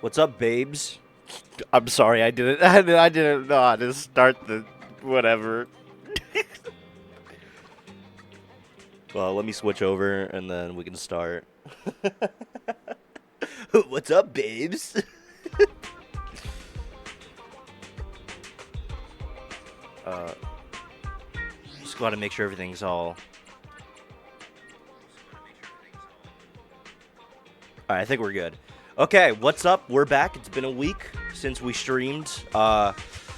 What's up, babes? I'm sorry, I didn't I didn't know how to start the whatever. Well, let me switch over and then we can start. What's up, babes? Just gotta make sure everything's all. Alright, I think we're good. Okay, what's up? We're back. It's been a week since we streamed.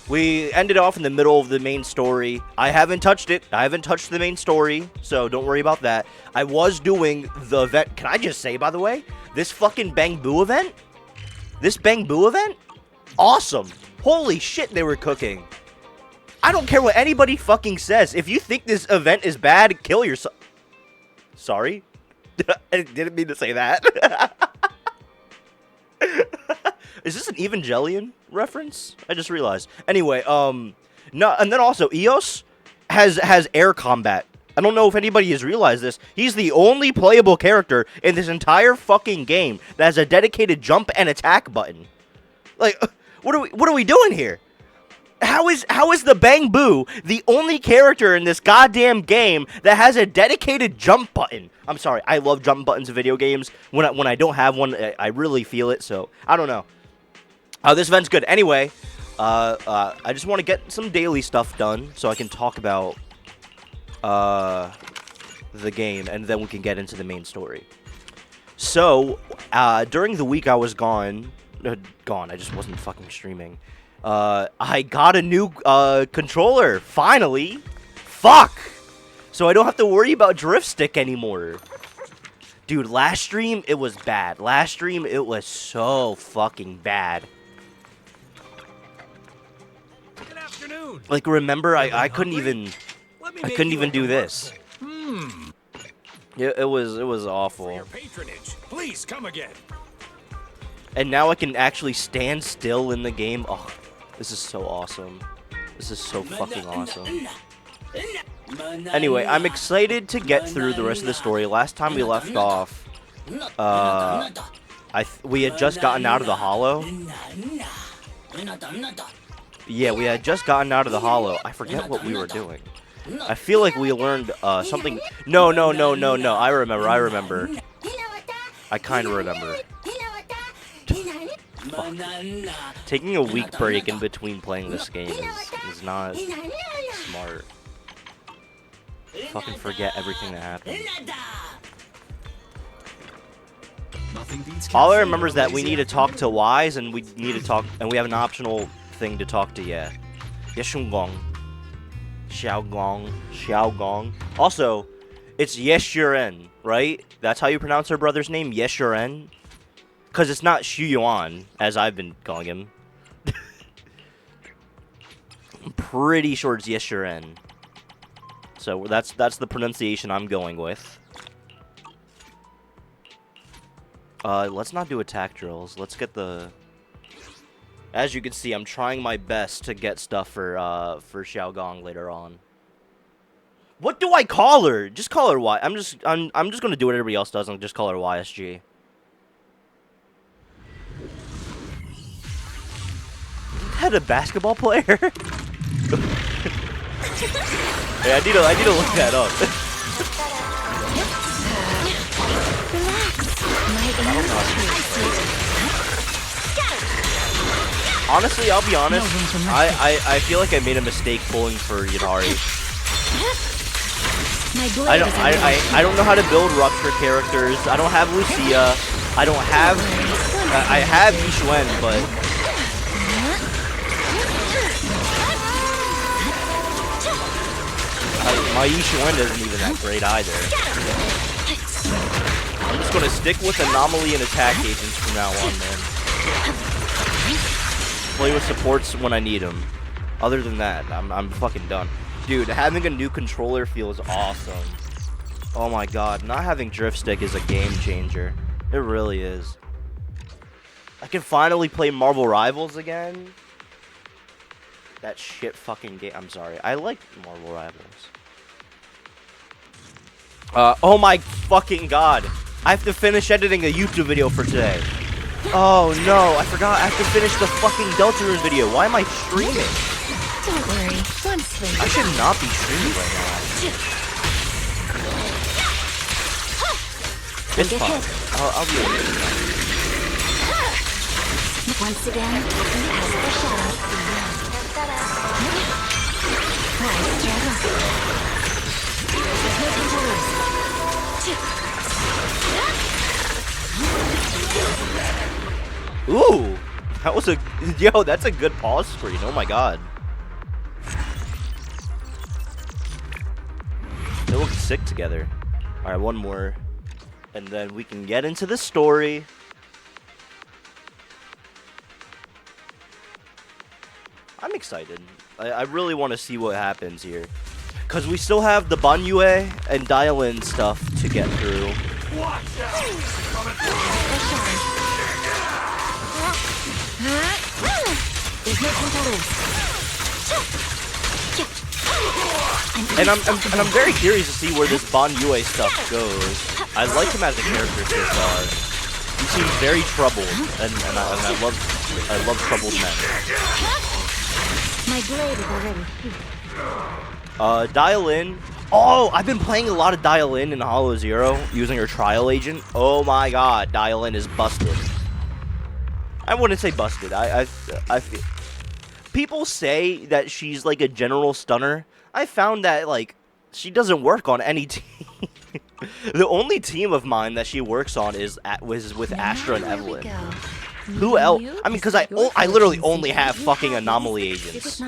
We ended off in the middle of the main story. I haven't touched it. I haven't touched the main story, so don't worry about that. I was doing the event. Can I just say, by the way, this fucking Bang Boo event? This Bang Boo event? Awesome. Holy shit, they were cooking. I don't care what anybody fucking says. If you think this event is bad, kill yourself. Sorry? I didn't mean to say that. Is this an Evangelion reference? I just realized. Anyway, no, and then also EOS has air combat. I don't know if anybody has realized this. He's the only playable character in this entire fucking game that has a dedicated jump and attack button. Like, what are we doing here? How is the Bang Boo the only character in this goddamn game that has a dedicated jump button? I'm sorry, I love jump buttons in video games. When I don't have one, I really feel it. So I don't know. This event's good. Anyway, I just want to get some daily stuff done so I can talk about the game, and then we can get into the main story. So during the week I was gone. I just wasn't fucking streaming. I got a new controller, finally. Fuck! So I don't have to worry about drift stick anymore. Dude, last stream, it was bad. Last stream, it was so fucking bad. Good afternoon. Like, remember, I couldn't even do this. It was awful. For your patronage, please come again. And now I can actually stand still in the game. Oh, this is so awesome. This is so fucking awesome. Anyway, I'm excited to get through the rest of the story. Last time we left off, we had just gotten out of the hollow. Yeah, we had just gotten out of the hollow. I forget what we were doing. I feel like we learned something. No. I remember. I kind of remember. Fuck. Taking a week break in between playing this game is not smart. Fucking forget everything that happened. All I remember is that we need to talk to Wise, and we need to talk, and we have an optional thing to talk to shunguang. Xiaogong. Also, it's Yeshuren, right? That's how you pronounce her brother's name, Yeshuren? Because it's not Xu Yuan, as I've been calling him. I'm pretty sure it's Yeshuren. So that's the pronunciation I'm going with. Let's not do attack drills. Let's get the... As you can see, I'm trying my best to get stuff for Xiaogong later on. What do I call her? Just call her Y. I'm just gonna do what everybody else does and just call her YSG. Had a basketball player? Hey, I need to look that up. Honestly, I'll be honest. I feel like I made a mistake pulling for Yadari. I don't know how to build Rupture characters. I don't have Lucia. I have Yishuen, but my Yishuen isn't even that great either. I'm just gonna stick with Anomaly and Attack Agents from now on, man. Play with supports when I need them. Other than that, I'm fucking done. Dude, having a new controller feels awesome. Oh my god, not having drift stick is a game changer. It really is. I can finally play Marvel Rivals again. That shit fucking game. I'm sorry. I like Marvel Rivals. Oh my fucking god. I have to finish editing a YouTube video for today. Oh no, I forgot I have to finish the fucking Deltarune video. Why am I streaming? Don't worry, one swing. I should not be streaming right now. It's fine. I'll be okay. Once again, past the shadow. Nice juggle. There's no time to lose. Ooh, that was yo, that's a good pause screen. Oh my god. They look sick together. All right, one more, and then we can get into the story. I'm excited. I really want to see what happens here. Because we still have the Banyue and Dial-In stuff to get through. Watch out! There's no time to lose. And I'm very curious to see where this Banyue stuff goes. I like him as a character so far. He seems very troubled, and I love troubled men. My blade is already. Dial-In. Oh, I've been playing a lot of Dial-In in Hollow Zero using her trial agent. Oh my god, Dial-In is busted. I wouldn't say busted. I feel people say that she's like a general stunner. I found that like she doesn't work on any team. The only team of mine that she works on is with Astra and Evelyn. Who else? I mean, because I literally only have fucking anomaly agents.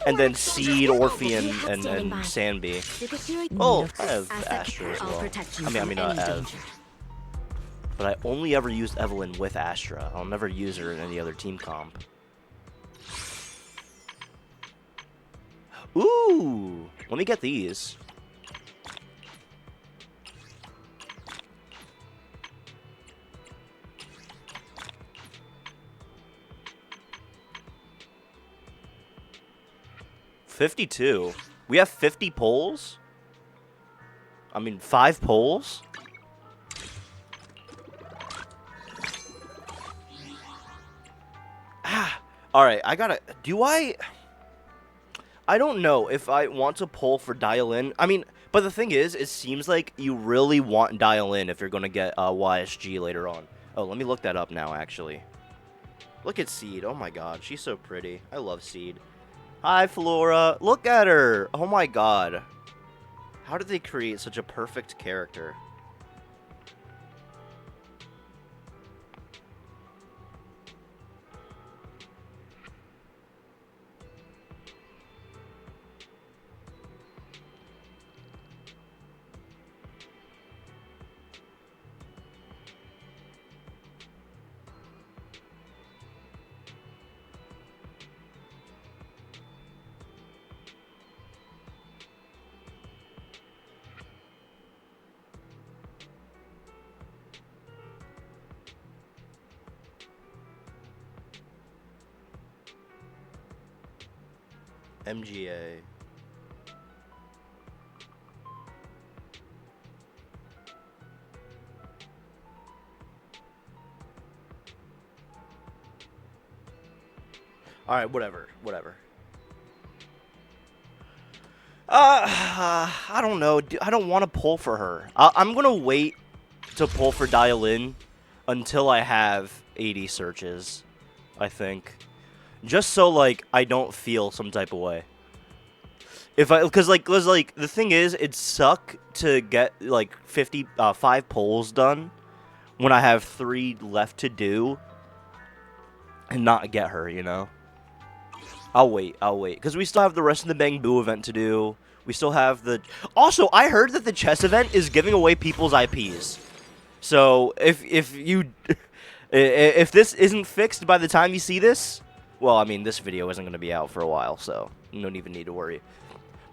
And then Seed, Orphean, and Sanby. Oh, I have Astra as well. I mean, Ev. But I only ever used Evelyn with Astra. I'll never use her in any other team comp. Ooh! Let me get these. $52. We have 50 polls? I mean, 5 polls? Alright, I gotta... I don't know if I want to pull for Dial-In. I mean, but the thing is, it seems like you really want Dial-In if you're gonna get YSG later on. Oh, let me look that up now, actually. Look at Seed. Oh my god, she's so pretty. I love Seed. Hi, Flora. Look at her. Oh my god. How did they create such a perfect character? MGA. Alright, whatever. I don't know. I don't want to pull for her. I'm gonna wait to pull for Dial-In until I have 80 searches, I think. Just so, like, I don't feel some type of way. Because the thing is, it'd suck to get, like, 5 polls done when I have 3 left to do and not get her, you know? I'll wait. Because we still have the rest of the Bang Boo event to do. We still have the... Also, I heard that the chess event is giving away people's IPs. So, if this isn't fixed by the time you see this... Well, I mean, this video isn't going to be out for a while, so you don't even need to worry.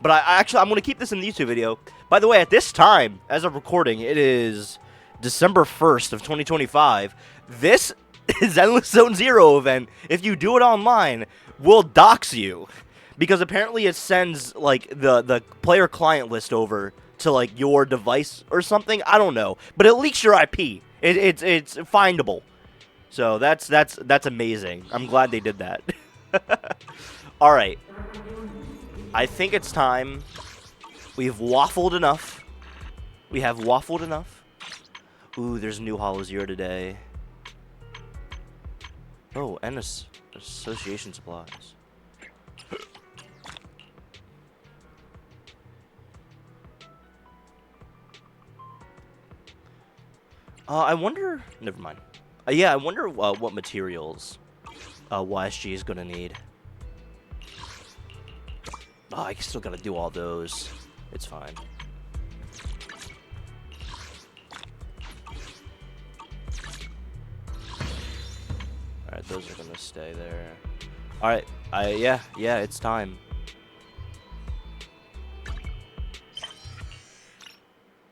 But I'm going to keep this in the YouTube video. By the way, at this time, as of recording, it is December 1st of 2025. This Zenless Zone Zero event, if you do it online, will dox you. Because apparently it sends, like, the player client list over to, like, your device or something. I don't know. But it leaks your IP. It's findable. So that's amazing. I'm glad they did that. All right. I think it's time. We've waffled enough. We have waffled enough. Ooh, there's a new Hollow Zero today. Oh, and association supplies. I wonder. Never mind. Yeah, I wonder what materials YSG is gonna need. Oh, I still gotta do all those. It's fine. Alright, those are gonna stay there. Alright, yeah, it's time.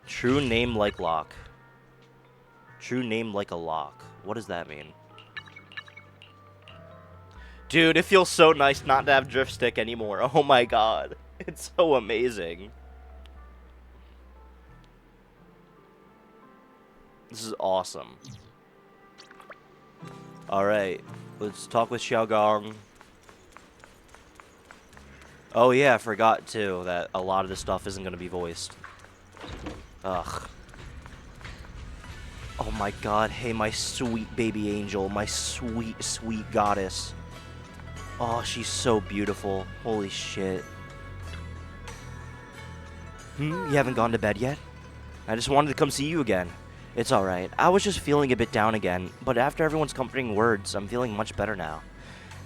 True name like lock. True name like a lock. What does that mean? Dude, it feels so nice not to have drift stick anymore. Oh my god. It's so amazing. This is awesome. Alright, let's talk with Xiaogong. Oh yeah, I forgot too that a lot of this stuff isn't gonna be voiced. Ugh. Oh my god, hey my sweet baby angel, my sweet, sweet goddess. Oh, she's so beautiful. Holy shit. You haven't gone to bed yet? I just wanted to come see you again. It's alright. I was just feeling a bit down again, but after everyone's comforting words, I'm feeling much better now.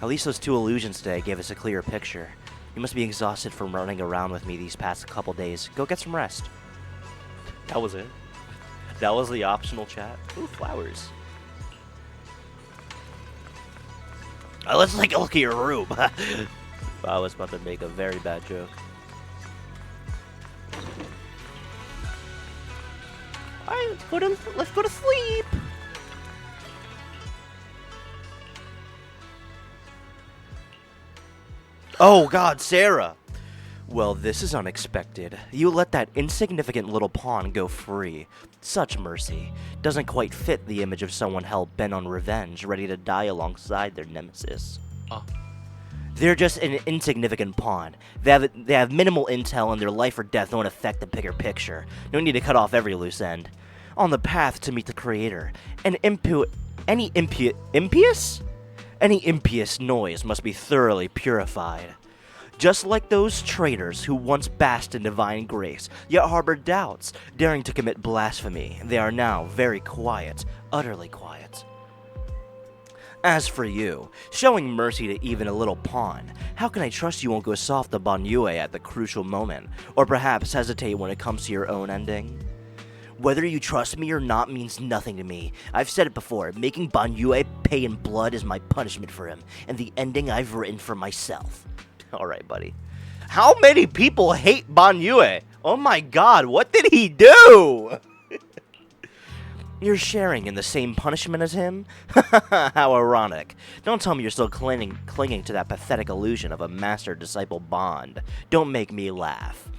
At least those 2 illusions today gave us a clearer picture. You must be exhausted from running around with me these past couple days. Go get some rest. That was it. That was the optional chat. Ooh, flowers. Let's take a look at your room. I was about to make a very bad joke. Alright, let's go to sleep. Oh god, Sarah. Well, this is unexpected. You let that insignificant little pawn go free. Such mercy. Doesn't quite fit the image of someone hell-bent on revenge, ready to die alongside their nemesis. They're just an insignificant pawn. They have minimal intel and their life or death won't affect the bigger picture. No need to cut off every loose end. On the path to meet the Creator, any impious noise must be thoroughly purified. Just like those traitors who once basked in divine grace, yet harbored doubts, daring to commit blasphemy, they are now very quiet, utterly quiet. As for you, showing mercy to even a little pawn, how can I trust you won't go soft to Banyue at the crucial moment, or perhaps hesitate when it comes to your own ending? Whether you trust me or not means nothing to me. I've said it before, making Banyue pay in blood is my punishment for him, and the ending I've written for myself. Alright, buddy. How many people hate Banyue? Oh my god, what did he do? You're sharing in the same punishment as him? How ironic. Don't tell me you're still clinging to that pathetic illusion of a master-disciple bond. Don't make me laugh.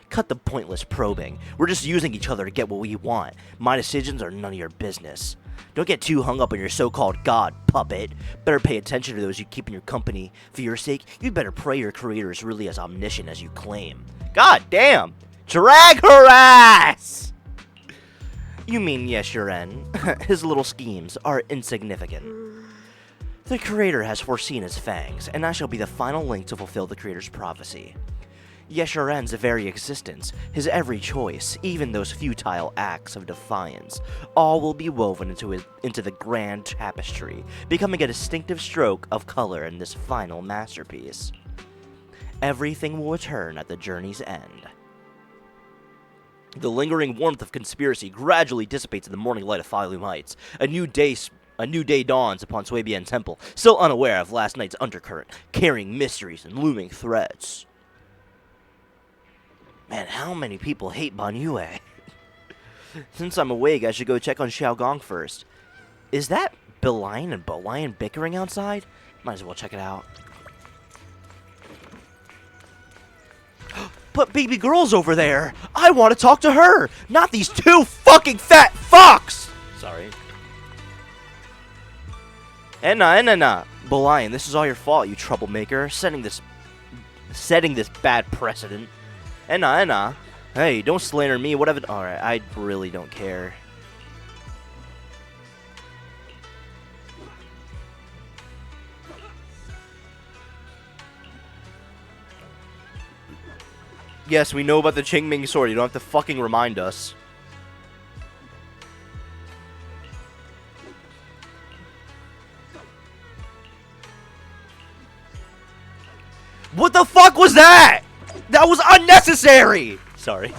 Cut the pointless probing. We're just using each other to get what we want. My decisions are none of your business. Don't get too hung up on your so-called god, puppet. Better pay attention to those you keep in your company. For your sake, you'd better pray your creator is really as omniscient as you claim. God damn! Drag her ass! You mean Yeshuren. His little schemes are insignificant. The creator has foreseen his fangs, and I shall be the final link to fulfill the creator's prophecy. Yeshuren's very existence, his every choice, even those futile acts of defiance, all will be woven into the grand tapestry, becoming a distinctive stroke of color in this final masterpiece. Everything will return at the journey's end. The lingering warmth of conspiracy gradually dissipates in the morning light of Falun Heights. A new day dawns upon Suibian Temple, still unaware of last night's undercurrent, carrying mysteries and looming threats. Man, how many people hate Banyue? Since I'm awake, I should go check on Xiaogong first. Is that Belian and Bolian bickering outside? Might as well check it out. But baby girl's over there! I want to talk to her! Not these 2 fucking fat fucks! Sorry. Nah. Lion, this is all your fault, you troublemaker. Setting this bad precedent. Nah. Hey, don't slander me, whatever. Alright, I really don't care. Yes, we know about the Qingming sword. You don't have to fucking remind us. What the fuck was that? That was unnecessary! Sorry.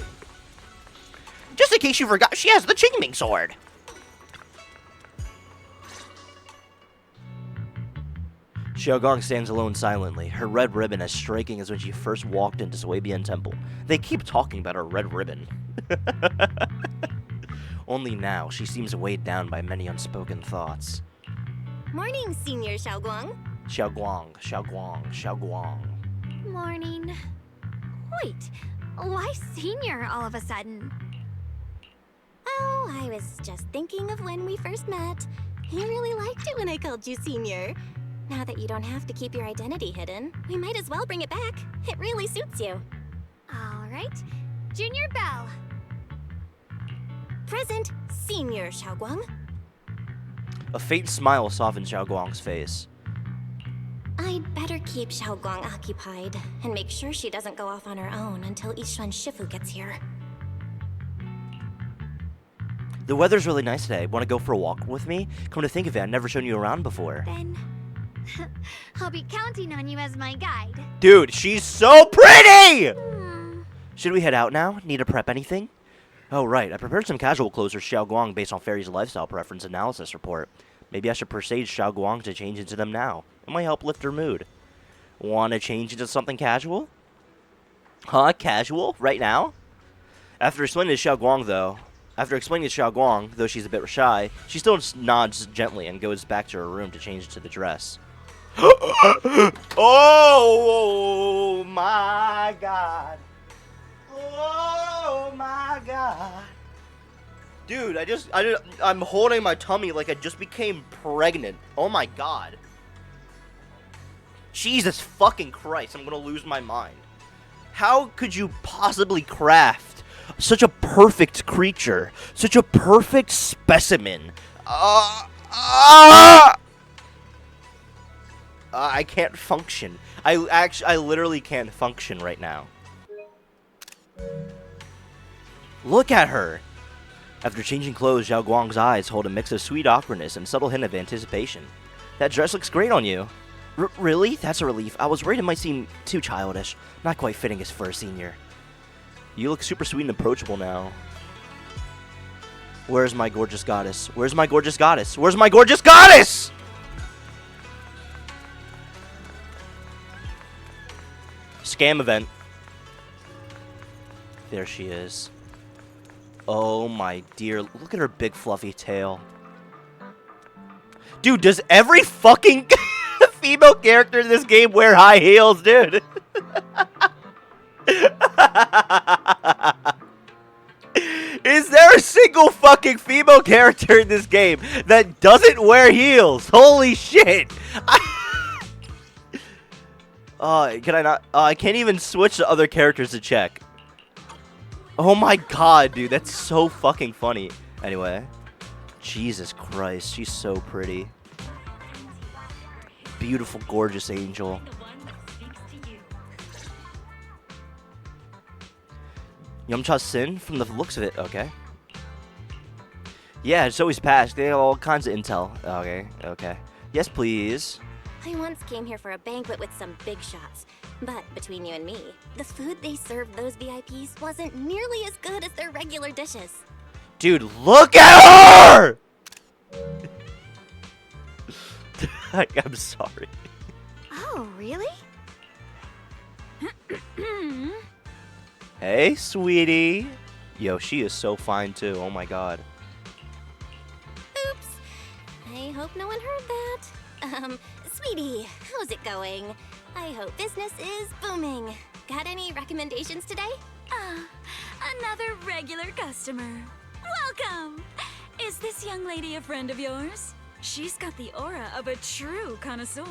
Just in case you forgot, she has the Qingming sword. Xiaogong stands alone silently, her red ribbon as striking as when she first walked into Swabian Temple. They keep talking about her red ribbon. Only now, she seems weighed down by many unspoken thoughts. Morning, Senior Xiaoguang. Xiaoguang. Morning. Wait, why Senior all of a sudden? Oh, I was just thinking of when we first met. You really liked it when I called you Senior. Now that you don't have to keep your identity hidden, we might as well bring it back. It really suits you. All right. Junior Bell. Present, Senior Xiaoguang. A faint smile softened Xiaoguang's face. I'd better keep Xiaoguang occupied and make sure she doesn't go off on her own until Yishuan Shifu gets here. The weather's really nice today. Want to go for a walk with me? Come to think of it, I've never shown you around before. Then I'll be counting on you as my guide. Dude, she's so pretty! Should we head out now? Need to prep anything? Oh, right. I prepared some casual clothes for Xiaoguang based on Fairy's lifestyle preference analysis report. Maybe I should persuade Xiaoguang to change into them now. It might help lift her mood. Want to change into something casual? Huh? Casual? Right now? After explaining to Xiaoguang, though she's a bit shy, she still nods gently and goes back to her room to change into the dress. Oh my god. Oh my god. Dude, I'm holding my tummy like I just became pregnant. Oh my god. Jesus fucking Christ, I'm gonna lose my mind. How could you possibly craft such a perfect creature? Such a perfect specimen? I can't function. I literally can't function right now. Look at her! After changing clothes, Zhao Guang's eyes hold a mix of sweet awkwardness and subtle hint of anticipation. That dress looks great on you. Really? That's a relief. I was worried it might seem too childish. Not quite fitting as for a senior. You look super sweet and approachable now. Where's my gorgeous goddess? Where's my gorgeous goddess? Where's my gorgeous goddess? Scam event. There she is. Oh my dear. Look at her big fluffy tail. Dude, does every fucking female character in this game wear high heels, dude? Is there a single fucking female character in this game that doesn't wear heels? Holy shit! Can I not? I can't even switch to other characters to check. Oh my god, dude, that's so fucking funny. Anyway, Jesus Christ, she's so pretty. Beautiful, gorgeous angel. Yumcha Sin, from the looks of it, okay. Yeah, it's always passed. They have all kinds of intel. Okay. Yes, please. I once came here for a banquet with some big shots. But between you and me, the food they served those VIPs wasn't nearly as good as their regular dishes. Dude, look at her! I'm sorry. Oh, really? Hey, sweetie. Yo, she is so fine, too. Oh, my God. Oops. I hope no one heard that. Sweetie, how's it going? I hope business is booming. Got any recommendations today? Another regular customer. Welcome! Is this young lady a friend of yours? She's got the aura of a true connoisseur.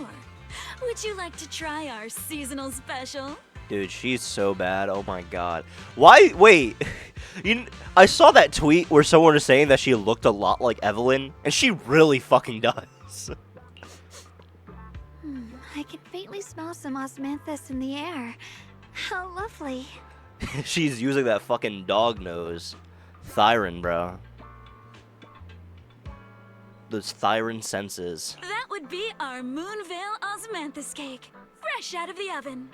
Would you like to try our seasonal special? Dude, she's so bad. Oh my god. Why? Wait. I saw that tweet where someone was saying that she looked a lot like Evelyn, and she really fucking does. I can faintly smell some osmanthus in the air. How lovely. She's using that fucking dog nose. Thyron, bro. Those Thyron senses. That would be our Moonvale osmanthus cake, fresh out of the oven.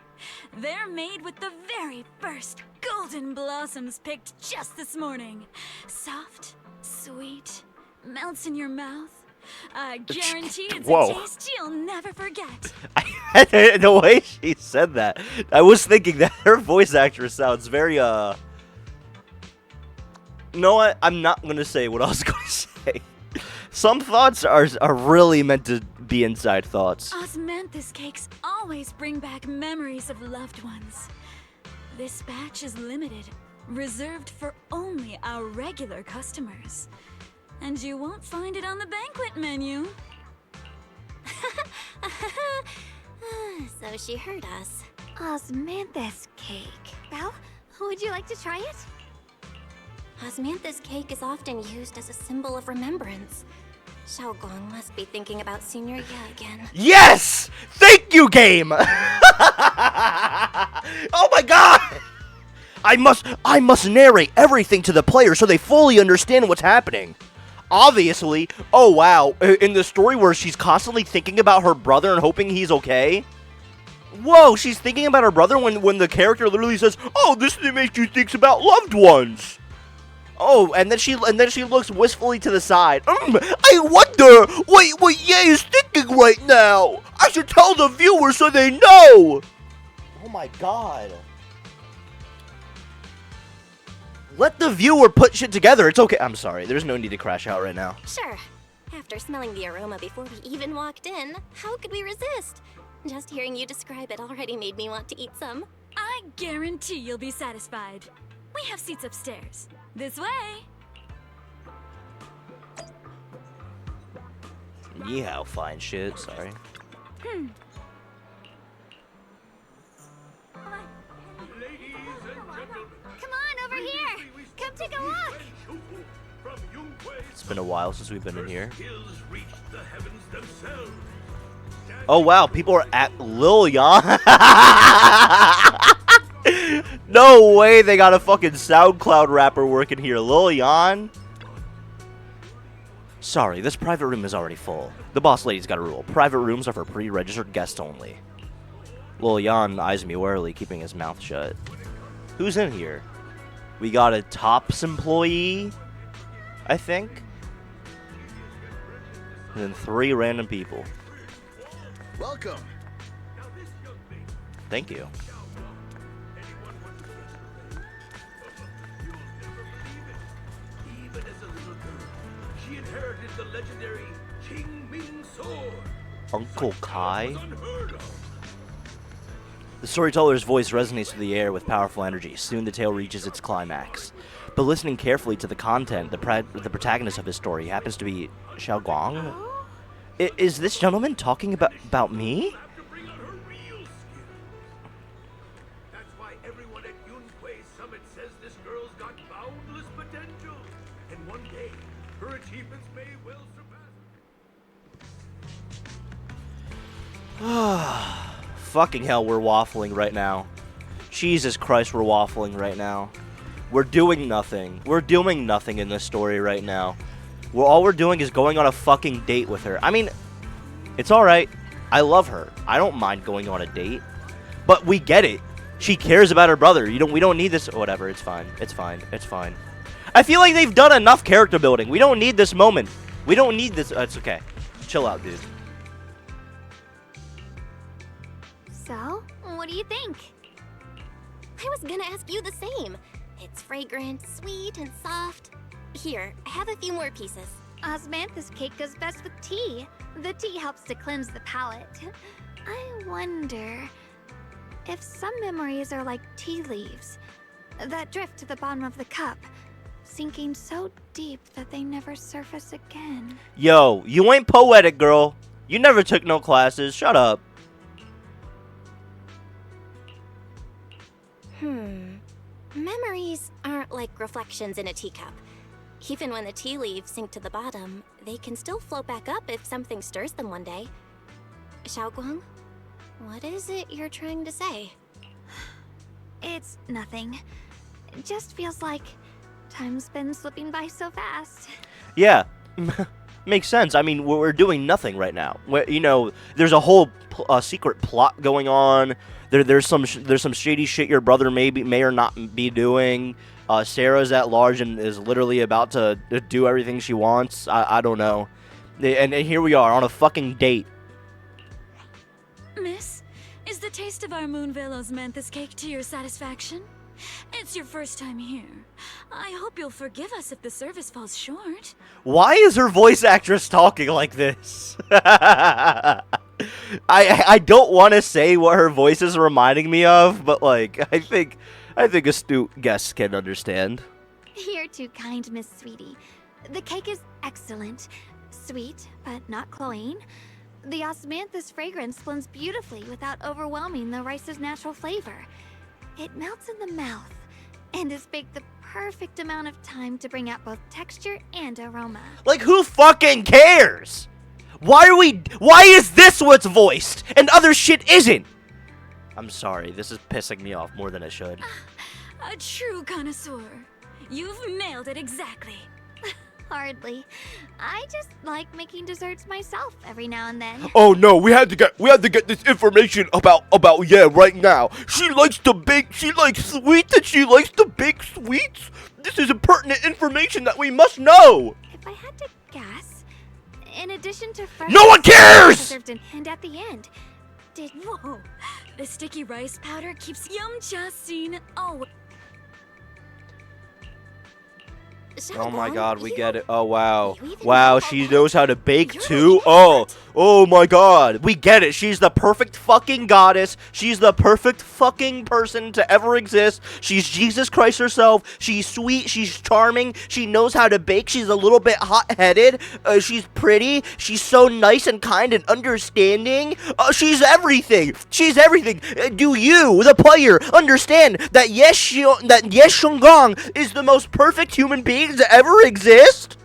They're made with the very first golden blossoms picked just this morning. Soft, sweet, melts in your mouth. I guarantee it's a taste you'll never forget. The way she said that, I was thinking that her voice actress sounds very, You know what? I'm not gonna say what I was gonna say. Some thoughts are really meant to be inside thoughts. Osmanthus cakes always bring back memories of loved ones. This batch is limited, reserved for only our regular customers. And you won't find it on the banquet menu. So she heard us. Osmanthus cake. Well, would you like to try it? Osmanthus cake is often used as a symbol of remembrance. Shunguang must be thinking about Senior Ye again. Yes! Thank you, game! Oh my god! I must narrate everything to the player so they fully understand what's happening. Obviously, oh wow, in the story where she's constantly thinking about her brother and hoping he's okay. Whoa, she's thinking about her brother when the character literally says, "Oh, this makes you think about loved ones." Oh, and then she looks wistfully to the side. I wonder what Yayy is thinking right now. I should tell the viewers so they know. Oh my god. Let the viewer put shit together. It's okay. I'm sorry. There's no need to crash out right now. Sure. After smelling the aroma before we even walked in, how could we resist? Just hearing you describe it already made me want to eat some. I guarantee you'll be satisfied. We have seats upstairs. This way. Yeah, fine shit. Sorry. Come on, over here! Come take a look! It's been a while since we've been in here. Oh wow, people are at Lil Yon. No way they got a fucking SoundCloud rapper working here. Lil Yon? Sorry, this private room is already full. The boss lady's got a rule. Private rooms are for pre-registered guests only. Lil Yon eyes me warily, keeping his mouth shut. Who's in here? We got a Tops employee, I think. And then 3 random people. Welcome. Thank you. Even as a little girl, she inherited the legendary King Ming sword. Uncle Kai? Unheard of. The storyteller's voice resonates through the air with powerful energy. Soon the tale reaches its climax. But listening carefully to the content, the protagonist of his story happens to be Shunguang. Is this gentleman talking about me? Have to bring out her real skill. That's why everyone at Yunque's summit says this girl's got boundless potential. And one day, her achievements may well surpass. Fucking hell, we're waffling right now. Jesus Christ, we're waffling right now. We're doing nothing. We're doing nothing in this story right now. All we're doing is going on a fucking date with her. I mean, it's alright. I love her. I don't mind going on a date. But we get it. She cares about her brother. We don't need this. Whatever, it's fine. It's fine. It's fine. I feel like they've done enough character building. We don't need this moment. We don't need this. It's okay. Chill out, dude. So, what do you think? I was gonna ask you the same. It's fragrant, sweet, and soft. Here, have a few more pieces. Osmanthus cake goes best with tea. The tea helps to cleanse the palate. I wonder if some memories are like tea leaves that drift to the bottom of the cup. sinking so deep that they never surface again. Yo, you ain't poetic, girl. You never took no classes. Shut up. Memories aren't like reflections in a teacup. Even when the tea leaves sink to the bottom, they can still float back up if something stirs them one day. Shunguang, what is it you're trying to say? It's nothing. It just feels like time's been slipping by so fast. Yeah, makes sense. I mean, we're doing nothing right now. You know, there's a whole secret plot going on. There's some shady shit your brother may or not be doing. Sarah's at large and is literally about to do everything she wants. I don't know. And here we are on a fucking date. Miss, is the taste of our Moonvale osmanthus cake to your satisfaction? It's your first time here. I hope you'll forgive us if the service falls short. Why is her voice actress talking like this? I don't want to say what her voice is reminding me of, but like I think astute guests can understand. You're too kind, Miss Sweetie. The cake is excellent. Sweet, but not cloying. The osmanthus fragrance blends beautifully without overwhelming the rice's natural flavor. It melts in the mouth and is baked the perfect amount of time to bring out both texture and aroma. Like, who fucking cares? Why is this what's voiced and other shit isn't? I'm sorry, this is pissing me off more than it should. A true connoisseur. You've nailed it exactly. Hardly. I just like making desserts myself every now and then. Oh no, we had to get this information about Yayy right now. She likes sweets and she likes to bake sweets. This is pertinent information that we must know. If I had to guess, in addition to fresh, No one cares! And at the end, Whoa, the sticky rice powder keeps Yum-Cha seen always. Oh my god, we you- get it. Oh wow. you even Wow, know she how- knows how to bake You're too. an expert. Oh my god. We get it. She's the perfect fucking goddess. She's the perfect fucking person to ever exist. She's Jesus Christ herself. She's sweet. She's charming. She knows how to bake. She's a little bit hot-headed. She's pretty. She's so nice and kind and understanding. She's everything. She's everything. Do you, the player, understand that Shunguang is the most perfect human being to ever exist?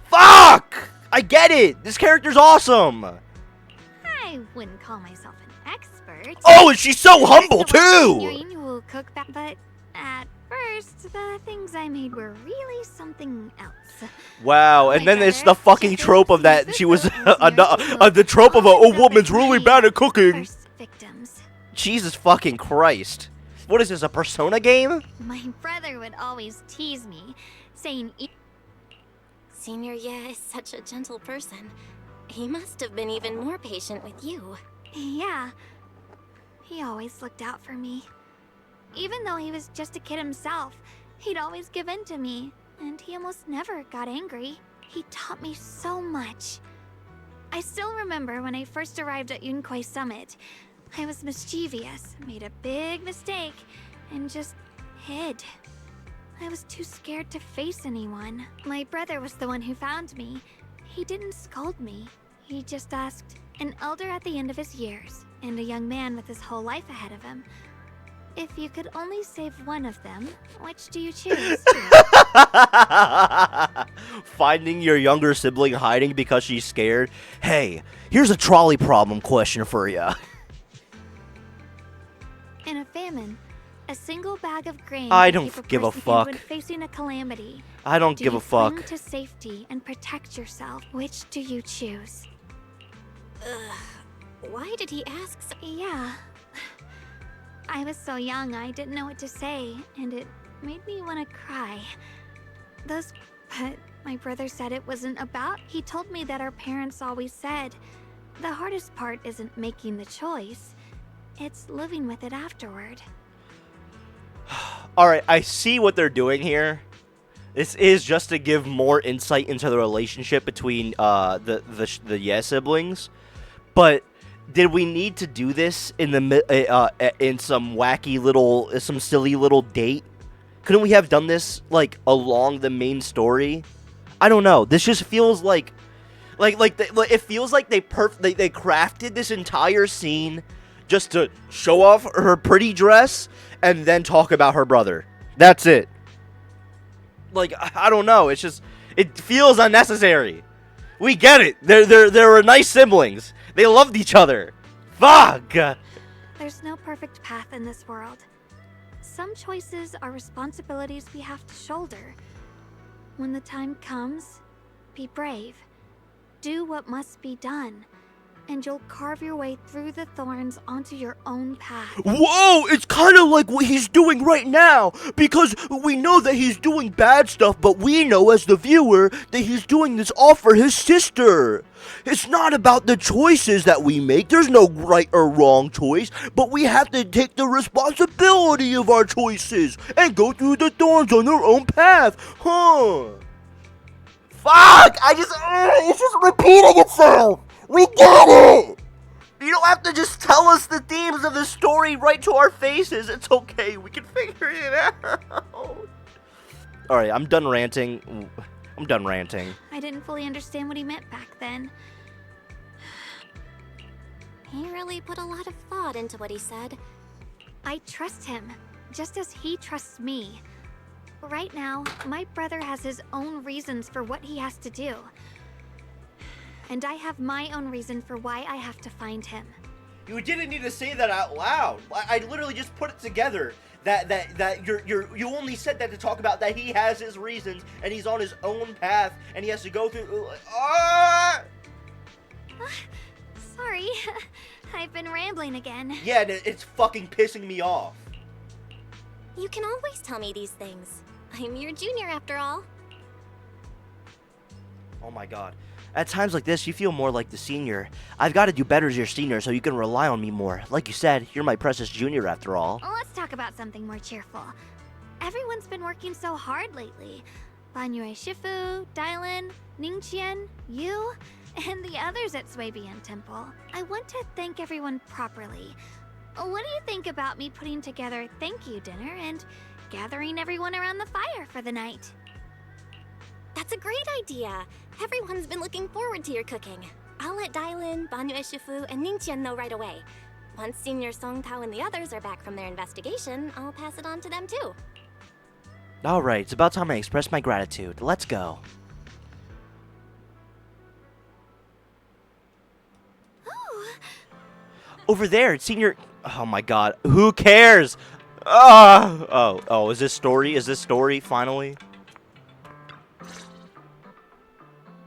Fuck! I get it. This character's awesome. I wouldn't call myself an expert. Oh, and she's so humble too. Who cook back, but at first, the things I made were really something else. Wow, and then it's the fucking trope of that she was the trope of a woman's really bad at cooking. First victims. Jesus fucking Christ. What is this, a Persona game? My brother would always tease me, saying, Senior Yayy is such a gentle person. He must have been even more patient with you. Yeah. He always looked out for me. Even though he was just a kid himself, he'd always give in to me, and he almost never got angry. He taught me so much. I still remember when I first arrived at Yunquay Summit. I was mischievous, made a big mistake, and just hid. I was too scared to face anyone. My brother was the one who found me. He didn't scold me. He just asked, an elder at the end of his years, and a young man with his whole life ahead of him, if you could only save one of them, which do you choose? Finding your younger sibling hiding because she's scared. Hey, here's a trolley problem question for you. In a famine, a single bag of grain I can don't keep give a person fuck. when facing a calamity. I don't Do give you a fuck. cling to safety and protect yourself? Which do you choose? Why did he ask? Yeah. I was so young, I didn't know what to say, and it made me want to cry. But my brother said it wasn't about. He told me that our parents always said, the hardest part isn't making the choice, it's living with it afterward. Alright, I see what they're doing here. This is just to give more insight into the relationship between the Yayy siblings. But did we need to do this in the in some wacky little, some silly little date? Couldn't we have done this like along the main story? I don't know. This just feels like it feels like they crafted this entire scene just to show off her pretty dress and then talk about her brother. That's it. Like, I don't know. It's just, it feels unnecessary. We get it. They were nice siblings. They loved each other. Fuck. There's no perfect path in this world. Some choices are responsibilities we have to shoulder. When the time comes, be brave. Do what must be done, and you'll carve your way through the thorns onto your own path. Whoa, it's kind of like what he's doing right now, because we know that he's doing bad stuff, but we know as the viewer that he's doing this all for his sister. It's not about the choices that we make. There's no right or wrong choice, but we have to take the responsibility of our choices and go through the thorns on our own path, huh? Fuck! It's just repeating itself! We get it! You don't have to just tell us the themes of the story right to our faces. It's okay. We can figure it out. Alright, I'm done ranting. I didn't fully understand what he meant back then. He really put a lot of thought into what he said. I trust him, just as he trusts me. Right now, my brother has his own reasons for what he has to do. And I have my own reason for why I have to find him. You didn't need to say that out loud. I literally just put it together. That you only said that to talk about that he has his reasons and he's on his own path and he has to go through. Sorry, I've been rambling again. Yeah, it's fucking pissing me off. You can always tell me these things. I'm your junior after all. Oh my god. At times like this, you feel more like the senior. I've got to do better as your senior so you can rely on me more. Like you said, you're my precious junior after all. Let's talk about something more cheerful. Everyone's been working so hard lately. Banyue Shifu, Dylan, Ningqian, you, and the others at Swabian Temple. I want to thank everyone properly. What do you think about me putting together a thank you dinner and gathering everyone around the fire for the night? That's a great idea. Everyone's been looking forward to your cooking. I'll let Dylan, Banyue Shifu, and Ningqian know right away. Once Senior Song Tao and the others are back from their investigation, I'll pass it on to them too. Alright, it's about time I express my gratitude. Let's go. Over there, it's senior... Oh my god, who cares? Oh, is this story? Is this story, finally?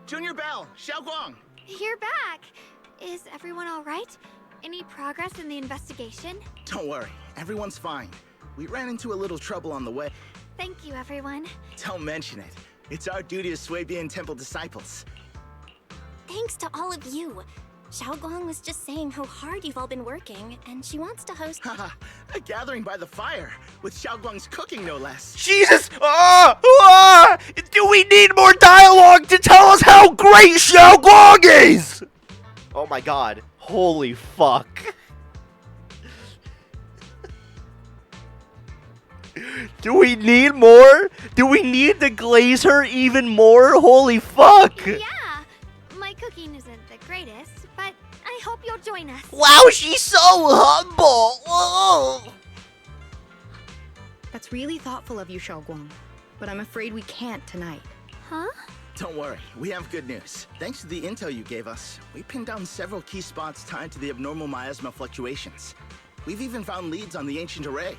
Junior Bell, shunguang. You're back! Is everyone alright? Any progress in the investigation? Don't worry, everyone's fine. We ran into a little trouble on the way. Thank you, everyone. Don't mention it. It's our duty as Swabian Temple disciples. Thanks to all of you. Xiaoguang was just saying how hard you've all been working, and she wants to host... Haha, a gathering by the fire, with Xiaoguang's cooking no less. Jesus! Do we need more dialogue to tell us how great Shunguang is? Oh my god. Holy fuck. Do we need more? Do we need to glaze her even more? Holy fuck. Yeah, my cooking isn't the greatest, but I hope you'll join us. Wow, she's so humble. Whoa. That's really thoughtful of you, Xiaoguang. But I'm afraid we can't tonight. Huh? Don't worry, we have good news. Thanks to the intel you gave us, we pinned down several key spots tied to the abnormal miasma fluctuations. We've even found leads on the ancient array.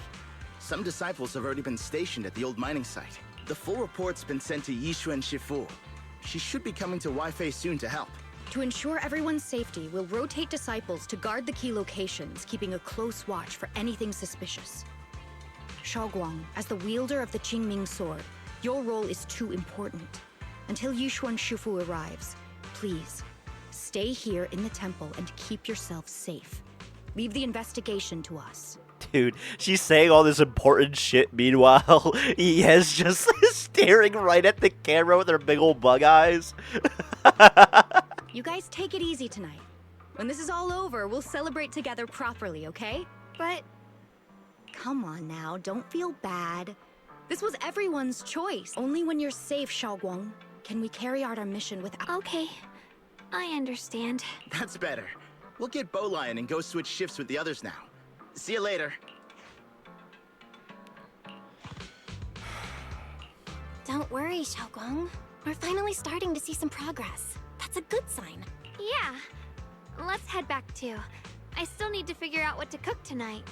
Some disciples have already been stationed at the old mining site. The full report's been sent to Yishuan Shifu. She should be coming to Wi-Fi soon to help. To ensure everyone's safety, we'll rotate disciples to guard the key locations, keeping a close watch for anything suspicious. Xiaoguang, as the wielder of the Qingming sword, your role is too important. Until Yishuan Shifu arrives, please, stay here in the temple and keep yourself safe. Leave the investigation to us. Dude, she's saying all this important shit. Meanwhile, Yay's just staring right at the camera with her big old bug eyes. You guys take it easy tonight. When this is all over, we'll celebrate together properly, okay? But Come on now, don't feel bad. This was everyone's choice. Only when you're safe, Shunguang, can we carry out our mission without... Okay, I understand. That's better. We'll get Bowline and go switch shifts with the others now. See you later. Don't worry, Shunguang. We're finally starting to see some progress. That's a good sign. Yeah, let's head back too. I still need to figure out what to cook tonight.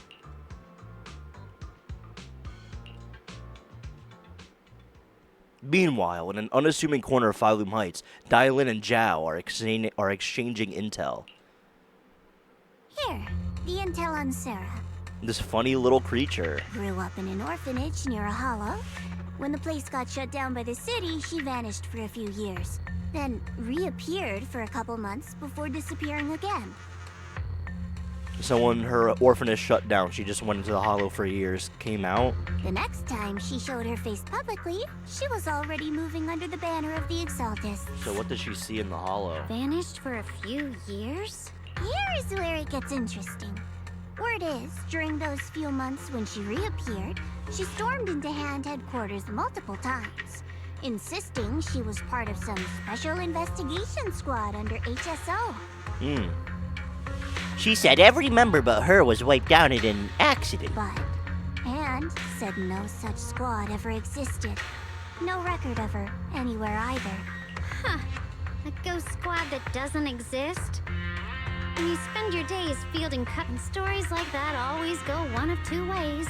Meanwhile, in an unassuming corner of Phylum Heights, Dylan and Zhao are exchanging intel. Here, the intel on Sarah. This funny little creature. Grew up in an orphanage near a hollow. When the place got shut down by the city, she vanished for a few years. Then reappeared for a couple months before disappearing again. So when her orphanage shut down, she just went into the hollow for years, came out. The next time she showed her face publicly, she was already moving under the banner of the Exaltus. So what does she see in the hollow? Vanished for a few years? Here's where it gets interesting. Word is, during those few months when she reappeared, she stormed into Hand headquarters multiple times, insisting she was part of some special investigation squad under HSO. She said every member but her was wiped out in an accident. But Hand said no such squad ever existed. No record of her anywhere either. Huh. A ghost squad that doesn't exist? When you spend your days fielding cutting stories like that always go one of two ways.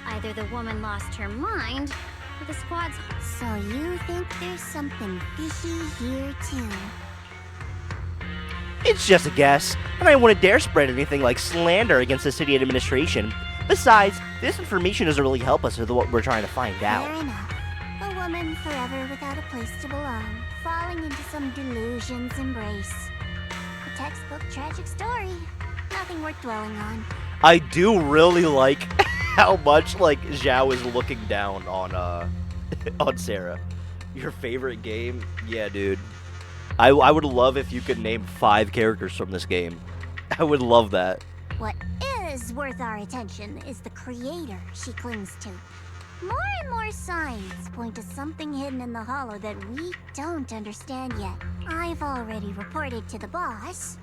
Either the woman lost her mind, or the squad's... So you think there's something fishy here too? It's just a guess, and I wouldn't dare spread anything like slander against the city administration. Besides, this information doesn't really help us with what we're trying to find out. Fair enough. A woman forever without a place to belong, falling into some delusion's embrace. A textbook tragic story. Nothing worth dwelling on. I do really like how much like Zhao is looking down on on Sarah. Your favorite game? Yeah, dude. I would love if you could name 5 characters from this game. I would love that. What is worth our attention is the creator she clings to. More and more signs point to something hidden in the hollow that we don't understand yet. I've already reported to the boss.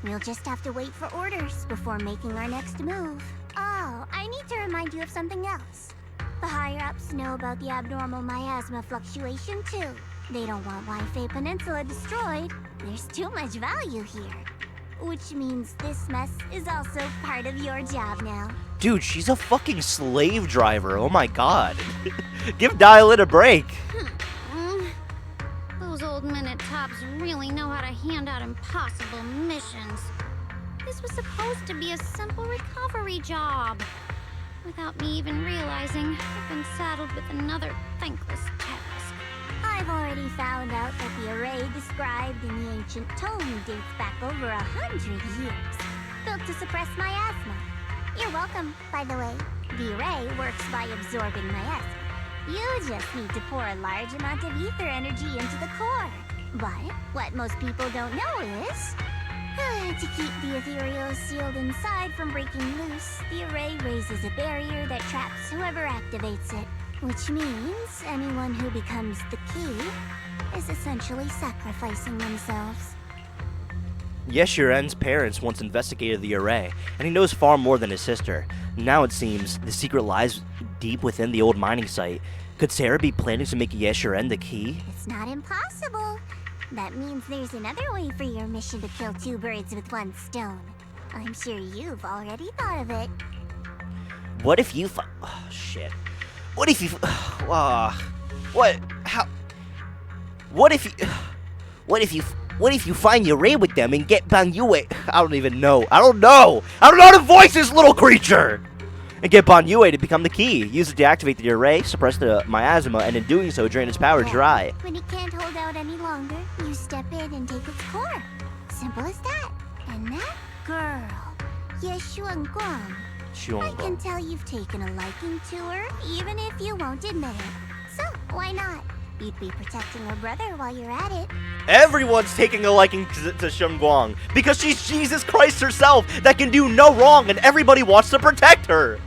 We'll just have to wait for orders before making our next move. Oh, I need to remind you of something else. The higher-ups know about the abnormal miasma fluctuation, too. They don't want Yayy Peninsula destroyed. There's too much value here. Which means this mess is also part of your job now. Dude, she's a fucking slave driver. Oh my god. Give Dylan a break. Those old minute tops really know how to hand out impossible missions. This was supposed to be a simple recovery job. Without me even realizing, I've been saddled with another thankless task. I've already found out that the array described in the ancient tome dates back over 100 years, built to suppress miasma. You're welcome, by the way. The array works by absorbing miasma. You just need to pour a large amount of ether energy into the core. But what most people don't know is, to keep the ethereal sealed inside from breaking loose, the array raises a barrier that traps whoever activates it. Which means anyone who becomes the key is essentially sacrificing themselves. Yeshiren's parents once investigated the array, and he knows far more than his sister. Now it seems the secret lies deep within the old mining site. Could Sarah be planning to make Yeshiren the key? It's not impossible. That means there's another way for your mission to kill 2 birds with 1 stone. I'm sure you've already thought of it. What if you oh, shit. What if you what how What if you find your way with them and get Banyue? I don't even know. I don't know how to voice this little creature! And get Banyue to become the key. Use it to activate the array, suppress the miasma, and in doing so, drain its power dry. When it can't hold out any longer, you step in and take its core. Simple as that. And that girl, shunguang. I can tell you've taken a liking to her, even if you won't admit it. So, why not? You'd be protecting her brother while you're at it. Everyone's taking a liking to Shunguang because she's Jesus Christ herself that can do no wrong, and everybody wants to protect her.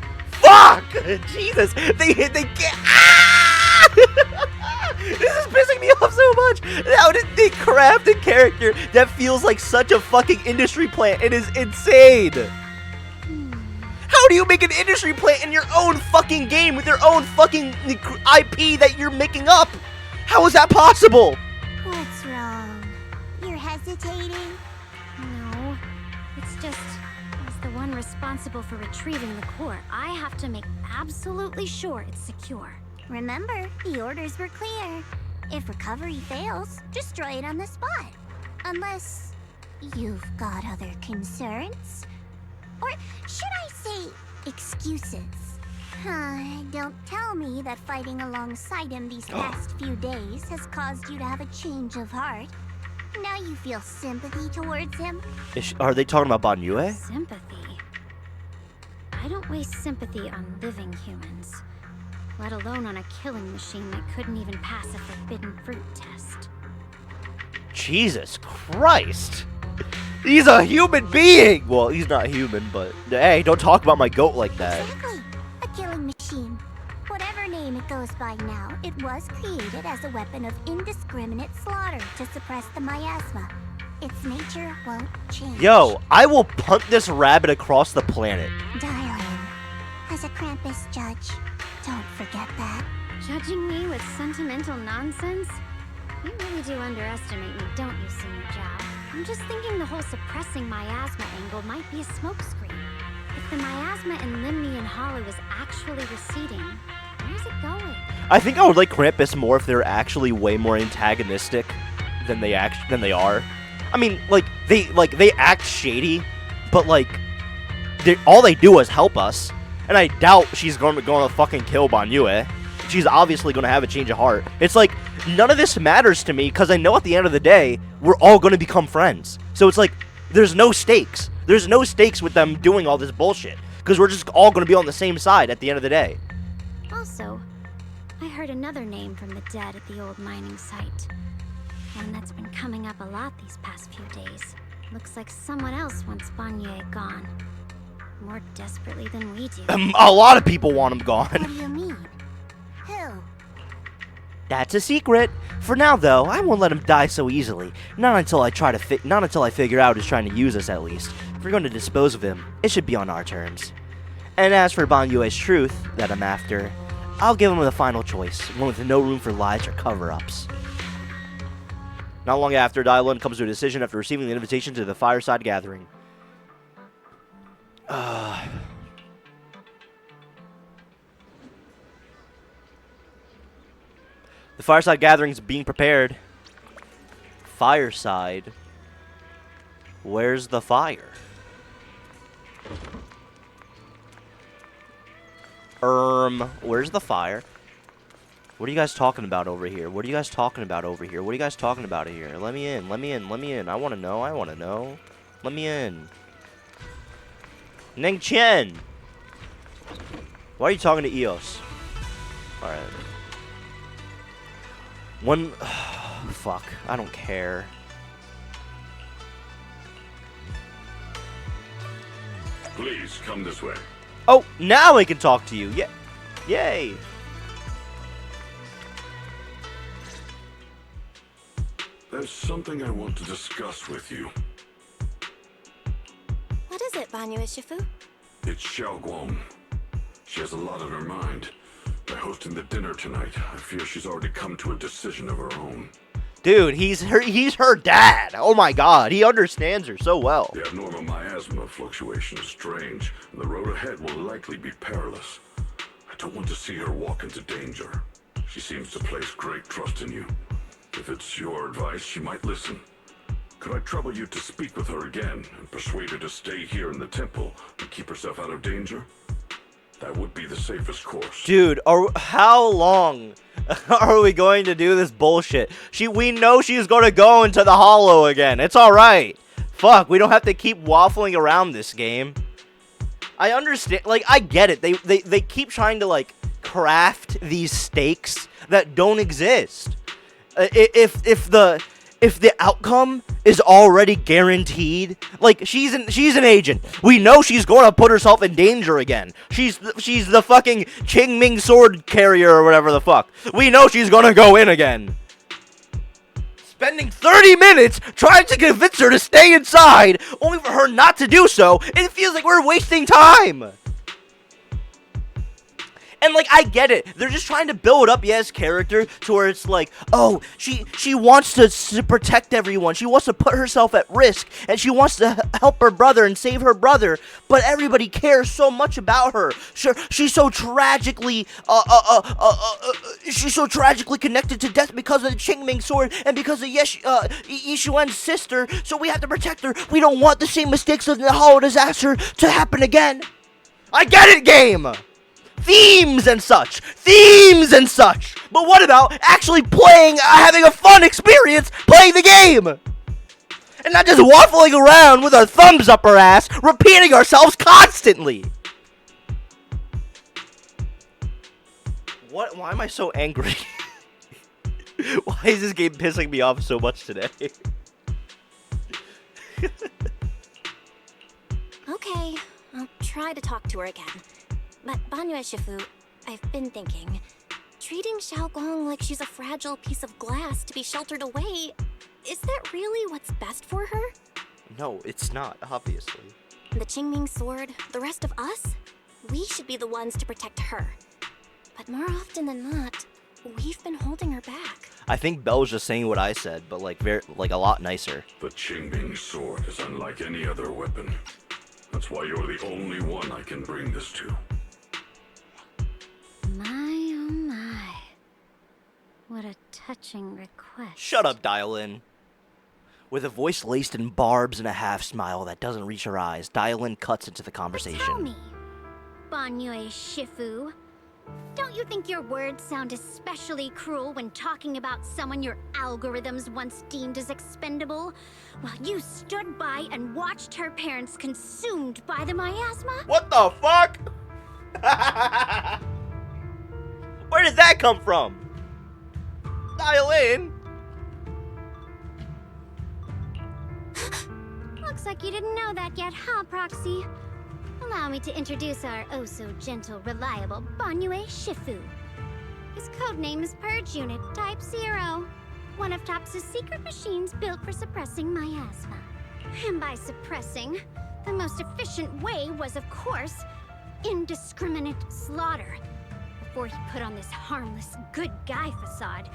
Fuck! Jesus! They get. Ah! This is pissing me off so much. How did they craft a character that feels like such a fucking industry plant? It is insane. How do you make an industry plant in your own fucking game with your own fucking IP that you're making up? How is that possible? What's wrong? You're hesitating? No, it's just, as the one responsible for retrieving the core, I have to make absolutely sure it's secure. Remember, the orders were clear. If recovery fails, destroy it on the spot. Unless you've got other concerns. Or should I say, excuses? Don't tell me that fighting alongside him these past few days has caused you to have a change of heart. Now you feel sympathy towards him? Are they talking about Banyue? Sympathy? I don't waste sympathy on living humans, let alone on a killing machine that couldn't even pass a forbidden fruit test. Jesus Christ! He's a human being! Well, he's not human, but hey, don't talk about my goat like that. Exactly. A killing machine. Whatever name it goes by now, it was created as a weapon of indiscriminate slaughter to suppress the miasma. Its nature won't change. Yo, I will punt this rabbit across the planet. Darling, as a Krampus judge, don't forget that. Judging me with sentimental nonsense? You really do underestimate me, don't you, Senior Zhao? I'm just thinking the whole suppressing miasma angle might be a smokescreen. If the miasma in Limnian Hollow is actually receding, where's it going? I think I would like Krampus more if they're actually way more antagonistic than they are. I mean, they act shady, but all they do is help us. And I doubt she's going to fucking kill Banyue. She's obviously going to have a change of heart. It's like, none of this matters to me because I know at the end of the day, we're all going to become friends. So it's like, there's no stakes. There's no stakes with them doing all this bullshit because we're just all going to be on the same side at the end of the day. Also, I heard another name from the dead at the old mining site. One that's been coming up a lot these past few days. Looks like someone else wants Banyue gone. More desperately than we do. A lot of people want him gone. What do you mean? Who? That's a secret. For now, though, I won't let him die so easily. Not until I figure out who's trying to use us, at least. If we're going to dispose of him, it should be on our terms. And as for Banyue's truth that I'm after, I'll give him the final choice, one with no room for lies or cover-ups. Not long after, Dylan comes to a decision after receiving the invitation to the fireside gathering. The fireside gathering's being prepared. Fireside? Where's the fire? Where's the fire? What are you guys talking about over here? What are you guys talking about over here? What are you guys talking about here? Let me in, let me in, let me in. I want to know. Let me in. Ning Chen! Why are you talking to Eos? Alright. Fuck. I don't care. Please come this way. Oh, now I can talk to you. Yeah. Yay. There's something I want to discuss with you. What is it, Banyue Shifu? It's Xiaoguang. She has a lot on her mind. By hosting the dinner tonight, I fear she's already come to a decision of her own. Dude, he's her dad. Oh my god, he understands her so well. The abnormal miasma fluctuation is strange, and the road ahead will likely be perilous. I don't want to see her walk into danger. She seems to place great trust in you. If it's your advice, she might listen. Could I trouble you to speak with her again and persuade her to stay here in the temple and keep herself out of danger? That would be the safest course. Dude, how long are we going to do this bullshit? We know she's going to go into the hollow again. It's alright. Fuck, we don't have to keep waffling around this game. I understand, I get it. They keep trying to, craft these stakes that don't exist. If the outcome is already guaranteed. Like, she's an agent. We know she's going to put herself in danger again. She's the fucking Qingming sword carrier or whatever the fuck. We know she's going to go in again. Spending 30 minutes trying to convince her to stay inside, only for her not to do so, it feels like we're wasting time. And, like, I get it. They're just trying to build up Ye's character to where it's like, oh, she wants to protect everyone. She wants to put herself at risk. And she wants to help her brother and save her brother. But everybody cares so much about her. She's so tragically, she's so tragically connected to death because of the Qingming sword and because of Yishuan's sister. So we have to protect her. We don't want the same mistakes of the Hollow disaster to happen again. I get it, game! Themes and such! But what about actually playing, having a fun experience playing the game? And not just waffling around with our thumbs up our ass, repeating ourselves constantly! What? Why am I so angry? Why is this game pissing me off so much today? Okay, I'll try to talk to her again. But Banyue Shifu, I've been thinking, treating Xiaoguang like she's a fragile piece of glass to be sheltered away, is that really what's best for her? No, it's not, obviously. The Qingming sword, the rest of us, we should be the ones to protect her. But more often than not, we've been holding her back. I think Belle's just saying what I said, but like a lot nicer. The Qingming sword is unlike any other weapon. That's why you're the only one I can bring this to. My, oh my. What a touching request. Shut up, Dial-In. With a voice laced in barbs and a half-smile that doesn't reach her eyes, Dial-In cuts into the conversation. Tell me, Banyue Shifu, don't you think your words sound especially cruel when talking about someone your algorithms once deemed as expendable, while you stood by and watched her parents consumed by the miasma? What the fuck? Where did that come from? Dial-In. Looks like you didn't know that yet, huh, Proxy? Allow me to introduce our oh-so-gentle, reliable Banyue Shifu. His codename is Purge Unit Type 0, one of TOPS' secret machines built for suppressing miasma. And by suppressing, the most efficient way was, of course, indiscriminate slaughter. Before he put on this harmless, good guy facade,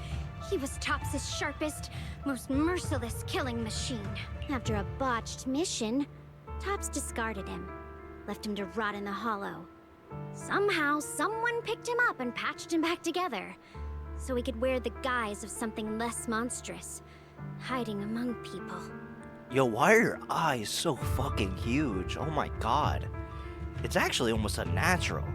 he was TOPS' sharpest, most merciless killing machine. After a botched mission, TOPS discarded him, left him to rot in the hollow. Somehow, someone picked him up and patched him back together, so he could wear the guise of something less monstrous, hiding among people. Yo, why are your eyes so fucking huge? Oh my god. It's actually almost unnatural.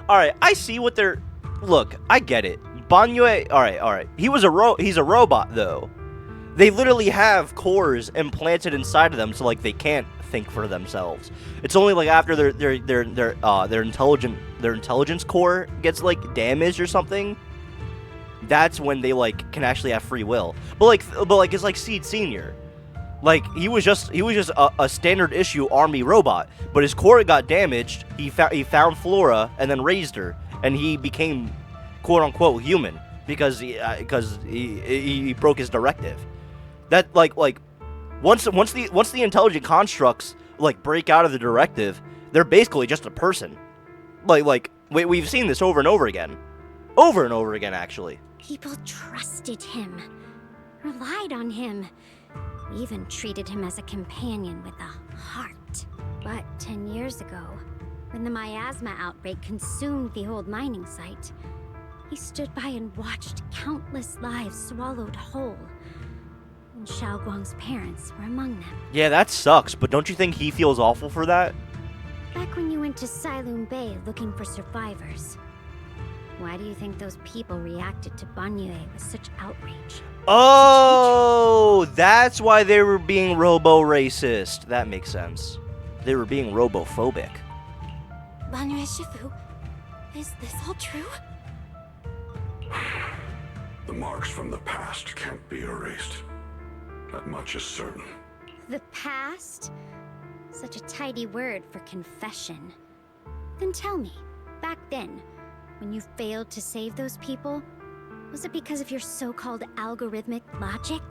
Alright, I see what they're... Look, I get it. Banyue... Alright. He's a robot, though. They literally have cores implanted inside of them, so, like, they can't think for themselves. It's only, like, after their intelligence core gets, like, damaged or something, that's when they, like, can actually have free will. But like, it's like Seed Senior. Like, he was just a standard issue army robot, but his core got damaged. He found Flora and then raised her, and he became quote unquote human because he broke his directive. That like once the intelligent constructs like break out of the directive, they're basically just a person. Like we've seen this over and over again actually. People trusted him, relied on him, even treated him as a companion with a heart. But 10 years ago, when the miasma outbreak consumed the old mining site, he stood by and watched countless lives swallowed whole. And Xiaoguang's parents were among them. Yeah, that sucks, but don't you think he feels awful for that? Back when you went to Silum Bay looking for survivors, why do you think those people reacted to Banyue with such outrage? Oh, that's why they were being robo-racist. That makes sense. They were being robophobic. Banyue Shifu, is this all true? The marks from the past can't be erased. That much is certain. The past? Such a tidy word for confession. Then tell me, back then, when you failed to save those people, was it because of your so-called algorithmic logic?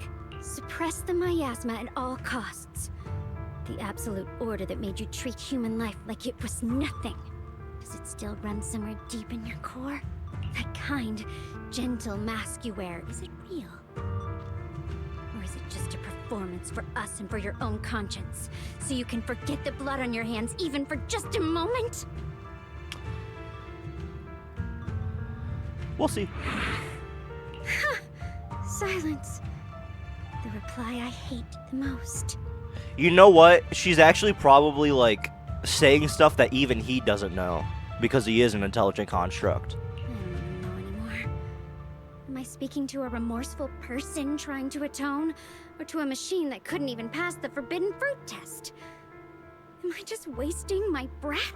Suppress the miasma at all costs. The absolute order that made you treat human life like it was nothing. Does it still run somewhere deep in your core? That kind, gentle mask you wear, is it real? Or is it just a performance for us and for your own conscience? So you can forget the blood on your hands even for just a moment? We'll see. Silence. The reply I hate the most. You know what? She's actually probably, like, saying stuff that even he doesn't know. Because he is an intelligent construct. I don't know anymore. Am I speaking to a remorseful person trying to atone? Or to a machine that couldn't even pass the forbidden fruit test? Am I just wasting my breath?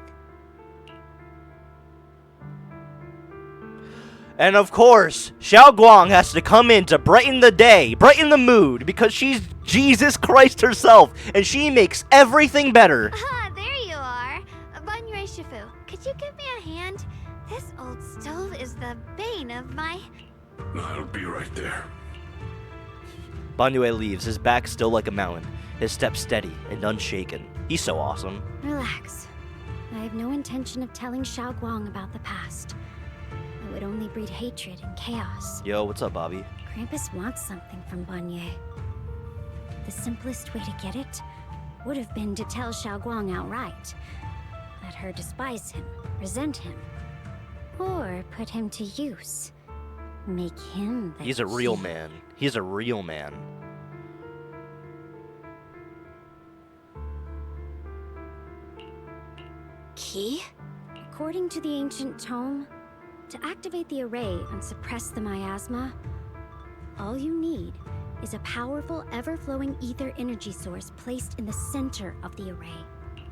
And of course, Shunguang has to come in to brighten the day, brighten the mood, because she's Jesus Christ herself, and she makes everything better. Ah, there you are. Banyue Shifu, could you give me a hand? This old stove is the bane of my... I'll be right there. Banyue leaves, his back still like a mountain, his step steady and unshaken. He's so awesome. Relax. I have no intention of telling Shunguang about the past. It would only breed hatred and chaos. Yo, what's up, Bobby? Krampus wants something from Banyue. The simplest way to get it would have been to tell Shunguang outright. Let her despise him, resent him, or put him to use. Make him the He's a real key. man. He's a real man. Key? According to the ancient tome, to activate the array and suppress the miasma, all you need is a powerful, ever-flowing ether energy source placed in the center of the array.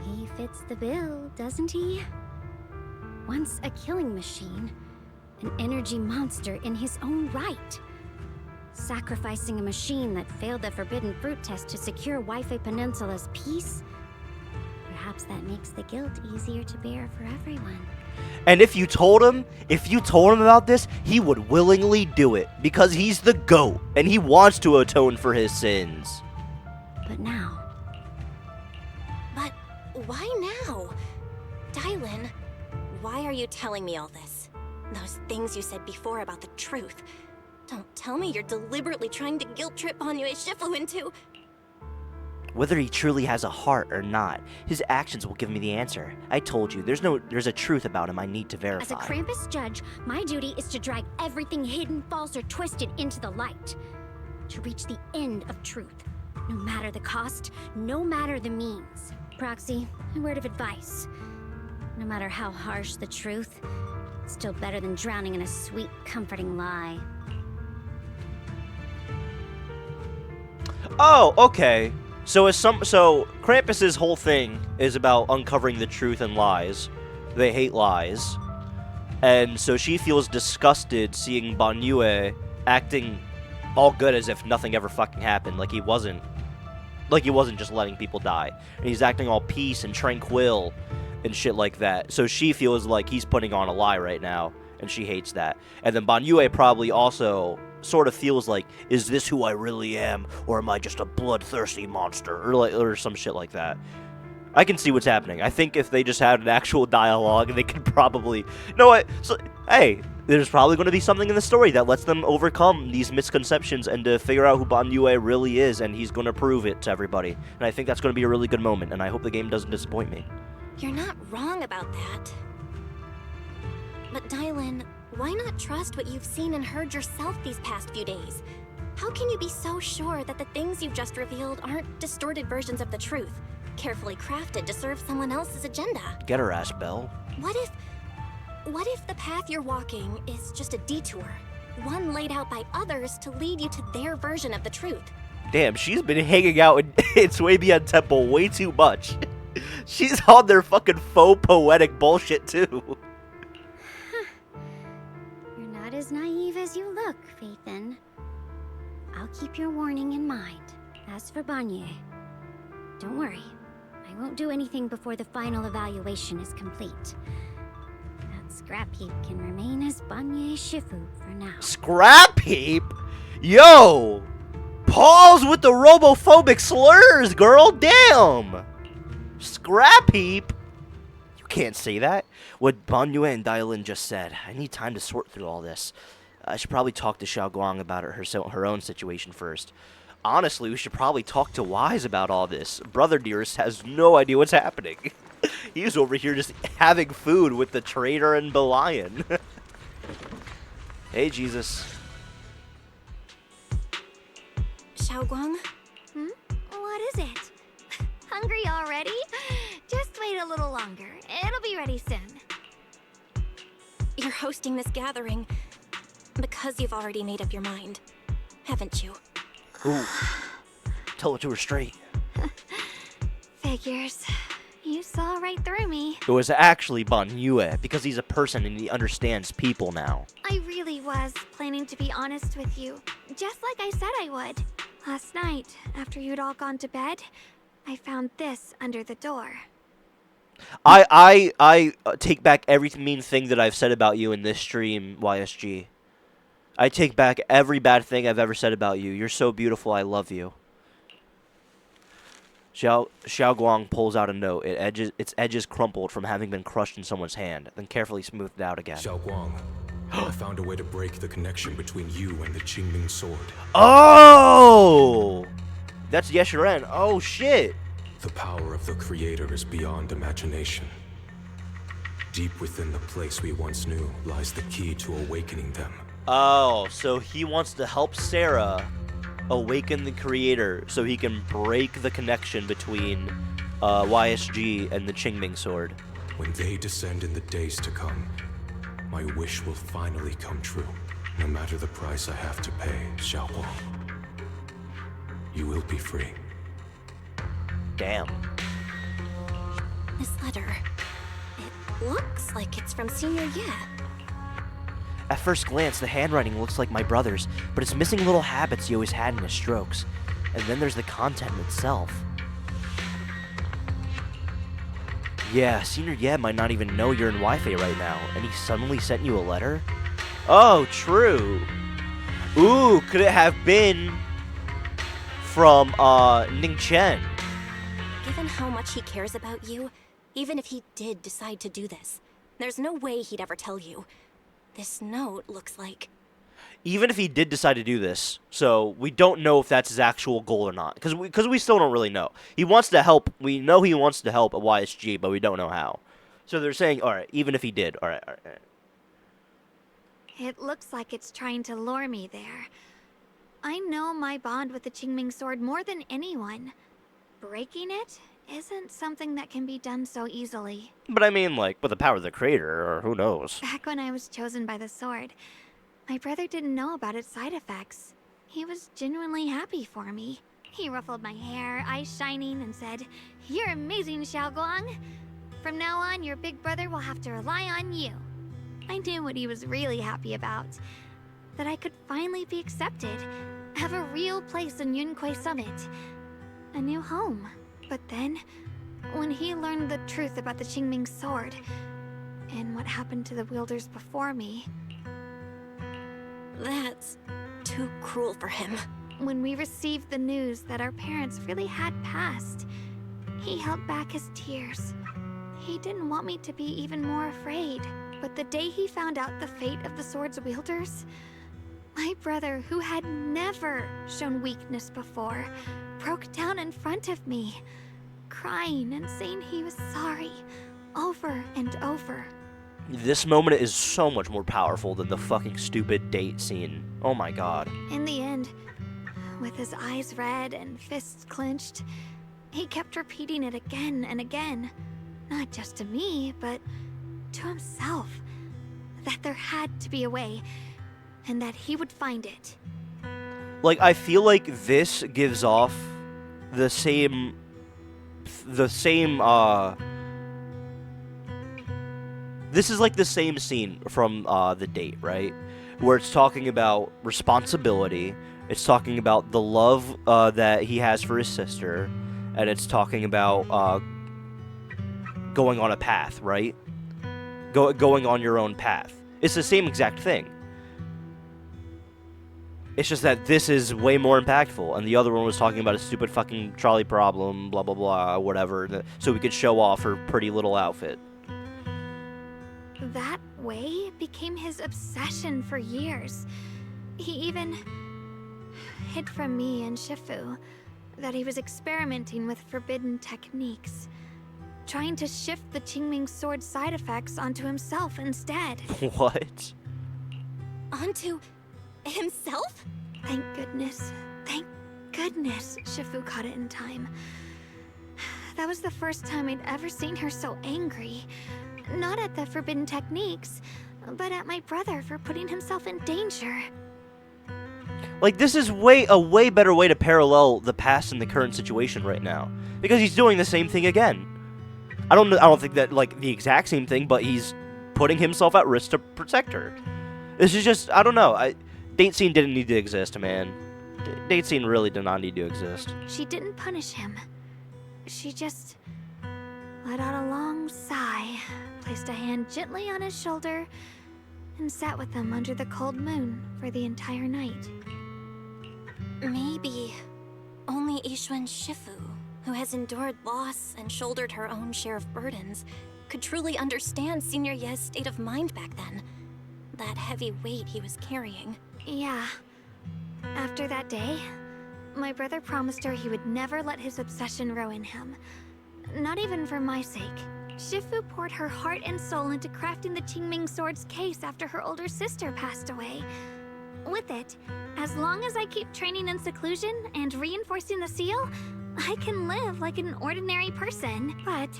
He fits the bill, doesn't he? Once a killing machine, an energy monster in his own right. Sacrificing a machine that failed the forbidden fruit test to secure Wi-Fi Peninsula's peace? Perhaps that makes the guilt easier to bear for everyone. And if you told him about this, he would willingly do it because he's the GOAT and he wants to atone for his sins. But now... But why now? Dylan, why are you telling me all this? Those things you said before about the truth. Don't tell me you're deliberately trying to guilt trip Banyue Shifu into... Whether he truly has a heart or not, his actions will give me the answer. I told you, there's a truth about him I need to verify. As a Krampus judge, my duty is to drag everything hidden, false, or twisted into the light. To reach the end of truth. No matter the cost, no matter the means. Proxy, a word of advice. No matter how harsh the truth, it's still better than drowning in a sweet, comforting lie. Oh, okay. So Krampus's whole thing is about uncovering the truth and lies. They hate lies. And so she feels disgusted seeing Banyue acting all good as if nothing ever fucking happened, like he wasn't just letting people die. And he's acting all peace and tranquil and shit like that. So she feels like he's putting on a lie right now, and she hates that. And then Banyue probably also sort of feels like, is this who I really am, or am I just a bloodthirsty monster, or some shit like that. I can see what's happening. I think if they just had an actual dialogue, they could probably... No, hey, there's probably going to be something in the story that lets them overcome these misconceptions and to figure out who Banyue really is, and he's going to prove it to everybody. And I think that's going to be a really good moment, and I hope the game doesn't disappoint me. You're not wrong about that. But Dylan, why not trust what you've seen and heard yourself these past few days? How can you be so sure that the things you've just revealed aren't distorted versions of the truth, carefully crafted to serve someone else's agenda? Get her ass, Belle. What if the path you're walking is just a detour? One laid out by others to lead you to their version of the truth. Damn, she's been hanging out in Suebian Temple way too much. She's on their fucking faux poetic bullshit too. You're not as naive as you look, Phaethon. I'll keep your warning in mind. As for Banye, don't worry. I won't do anything before the final evaluation is complete. That scrap heap can remain as Banye Shifu for now. Scrap heap? Yo! Pause with the robophobic slurs, girl! Damn! Scrap heap? You can't say that. What Banyue and Dailin just said. I need time to sort through all this. I should probably talk to Xiaoguang about her own situation first. Honestly, we should probably talk to Wise about all this. Brother Dearest has no idea what's happening. He's over here just having food with the traitor and Belian. Hey, Jesus. Xiaoguang? What is it? Hungry already? Just wait a little longer. It'll be ready soon. You're hosting this gathering because you've already made up your mind, haven't you? Ooh. Tell it to her straight. Figures. You saw right through me. It was actually Banyue, because he's a person and he understands people now. I really was planning to be honest with you, just like I said I would. Last night, after you'd all gone to bed, I found this under the door. I take back every mean thing that I've said about you in this stream, YSG. I take back every bad thing I've ever said about you. You're so beautiful, I love you. Xiaoguang pulls out a note. Its edges crumpled from having been crushed in someone's hand, then carefully smoothed out again. Xiaoguang, I found a way to break the connection between you and the Qingming sword. Oh! That's Yeshiren. Oh, shit. The power of the Creator is beyond imagination. Deep within the place we once knew lies the key to awakening them. Oh, so he wants to help Sarah awaken the Creator so he can break the connection between YSG and the Qingming sword. When they descend in the days to come, my wish will finally come true. No matter the price I have to pay, Xiaoguang. You will be free. Damn. This letter, it looks like it's from Senior Ye. At first glance, the handwriting looks like my brother's, but it's missing little habits he always had in his strokes. And then there's the content itself. Yeah, Senior Ye might not even know you're in Wi-Fi right now, and he suddenly sent you a letter? Oh, true. Ooh, could it have been from, Ning Chen? Given how much he cares about you, even if he did decide to do this, there's no way he'd ever tell you. This note looks like... Even if he did decide to do this, so we don't know if that's his actual goal or not, because we still don't really know. He wants to help. We know he wants to help at YSG, but we don't know how. So they're saying, all right, even if he did, all right. It looks like it's trying to lure me there. I know my bond with the Qingming sword more than anyone. Breaking it isn't something that can be done so easily. But I mean, like, with the power of the Creator, or who knows? Back when I was chosen by the sword, my brother didn't know about its side effects. He was genuinely happy for me. He ruffled my hair, eyes shining, and said, "You're amazing, Xiaoguang. From now on, your big brother will have to rely on you." I knew what he was really happy about. That I could finally be accepted, have a real place in Yunquei Summit. A new home. But then, when he learned the truth about the Qingming sword, and what happened to the wielders before me... That's too cruel for him. When we received the news that our parents really had passed, he held back his tears. He didn't want me to be even more afraid. But the day he found out the fate of the sword's wielders, my brother, who had never shown weakness before, broke down in front of me, crying and saying he was sorry, over and over. This moment is so much more powerful than the fucking stupid date scene. Oh my god. In the end, with his eyes red and fists clenched, he kept repeating it again and again. Not just to me, but to himself. That there had to be a way, and that he would find it. Like, I feel like this gives off the same, this is like the same scene from, The Date, right? Where it's talking about responsibility, It's talking about the love that he has for his sister, and it's talking about going on a path, right? Going on your own path. It's the same exact thing. It's just that this is way more impactful, and the other one was talking about a stupid fucking trolley problem, blah, blah, blah, whatever, so we could show off her pretty little outfit. That way became his obsession for years. He even hid from me and Shifu that he was experimenting with forbidden techniques, trying to shift the Qingming sword side effects onto himself instead. What? Onto himself? Thank goodness Shifu caught it in time. That was the first time I'd ever seen her so angry. Not at the forbidden techniques, but at my brother for putting himself in danger. Like, this is a way better way to parallel the past and the current situation right now, because he's doing the same thing again. I don't think that, like, the exact same thing, but he's putting himself at risk to protect her. This is just, I don't know. Date scene didn't need to exist, man. Date scene really did not need to exist. She didn't punish him. She just let out a long sigh, placed a hand gently on his shoulder, and sat with him under the cold moon for the entire night. Maybe only Ishun Shifu, who has endured loss and shouldered her own share of burdens, could truly understand Senior Ye's state of mind back then. That heavy weight he was carrying. Yeah. After that day, my brother promised her he would never let his obsession ruin him. Not even for my sake. Shifu poured her heart and soul into crafting the Qingming sword's case after her older sister passed away. With it, as long as I keep training in seclusion and reinforcing the seal, I can live like an ordinary person. But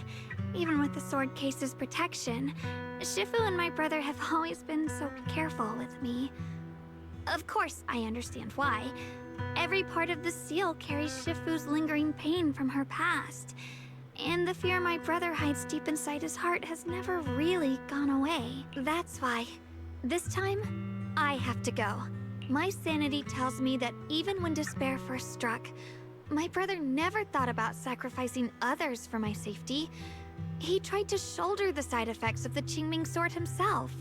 even with the sword case's protection, Shifu and my brother have always been so careful with me. Of course, I understand why. Every part of the seal carries Shifu's lingering pain from her past. And the fear my brother hides deep inside his heart has never really gone away. That's why, this time, I have to go. My sanity tells me that even when despair first struck, my brother never thought about sacrificing others for my safety. He tried to shoulder the side effects of the Qingming sword himself.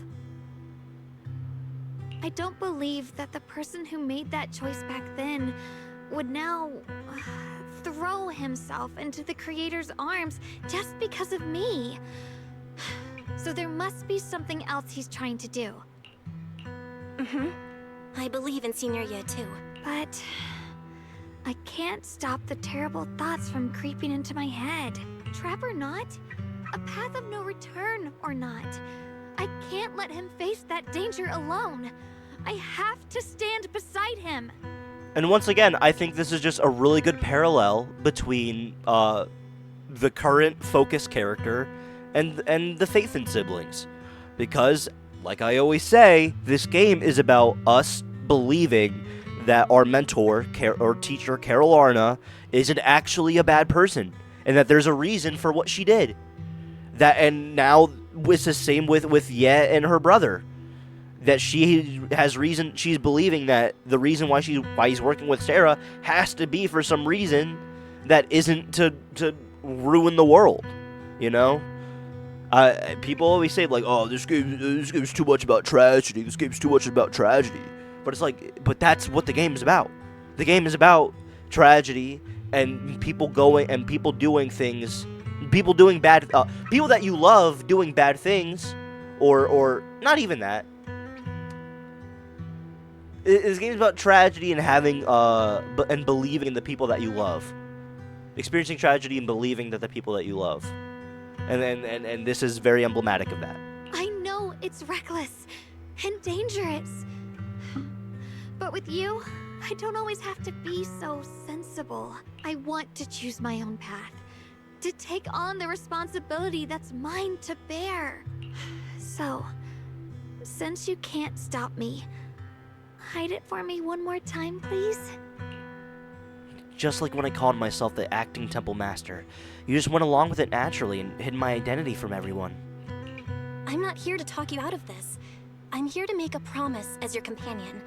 I don't believe that the person who made that choice back then would now throw himself into the Creator's arms just because of me. So there must be something else he's trying to do. I believe in Senior Ye too. But I can't stop the terrible thoughts from creeping into my head. Trap or not, a path of no return or not, I can't let him face that danger alone. I have to stand beside him. And once again, I think this is just a really good parallel between the current Focus character and the Phaethon siblings. Because, like I always say, this game is about us believing that our mentor or teacher, Carol Arna, isn't actually a bad person. And that there's a reason for what she did. And now it's the same with Ye and her brother. That she has reason, she's believing that the reason why he's working with Sarah has to be for some reason that isn't to ruin the world, you know? People always say, like, oh, this game's too much about tragedy, this game's too much about tragedy. But it's like, but that's what the game is about. The game is about tragedy and people going and people doing things, people doing bad, people that you love doing bad things, or not even that. This game is about tragedy and having, and believing in the people that you love. Experiencing tragedy and believing that the people that you love. And this is very emblematic of that. I know it's reckless and dangerous. But with you, I don't always have to be so sensible. I want to choose my own path. To take on the responsibility that's mine to bear. So, since you can't stop me, hide it for me one more time, please? Just like when I called myself the acting temple master. You just went along with it naturally and hid my identity from everyone. I'm not here to talk you out of this. I'm here to make a promise as your companion.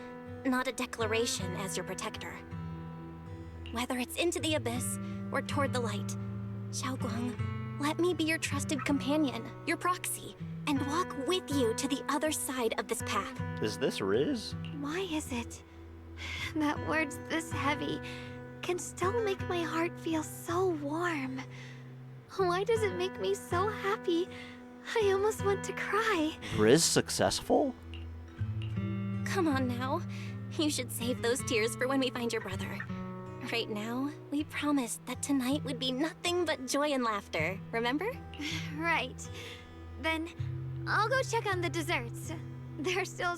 not a declaration as your protector. Whether it's into the abyss or toward the light, Xiaoguang, let me be your trusted companion, your proxy, and walk with you to the other side of this path. Is this Riz? Why is it that words this heavy can still make my heart feel so warm? Why does it make me so happy? I almost want to cry. Riz successful? Come on now. You should save those tears for when we find your brother. Right now, we promised that tonight would be nothing but joy and laughter, remember? Right. Then I'll go check on the desserts. There's still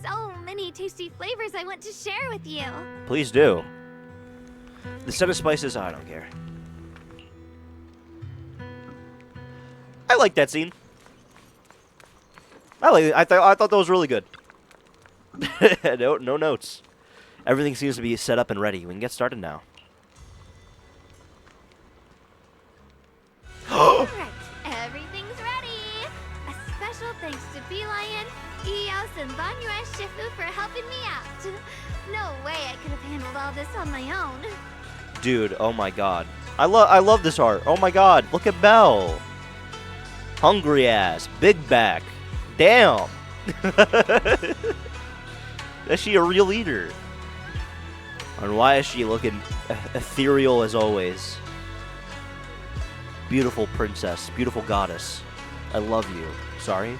so many tasty flavors I want to share with you. Please do. The set of spices, I don't care. I like that scene. I thought that was really good. No notes. Everything seems to be set up and ready. We can get started now. Alright, everything's ready. A special thanks to Bee Lion, Eos, and Banyue Shifu for helping me out. No way I could have handled all this on my own. Dude, oh my god. I love this art. Oh my god, look at Belle. Hungry ass, big back. Damn. Is she a real leader? And why is she looking ethereal as always? Beautiful princess, beautiful goddess. I love you. Sorry?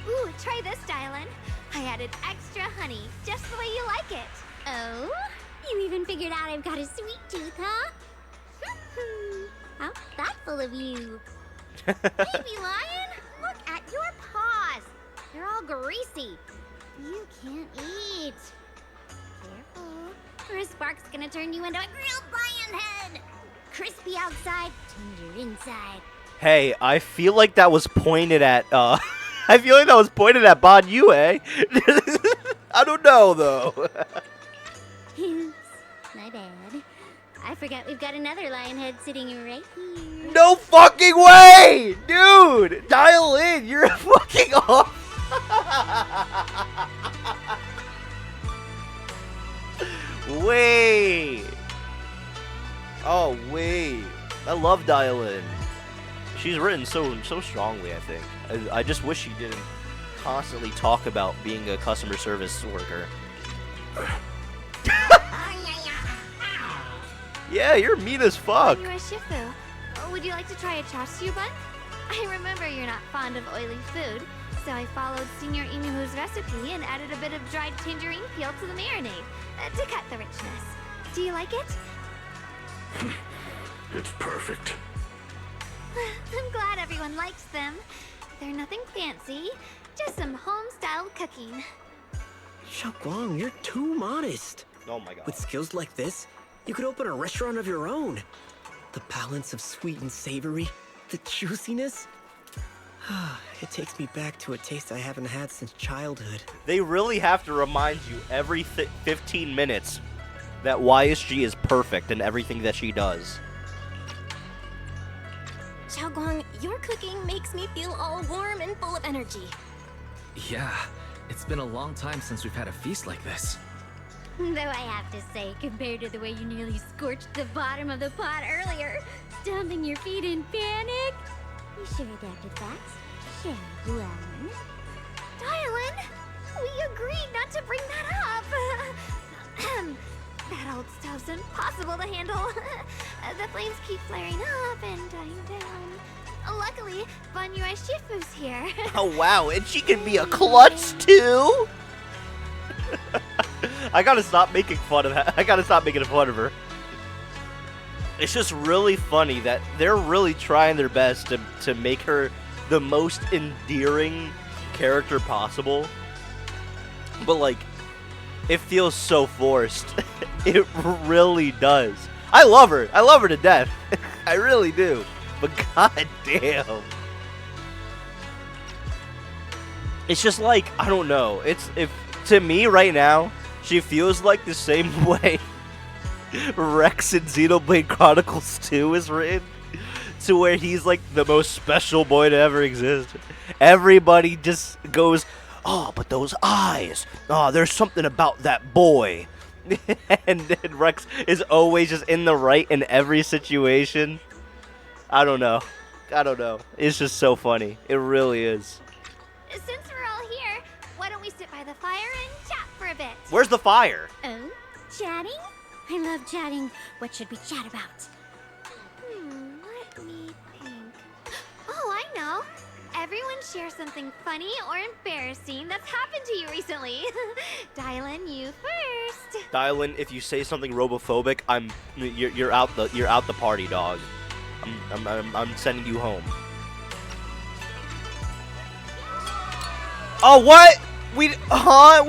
Ooh, try this, Dylan. I added extra honey, just the way you like it. Oh? You even figured out I've got a sweet tooth, huh? How thoughtful of you. Baby Lion, look at your paws. They're all greasy. You can't eat. Careful. Or a spark's gonna turn you into a grilled lion head. Crispy outside, tender inside. Hey, I feel like that was pointed at, I feel like that was pointed at Bon Yue. I don't know, though. Oops, my bad. I forgot we've got another lion head sitting right here. No fucking way! Dude! Dial in! You're fucking off! Wait! Oh, wait. I love Dial In. She's written so strongly, I think. I just wish she didn't constantly talk about being a customer service worker. Yeah, you're mean as fuck. Banyue Shifu, would you like to try a chashu bun? I remember you're not fond of oily food, so I followed Senior Inuhu's recipe and added a bit of dried tangerine peel to the marinade to cut the richness. Do you like it? It's perfect. I'm glad everyone likes them. They're nothing fancy, just some home-style cooking. Xiaoguang, you're too modest. Oh my god. With skills like this, you could open a restaurant of your own. The balance of sweet and savory, the juiciness. It takes me back to a taste I haven't had since childhood. They really have to remind you every 15 minutes that YSG is perfect in everything that she does. Xiaoguang, your cooking makes me feel all warm and full of energy. Yeah, it's been a long time since we've had a feast like this. Though I have to say, compared to the way you nearly scorched the bottom of the pot earlier, stomping your feet in panic, you sure adapted fast. Xiaoguang. Dylan, we agreed not to bring that up. That old stove's impossible to handle. The flames keep flaring up and dying down. Luckily, Banyue Shifu's here. Oh wow, and she can be a klutz too? I gotta stop making fun of her. I gotta stop making fun of her. It's just really funny that they're really trying their best to make her the most endearing character possible. But like, it feels so forced. It really does. I love her. I love her to death. I really do. But god damn. It's just like, I don't know. To me right now, she feels like the same way Rex in Xenoblade Chronicles 2 is written. to where he's like the most special boy to ever exist. Everybody just goes, oh, but those eyes. Oh, there's something about that boy. And then Rex is always just in the right in every situation. I don't know. It's just so funny. It really is. Since we're all here, why don't we sit by the fire and chat for a bit? Where's the fire? Oh, chatting? I love chatting. What should we chat about? Let me think. Oh, I know. Everyone share something funny or embarrassing that's happened to you recently. Dylan, you first. Dylan, if you say something robophobic, you're out the party, dog. I'm sending you home. Oh, what? We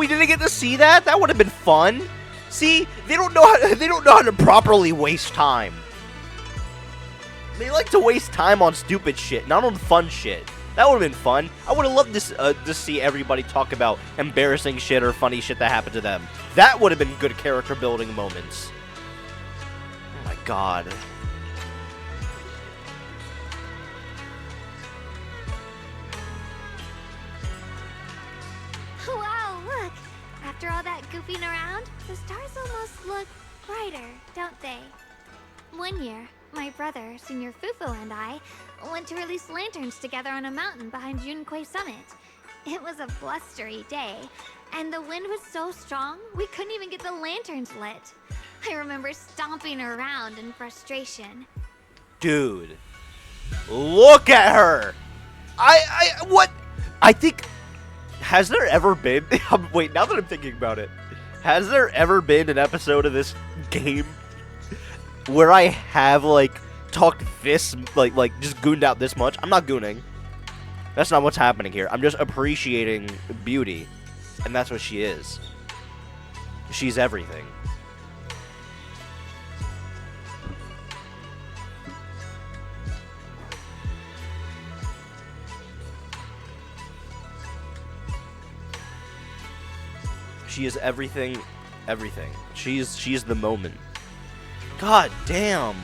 didn't get to see that? That would have been fun. See, they don't know how to properly waste time. They like to waste time on stupid shit, not on fun shit. That would have been fun. I would have loved to see everybody talk about embarrassing shit or funny shit that happened to them. That would have been good character building moments. Oh my god. Wow, look. After all that goofing around, the stars almost look brighter, don't they? One year, my brother, Senior Fufu, and I went to release lanterns together on a mountain behind Junkui Summit. It was a blustery day, and the wind was so strong we couldn't even get the lanterns lit. I remember stomping around in frustration. Dude, look at her. What? I think, has there ever been, wait, now that I'm thinking about it, has there ever been an episode of this game where I have, like, talked this, like, just gooned out this much? I'm not gooning. That's not what's happening here. I'm just appreciating beauty. And that's what she is. She's everything. She is everything, everything. She's the moment. God damn.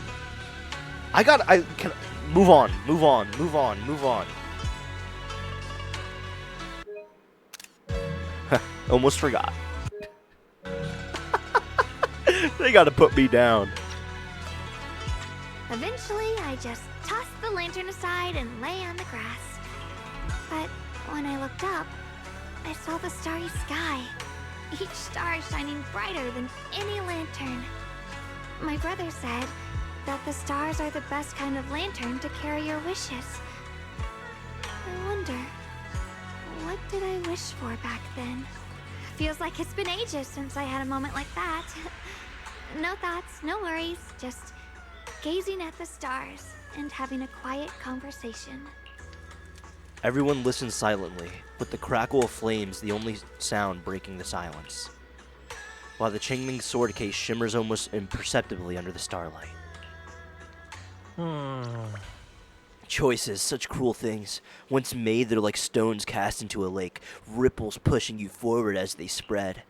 Move on. Almost forgot. They gotta put me down. Eventually, I just tossed the lantern aside and lay on the grass. But when I looked up, I saw the starry sky. Each star shining brighter than any lantern. My brother said that the stars are the best kind of lantern to carry your wishes. I wonder, what did I wish for back then? Feels like it's been ages since I had a moment like that. No thoughts, no worries, just gazing at the stars and having a quiet conversation. Everyone listens silently, with the crackle of flames the only sound breaking the silence, while the Qingming sword case shimmers almost imperceptibly under the starlight. Choices, such cruel things. Once made, they're like stones cast into a lake, ripples pushing you forward as they spread.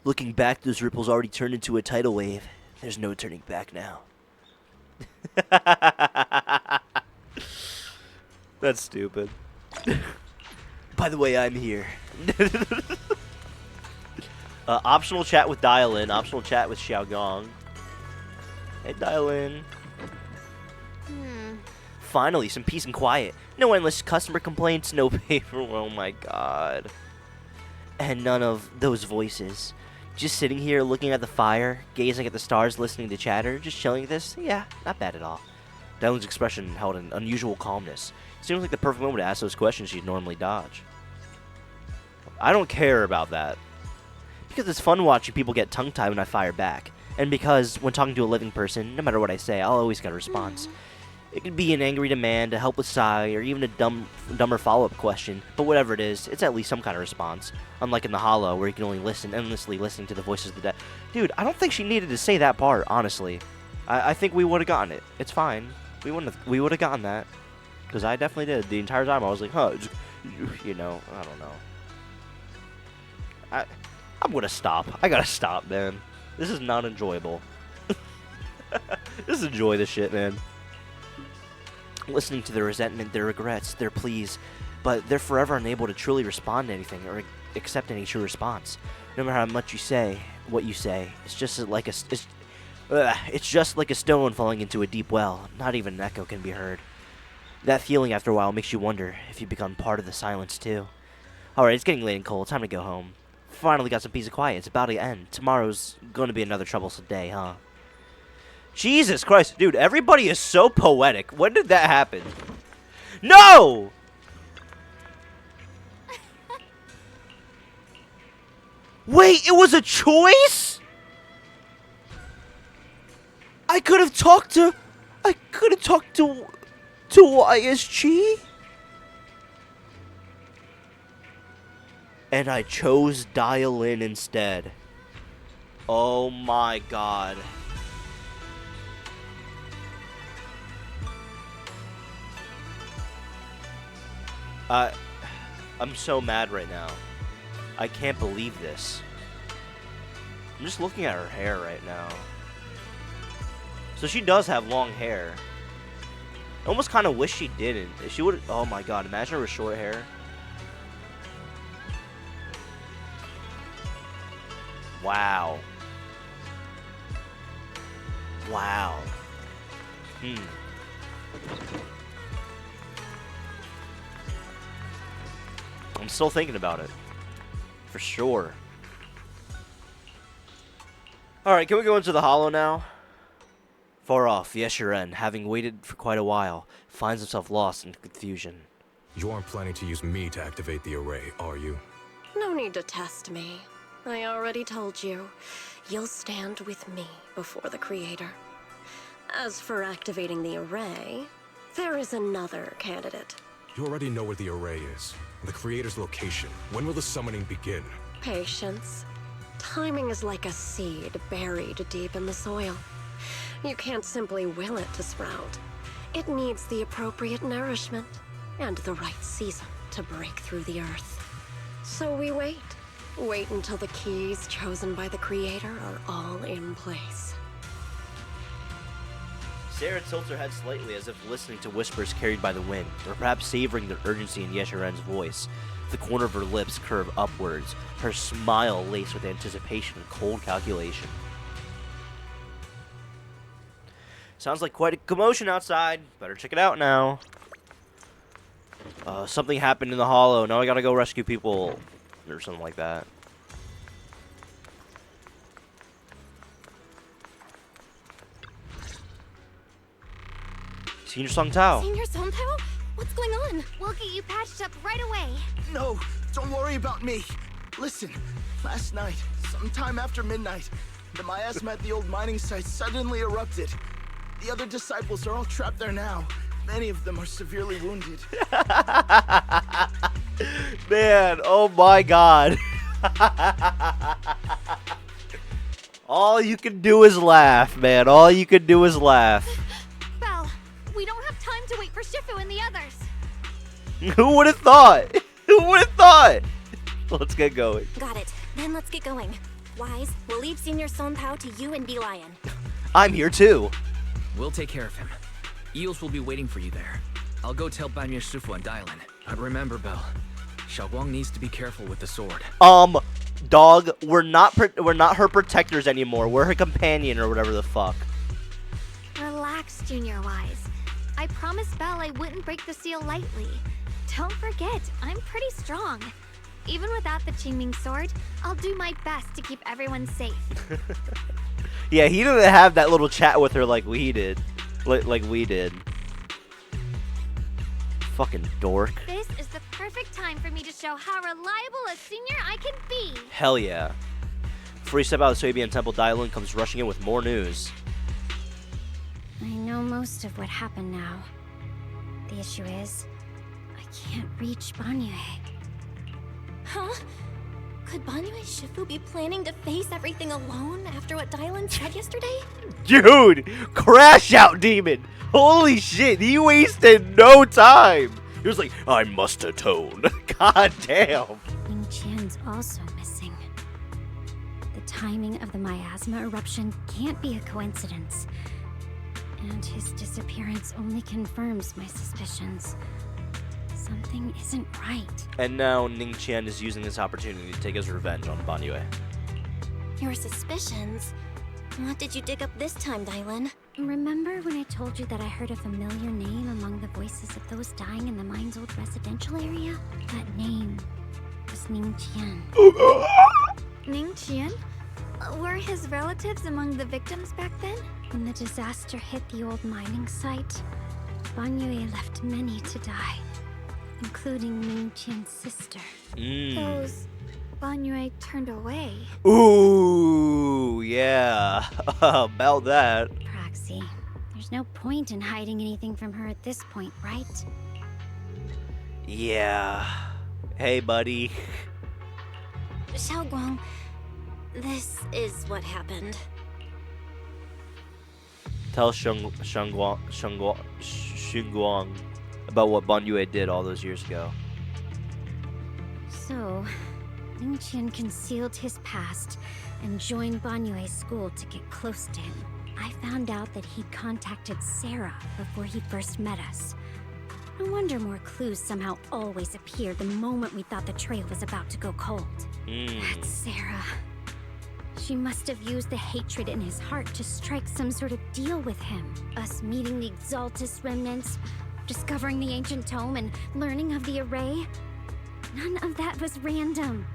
Looking back, those ripples already turned into a tidal wave. There's no turning back now. That's stupid. By the way, I'm here. Optional chat with Dial-In. Optional chat with Xiaogong. Hey, Dial-In. Finally, some peace and quiet. No endless customer complaints, no paper. Oh my god. And none of those voices. Just sitting here looking at the fire, gazing at the stars, listening to chatter, just chilling with this. Yeah, not bad at all. Dylan's expression held an unusual calmness. It seems like the perfect moment to ask those questions she'd normally dodge. I don't care about that. Because it's fun watching people get tongue-tied when I fire back. And because when talking to a living person, no matter what I say, I'll always get a response. It could be an angry demand, a helpless sigh, or even a dumber follow-up question, but whatever it is, it's at least some kind of response. Unlike in the Hollow, where you can only listen, endlessly listening to the voices of the dead. Dude, I don't think she needed to say that part, honestly. I think we would have gotten it. It's fine. We would have gotten that. Because I definitely did. The entire time I was like, huh, you know, I don't know. I'm gonna stop. I gotta stop, man. This is not enjoyable. Just enjoy this shit, man. listening to their resentment, their regrets, their pleas, but they're forever unable to truly respond to anything or accept any true response. No matter how much you say, what you say, it's just like it's just like a stone falling into a deep well. Not even an echo can be heard. That feeling after a while makes you wonder if you become part of the silence too. Alright, it's getting late and cold. Time to go home. Finally got some peace and quiet. It's about to end. Tomorrow's going to be another troublesome day, huh? Jesus Christ. Dude, everybody is so poetic. When did that happen? No! Wait, it was a choice? I could have talked to YSG? And I chose dial in instead. Oh my god. I'm so mad right now. I can't believe this. I'm just looking at her hair right now. So she does have long hair. I almost kind of wish she didn't. If she would, oh my god, imagine her with short hair. Wow. Wow. I'm still thinking about it. For sure. Alright, can we go into the hollow now? Far off, Yeshiren, having waited for quite a while, finds himself lost in confusion. You aren't planning to use me to activate the array, are you? No need to test me. I already told you. You'll stand with me before the Creator. As for activating the array, there is another candidate. You already know where the array is. The Creator's location. When will the summoning begin? Patience. Timing is like a seed buried deep in the soil. You can't simply will it to sprout. It needs the appropriate nourishment and the right season to break through the earth. So we wait. Wait until the keys chosen by the Creator are all in place. Sarah tilts her head slightly as if listening to whispers carried by the wind, or perhaps savoring the urgency in Yeshiren's voice. The corner of her lips curve upwards, her smile laced with anticipation and cold calculation. Sounds like quite a commotion outside. Better check it out now. Something happened in the hollow. Now I gotta go rescue people. Or something like that. Senior Song Tao. Senior Song Tao? What's going on? We'll get you patched up right away. No, don't worry about me. Listen, last night, sometime after midnight, the miasma at the old mining site suddenly erupted. The other disciples are all trapped there now. Many of them are severely wounded. Man, oh my god. All you can do is laugh, man. All you can do is laugh. Belle, we don't have time to wait for Shifu and the others. Who would have thought? Who would have thought? Let's get going. Got it. Then let's get going. Wise, we'll leave Senior Song Tao to you and B-Lion. I'm here too. We'll take care of him. Eels will be waiting for you there. I'll go tell Banyu Shifu and Dylan. But remember, Belle, Xiaoguang needs to be careful with the sword. Dog, we're not her protectors anymore. We're her companion or whatever the fuck. Relax, Junior Wise. I promised Belle I wouldn't break the seal lightly. Don't forget, I'm pretty strong. Even without the Qingming sword, I'll do my best to keep everyone safe. Yeah, he didn't have that little chat with her like we did. Like we did. Fucking dork. This is the perfect time for me to show how reliable a senior I can be. Hell yeah. Before you step out of the Suibian Temple, Dylan comes rushing in with more news. I know most of what happened now. The issue is, I can't reach Banyu. Huh? Could Banyu Shifu be planning to face everything alone after what Dylan said yesterday? Dude, crash out, demon. Holy shit, he wasted no time. He was like, I must atone. God damn. Ning Qian's also missing. The timing of the miasma eruption can't be a coincidence. And his disappearance only confirms my suspicions. Something isn't right. And now Ningqian is using this opportunity to take his revenge on Banyue. Your suspicions? What did you dig up this time, Dylan? Remember when I told you that I heard a familiar name among the voices of those dying in the mine's old residential area? That name was Ningqian. Ningqian? Were his relatives among the victims back then? When the disaster hit the old mining site, Banyue left many to die, including Ningqian's sister. Those Banyue turned away. Ooh, yeah. About that. Proxy, there's no point in hiding anything from her at this point, right? Yeah. Hey, buddy. Shunguang, this is what happened. Tell Shunguang about what Banyue did all those years ago. So, Ningqian concealed his past and joined Banyue's school to get close to him. I found out that he'd contacted Sarah before he first met us. No wonder more clues somehow always appeared the moment we thought the trail was about to go cold. That's Sarah. She must have used the hatred in his heart to strike some sort of deal with him. Us meeting the Exaltus remnants, discovering the ancient tome, and learning of the array. None of that was random.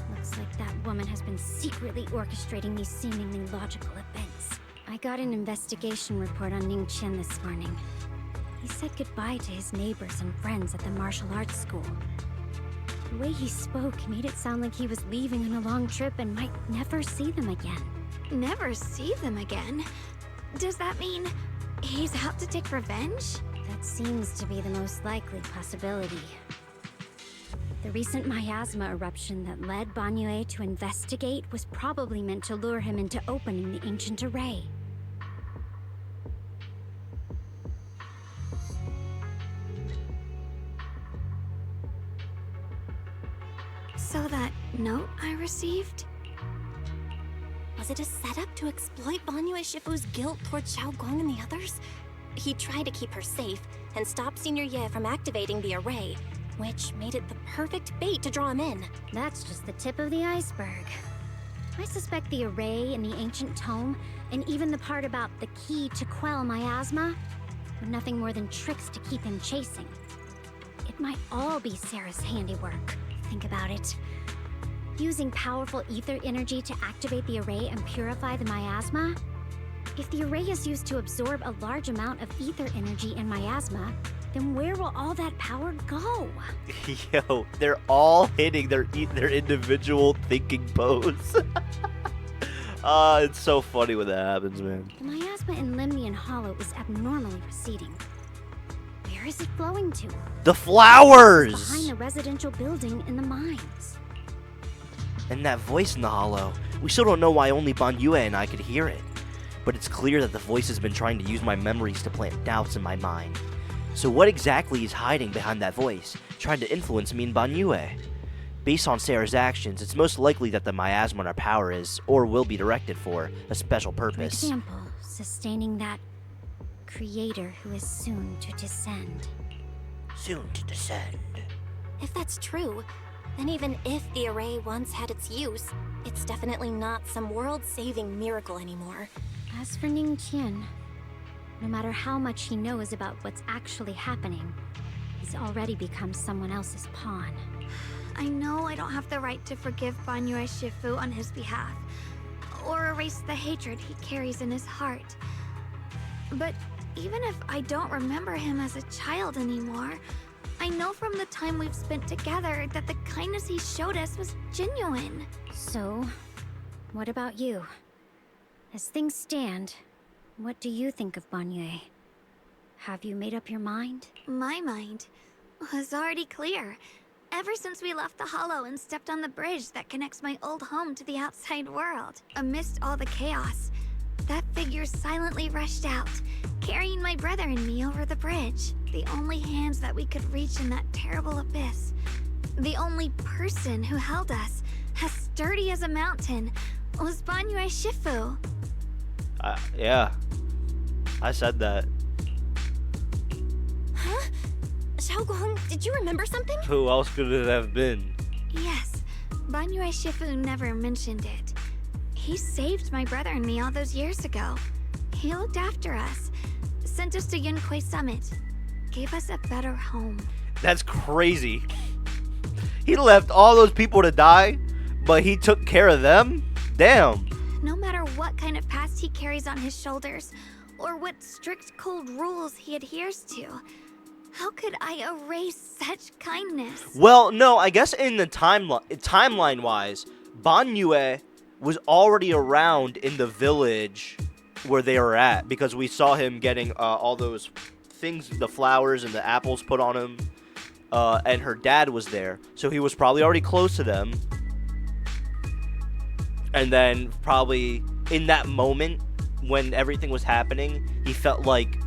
Looks like that woman has been secretly orchestrating these seemingly logical events. I got an investigation report on Ningqian this morning. He said goodbye to his neighbors and friends at the martial arts school. The way he spoke made it sound like he was leaving on a long trip and might never see them again. Never see them again? Does that mean he's out to take revenge? That seems to be the most likely possibility. The recent miasma eruption that led Banyue to investigate was probably meant to lure him into opening the ancient array. So that note I received? Was it a setup to exploit Banyue Shifu's guilt towards Shunguang and the others? He tried to keep her safe and stop Senior Ye from activating the array, which made it the perfect bait to draw him in. That's just the tip of the iceberg. I suspect the array and the ancient tome, and even the part about the key to quell miasma, were nothing more than tricks to keep him chasing. It might all be Sarah's handiwork. Think about it. Using powerful ether energy to activate the array and purify the miasma? If the array is used to absorb a large amount of ether energy and miasma, then where will all that power go? Yo, they're all hitting their individual thinking pose. It's so funny when that happens, man. The miasma in Limnian Hollow is abnormally receding. Where is it flowing to? The flowers! Behind the residential building in the mines. And that voice in the hollow. We still don't know why only Banyue and I could hear it. But it's clear that the voice has been trying to use my memories to plant doubts in my mind. So what exactly is hiding behind that voice, trying to influence me and Banyue? Based on Sarah's actions, it's most likely that the miasma in our power is, or will be directed for, a special purpose. For example, sustaining that creator who is soon to descend. Soon to descend. If that's true, then even if the array once had its use, it's definitely not some world-saving miracle anymore. As for Ningqian, no matter how much he knows about what's actually happening, he's already become someone else's pawn. I know I don't have the right to forgive Banyue Shifu on his behalf, or erase the hatred he carries in his heart. But even if I don't remember him as a child anymore, I know from the time we've spent together that the kindness he showed us was genuine. So, what about you? As things stand, what do you think of Banyue? Have you made up your mind? My mind was already clear. Ever since we left the Hollow and stepped on the bridge that connects my old home to the outside world. Amidst all the chaos, that figure silently rushed out, carrying my brother and me over the bridge. The only hands that we could reach in that terrible abyss. The only person who held us, as sturdy as a mountain, was Banyue Shifu. Yeah. I said that. Huh? Shunguang, did you remember something? Who else could it have been? Yes, Banyue Shifu never mentioned it. He saved my brother and me all those years ago. He looked after us, sent us to Yunhui Summit, gave us a better home. That's crazy. He left all those people to die, but he took care of them? Damn. No matter what kind of past he carries on his shoulders, or what strict cold rules he adheres to, how could I erase such kindness? Well, no, I guess in the timeline-wise, Banyue was already around in the village where they were at, because we saw him getting all those things, the flowers and the apples put on him, and her dad was there, so he was probably already close to them. And then probably in that moment when everything was happening, he felt like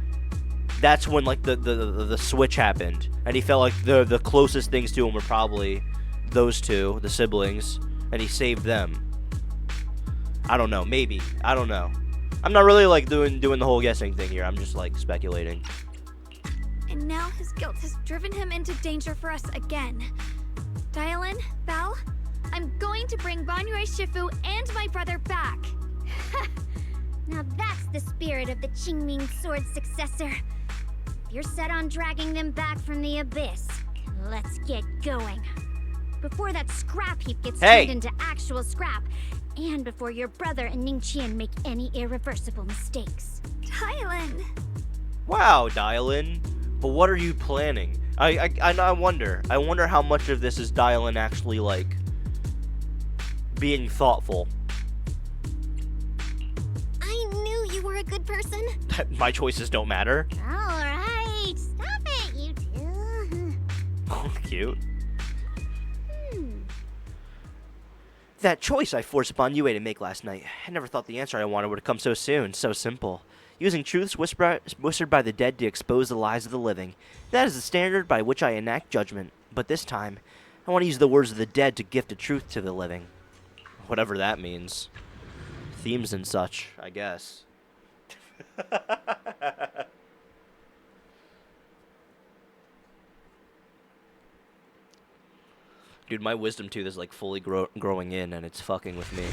that's when like the switch happened, and he felt like the closest things to him were probably those two, the siblings, and he saved them. I don't know, maybe. I don't know. I'm not really like doing the whole guessing thing here. I'm just like speculating. And now his guilt has driven him into danger for us again. Dialin, Belle, I'm going to bring Banyue Shifu and my brother back. Now that's the spirit of the Qingming Sword's successor. If you're set on dragging them back from the abyss, let's get going. Before that scrap heap gets turned into actual scrap, and before your brother and Ningqian make any irreversible mistakes. Dialin! Wow, Dialin. But what are you planning? I wonder. I wonder how much of this is Dialin actually like being thoughtful. I knew you were a good person. My choices don't matter. Alright, stop it, you two. Cute. That choice I forced Banyue to make last night. I never thought the answer I wanted would come so soon, so simple. Using truths whispered by the dead to expose the lies of the living. That is the standard by which I enact judgment. But this time, I want to use the words of the dead to gift a truth to the living. Whatever that means. Themes and such, I guess. Dude, my wisdom tooth is like fully growing in, and it's fucking with me.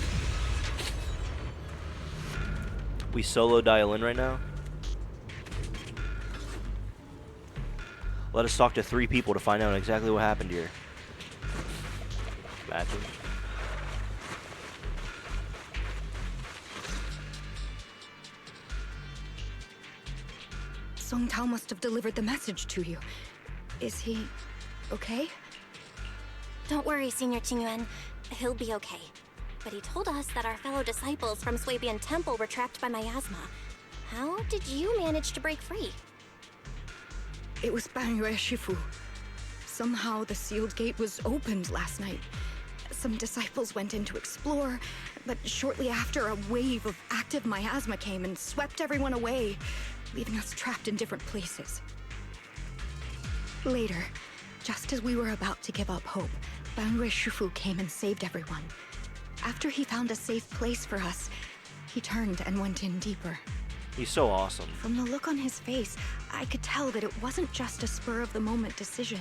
We solo Dialin right now. Let us talk to 3 people to find out exactly what happened here. Imagine. Song Tao must have delivered the message to you. Is he okay? Don't worry, Senior Qingyuan. He'll be okay. But he told us that our fellow disciples from Swabian Temple were trapped by miasma. How did you manage to break free? It was Banyue Shifu. Somehow the sealed gate was opened last night. Some disciples went in to explore, but shortly after, a wave of active miasma came and swept everyone away, leaving us trapped in different places. Later, just as we were about to give up hope, Banyue Shifu came and saved everyone. After he found a safe place for us, he turned and went in deeper. He's so awesome. From the look on his face, I could tell that it wasn't just a spur-of-the-moment decision.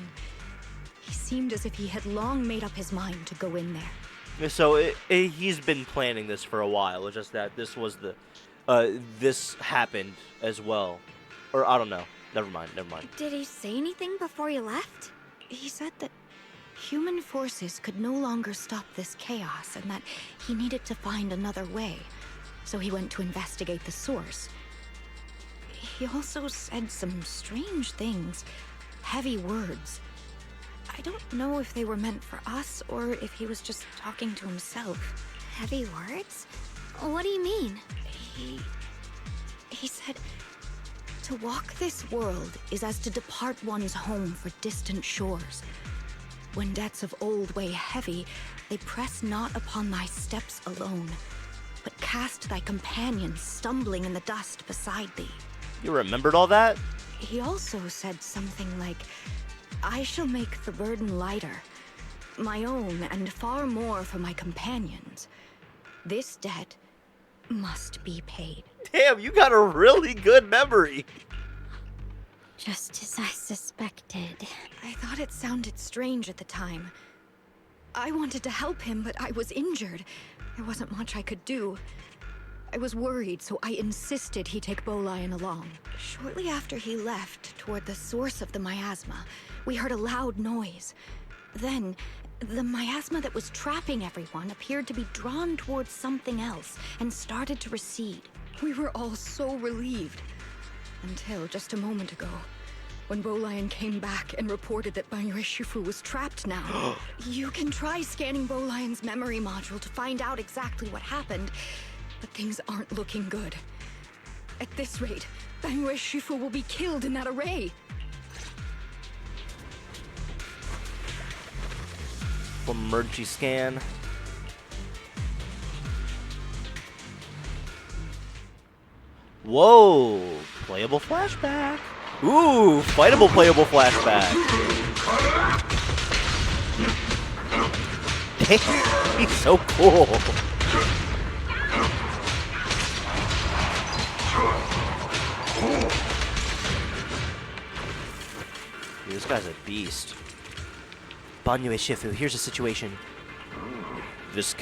He seemed as if he had long made up his mind to go in there. So he's been planning this for a while. It's just that this was this happened as well. Or I don't know. Never mind. Did he say anything before he left? He said that human forces could no longer stop this chaos and that he needed to find another way. So he went to investigate the source. He also said some strange things, heavy words. I don't know if they were meant for us or if he was just talking to himself. Heavy words? What do you mean? He said, to walk this world is as to depart one's home for distant shores. When debts of old weigh heavy, they press not upon thy steps alone, but cast thy companions stumbling in the dust beside thee. You remembered all that? He also said something like, I shall make the burden lighter, my own and far more for my companions. This debt must be paid. Damn, you got a really good memory. Just as I suspected. I thought it sounded strange at the time. I wanted to help him, but I was injured. There wasn't much I could do. I was worried, so I insisted he take Bolian along. Shortly after he left, toward the source of the miasma, we heard a loud noise. Then, the miasma that was trapping everyone appeared to be drawn towards something else and started to recede. We were all so relieved. Until just a moment ago, when Bolian came back and reported that Banyue Shifu was trapped now. You can try scanning Bolian's memory module to find out exactly what happened, but things aren't looking good. At this rate, Banyue Shifu will be killed in that array. Emergency scan. Whoa! Playable flashback. Ooh, fightable playable flashback. He's so cool. Dude, this guy's a beast. Banyue Shifu, here's the situation. This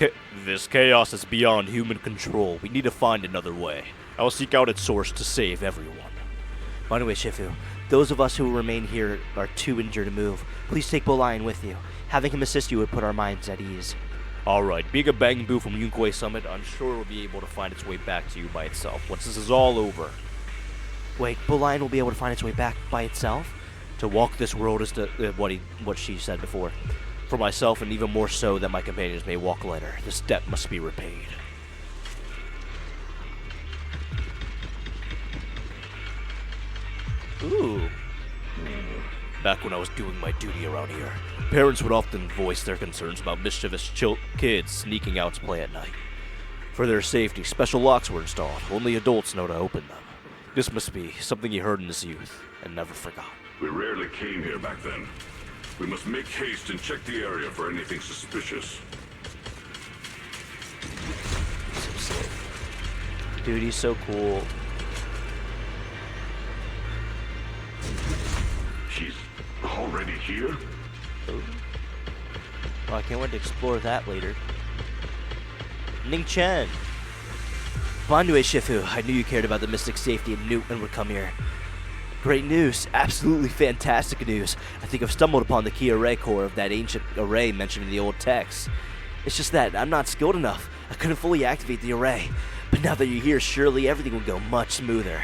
chaos is beyond human control. We need to find another way. I will seek out its source to save everyone. Banyue Shifu, those of us who remain here are too injured to move. Please take Bolian with you. Having him assist you would put our minds at ease. Alright, being a Bangbu from Yunkui Summit, I'm sure it will be able to find its way back to you by itself once this is all over. Wait, Bolian will be able to find its way back by itself? To walk this world is what she said before. For myself, and even more so that my companions may walk lighter, this debt must be repaid. Ooh. Back when I was doing my duty around here, parents would often voice their concerns about mischievous kids sneaking out to play at night. For their safety, special locks were installed. Only adults know to open them. This must be something he heard in his youth and never forgot. We rarely came here back then. We must make haste and check the area for anything suspicious. So sick. Dude, he's so cool. She's already here? Ooh. Well, I can't wait to explore that later. Ning Chen. Banyue Shifu, I knew you cared about the Mystic's safety and knew and would come here. Great news, absolutely fantastic news. I think I've stumbled upon the key array core of that ancient array mentioned in the old text. It's just that I'm not skilled enough. I couldn't fully activate the array. But now that you're here, surely everything will go much smoother.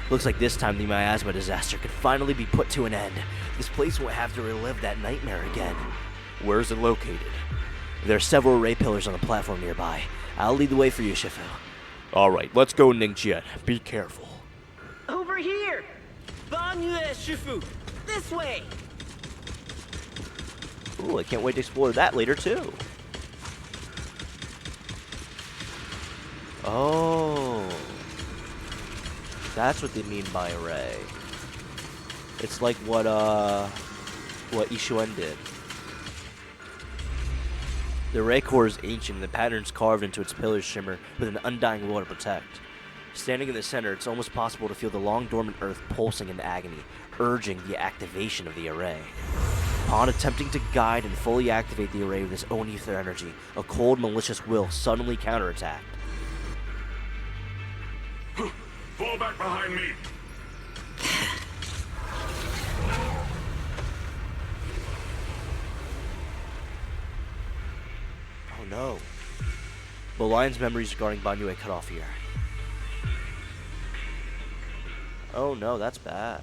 Looks like this time the miasma disaster could finally be put to an end. This place won't have to relive that nightmare again. Where is it located? There are several array pillars on the platform nearby. I'll lead the way for you, Shifu. Alright, let's go, Ningqian. Be careful. Over here! Banyue Shifu! This way! Ooh, I can't wait to explore that later, too. Oh. That's what they mean by array. It's like what Ishuen did. The array core is ancient and the patterns carved into its pillars shimmer with an undying will to protect. Standing in the center, it's almost possible to feel the long dormant earth pulsing in agony, urging the activation of the array. Upon attempting to guide and fully activate the array with its own ether energy, a cold, malicious will suddenly counterattacked. Fall back behind me! Oh no. Bolian's memories regarding Banyue cut off here. Oh no, that's bad.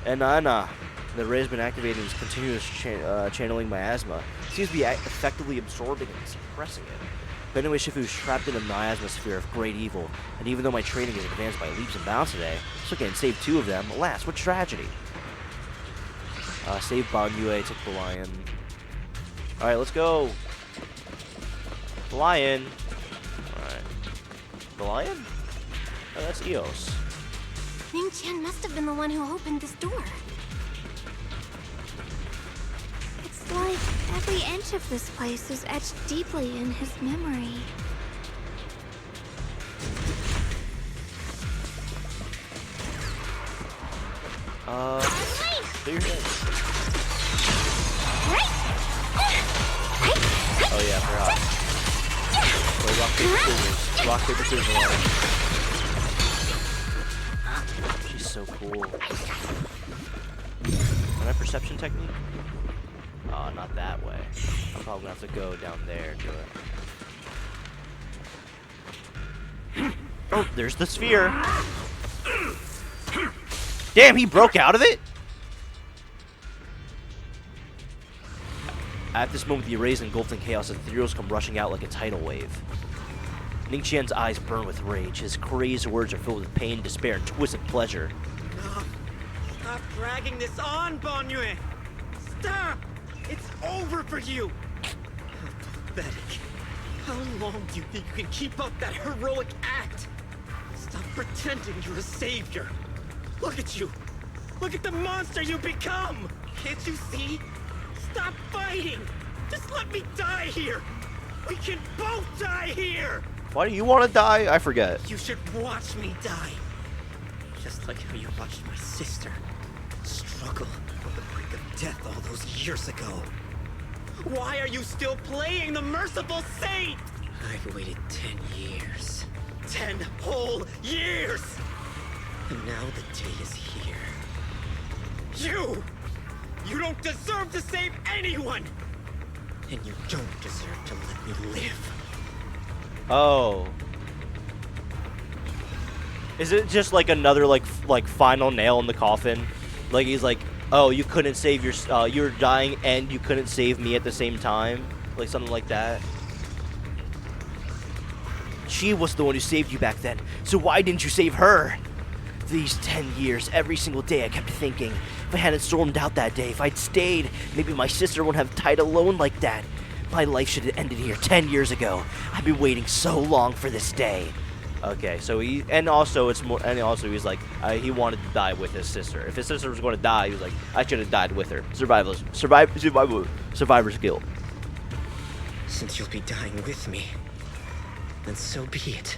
And Anna, the array has been activated and is continuously channeling miasma. It seems to be effectively absorbing and suppressing it. Banyue Shifu is trapped in a miasma sphere of great evil, and even though my training is advanced by leaps and bounds today, I still can't save two of them. Alas, what tragedy! Save Banyue, take Bolian. Alright, let's go! Bolian! Alright. Bolian? Oh, that's Eos. Ning Chen must have been the one who opened this door. It's like Every inch of this place is etched deeply in his memory. Clear head. Oh yeah, I forgot. Wait, rock, paper, scissors. Rock, paper, scissors. She's so cool. Can I perception technique? Oh, not that way. I'm probably gonna have to go down there and do it. Oh, there's the sphere. Damn, he broke out of it? At this moment, the arrays engulfed in chaos, and ethereals come rushing out like a tidal wave. Ningqian's eyes burn with rage. His crazed words are filled with pain, despair, and twisted pleasure. No. Stop dragging this on, Banyue! Stop! It's over for you! How pathetic. How long do you think you can keep up that heroic act? Stop pretending you're a savior. Look at you! Look at the monster you become! Can't you see? Stop fighting! Just let me die here! We can both die here! Why do you want to die? I forget. You should watch me die. Just like how you watched my sister struggle on the brink of death all those years ago. Why are you still playing the merciful saint? I've waited 10 years. 10 whole years! And now the day is here. You don't deserve to save anyone! And you don't deserve to let me live. Oh. Is it just like another like final nail in the coffin? Like he's like, oh, you couldn't save your, you're dying and you couldn't save me at the same time? Like something like that? She was the one who saved you back then, so why didn't you save her? These 10 years, every single day I kept thinking, if I hadn't stormed out that day, if I'd stayed, maybe my sister wouldn't have died alone like that. My life should have ended here 10 years ago. I've been waiting so long for this day. Okay, so he's like, he wanted to die with his sister. If his sister was going to die, he was like, I should have died with her. Survivor's guilt. Since you'll be dying with me, then so be it.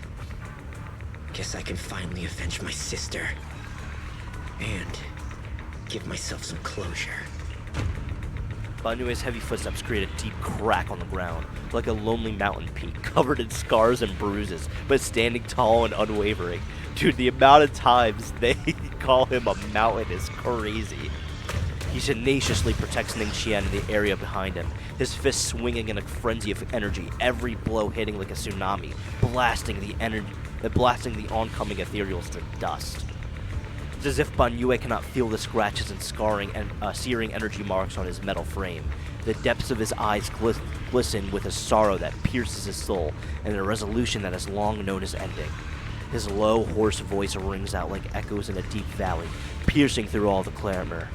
Guess I can finally avenge my sister. And give myself some closure. Banyue's heavy footsteps create a deep crack on the ground, like a lonely mountain peak, covered in scars and bruises, but standing tall and unwavering. Dude, the amount of times they call him a mountain is crazy. He tenaciously protects Ningqian in the area behind him, his fists swinging in a frenzy of energy, every blow hitting like a tsunami, blasting the oncoming ethereals to dust. It's as if Banyue cannot feel the scratches and scarring and searing energy marks on his metal frame. The depths of his eyes glisten with a sorrow that pierces his soul and a resolution that has long known his ending. His low, hoarse voice rings out like echoes in a deep valley, piercing through all the clamor.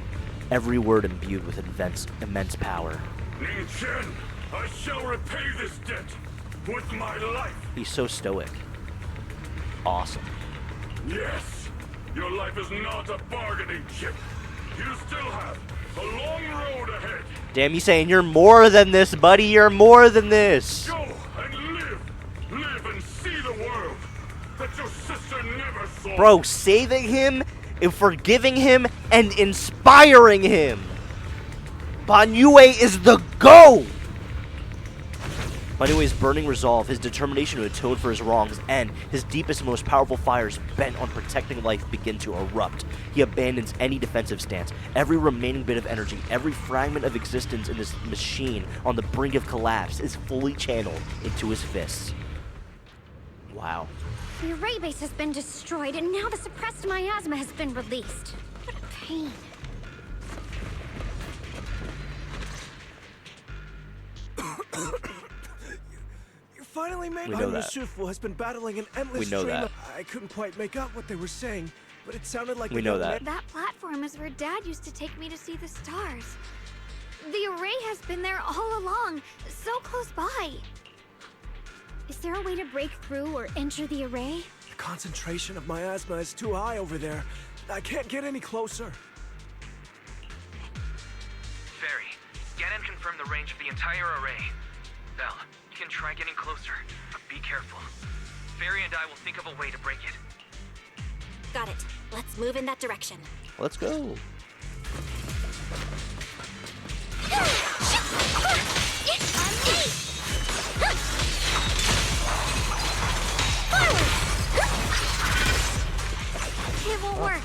Every word imbued with immense power. Ningqian, I shall repay this debt with my life. He's so stoic. Awesome. Yes. Your life is not a bargaining chip. You still have a long road ahead. Damn, he's saying you're more than this, buddy. You're more than this. Go and live. Live and see the world that your sister never saw. Bro, saving him, and forgiving him, and inspiring him. Banyue is the GOAT. Banyue's burning resolve, his determination to atone for his wrongs, and his deepest and most powerful fires bent on protecting life begin to erupt. He abandons any defensive stance. Every remaining bit of energy, every fragment of existence in this machine on the brink of collapse is fully channeled into his fists. Wow. The array base has been destroyed, and now the suppressed miasma has been released. What a pain. Finally made We know it. that. Shufu has been battling an endless We know stream that. of... I couldn't quite make out what they were saying, but it sounded like We know that. That platform is where Dad used to take me to see the stars. The array has been there all along, so close by. Is there a way to break through or enter the array? The concentration of miasma is too high over there. I can't get any closer. Fairy, get and confirm the range of the entire array. Belle, you can try getting closer, but be careful. Fairy and I will think of a way to break it. Got it. Let's move in that direction. Let's go. It won't work.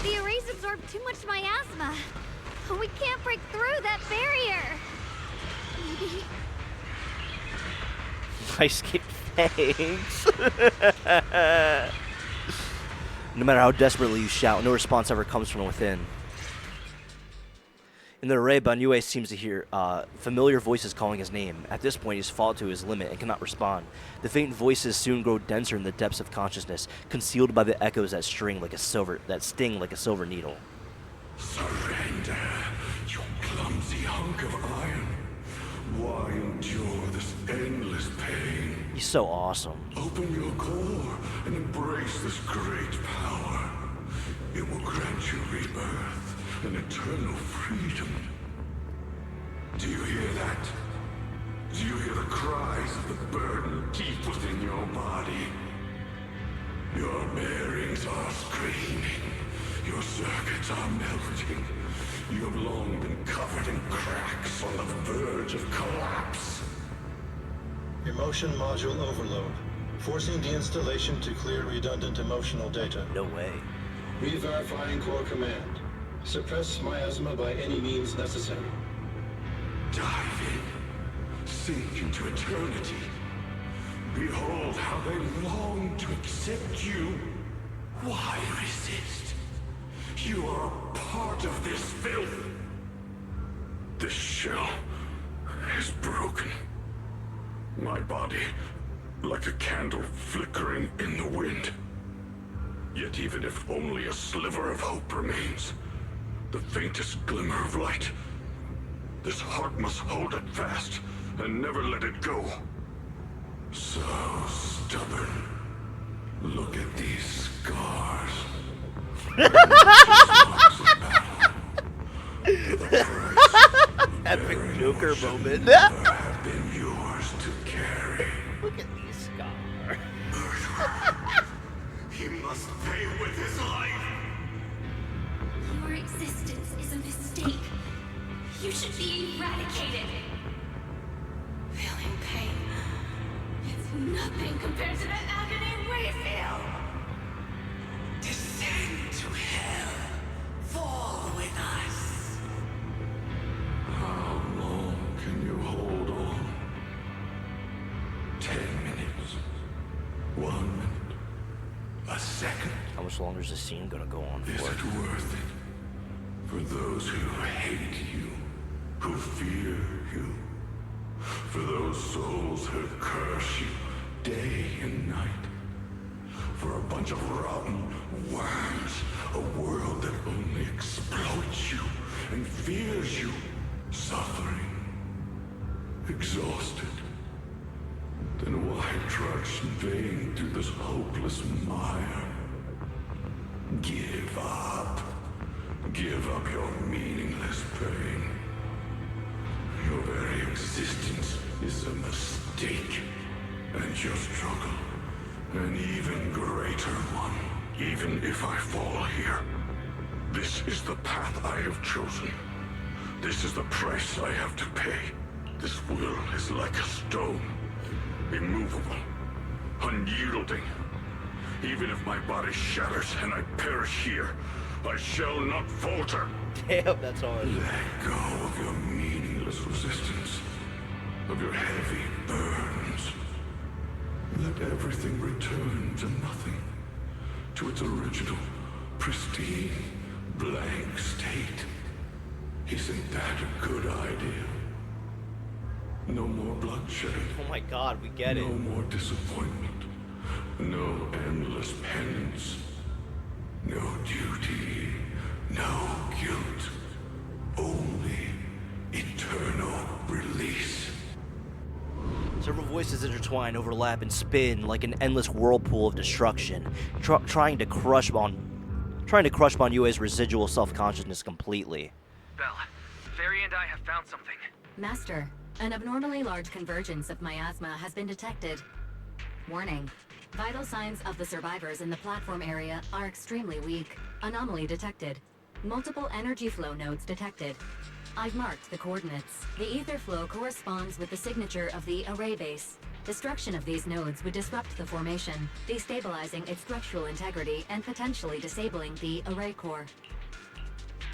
The arrays absorb too much miasma. We can't break through that barrier. Maybe. Nice game. Thanks. No matter how desperately you shout, no response ever comes from within. In the array, Banyue seems to hear familiar voices calling his name. At this point, he's fallen to his limit and cannot respond. The faint voices soon grow denser in the depths of consciousness, concealed by the echoes that sting like a silver needle. Surrender, you clumsy hunk of iron. Why endure this endless pain? He's so awesome. Open your core and embrace this great power. It will grant you rebirth and eternal freedom. Do you hear that? Do you hear the cries of the burden deep within your body? Your bearings are screaming. Your circuits are melting. You have long been covered in cracks on the verge of collapse. Emotion module overload. Forcing deinstallation to clear redundant emotional data. No way. Re-verifying core command. Suppress miasma by any means necessary. Dive in. Sink into eternity. Behold how they long to accept you. Why resist? You are a part of this filth. This shell is broken. My body, like a candle flickering in the wind. Yet even if only a sliver of hope remains, the faintest glimmer of light, this heart must hold it fast and never let it go. So stubborn. Look at these scars. Epic Joker moment. Have been yours to carry. Look at these scars. He must pay with his life. Your existence is a mistake. You should be eradicated. Feeling pain. It's nothing compared to the agony we feel. Descend to hell. Fall with us. How long can you hold on? 10 minutes. 1 minute. A second. How much longer is this scene gonna go on for? Is it worth it? For those who hate you, who fear you, for those souls who curse you day and night, for a bunch of rotten worms, a world that only exploits you and fears you, suffering, exhausted. Then why trudge in vain through this hopeless mire? Give up. Give up your meaningless pain. Your very existence is a mistake. And your struggle, an even greater one. Even if I fall here, this is the path I have chosen. This is the price I have to pay. This will is like a stone. Immovable, unyielding. Even if my body shatters and I perish here, I shall not falter. Damn, that's hard. Let go of your meaningless resistance, of your heavy burdens. Let everything return to nothing, to its original, pristine, blank state. Isn't that a good idea? No more bloodshed. Oh my god, we get it. No more disappointment. No endless penance. No duty. No guilt. Only eternal release. Several voices intertwine, overlap, and spin like an endless whirlpool of destruction, trying to crush Banyue's residual self-consciousness completely. Belle, Fairy and I have found something. Master, an abnormally large convergence of miasma has been detected. Warning. Vital signs of the survivors in the platform area are extremely weak. Anomaly detected. Multiple energy flow nodes detected. I've marked the coordinates. The ether flow corresponds with the signature of the array base. Destruction of these nodes would disrupt the formation, destabilizing its structural integrity and potentially disabling the array core.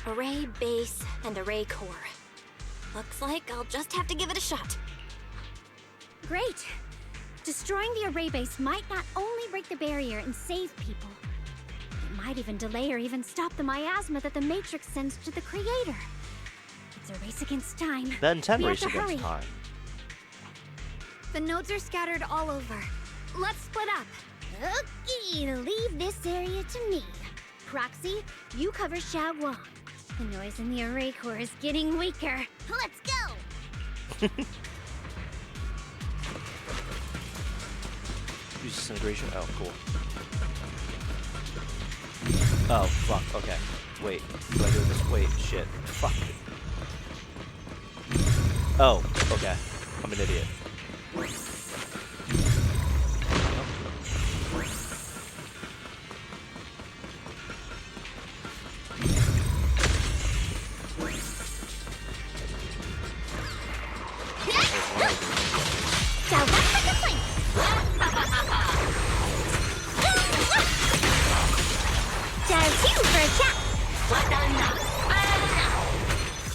Array base and array core. Looks like I'll just have to give it a shot. Great. Destroying the array base might not only break the barrier and save people, it might even delay or even stop the miasma that the Matrix sends to the Creator. It's a race against time. Then 10 We have race to against hurry. time. The nodes are scattered all over. Let's split up. Okay, leave this area to me. Proxy, you cover Xiaoguang. The noise in the array core is getting weaker. Let's go! Use disintegration. Oh, cool. Oh, fuck. Okay. Wait. Do I do this? Wait. Shit. Fuck. Oh. Okay. I'm an idiot.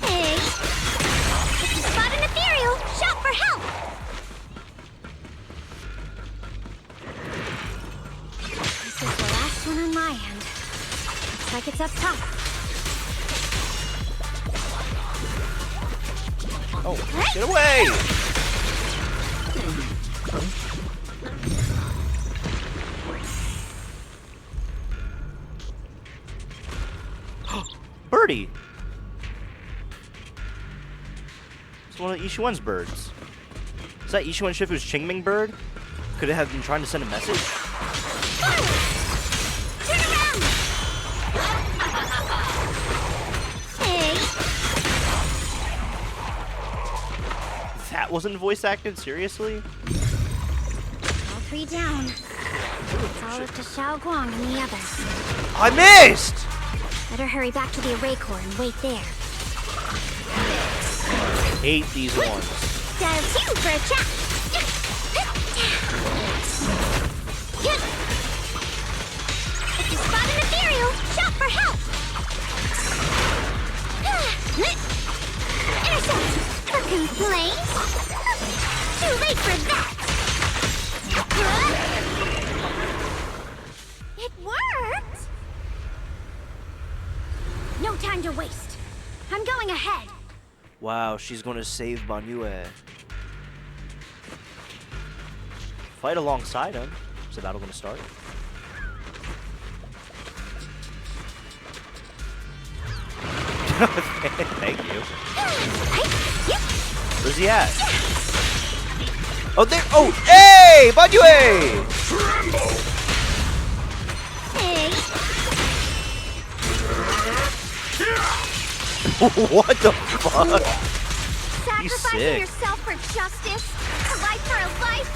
Hey! If you spot an ethereal, shout for help! This is the last one on my end. Looks like it's up top. Oh, get away! Birdie! It's one of Ishuan's birds. Is that Ishuan Shifu's Qingming bird? Could it have been trying to send a message? Turn around! Hey! That wasn't voice acted? Seriously? All three down. It's all up to Xiaoguang and the others. I missed! Better hurry back to the array core and wait there. Hate these ones. Dial 2 for a chat. If you spot an ethereal, shout for help. Intercept. For complaints? Too late for that. It worked. No time to waste. I'm going ahead. Wow, she's gonna save Banyue. Fight alongside him. Is the battle gonna start? Thank you. Where's he at? Oh, there! Oh, hey! Banyue! Hey. What the fuck? He's Sacrificing sick. yourself for justice, a life for a life.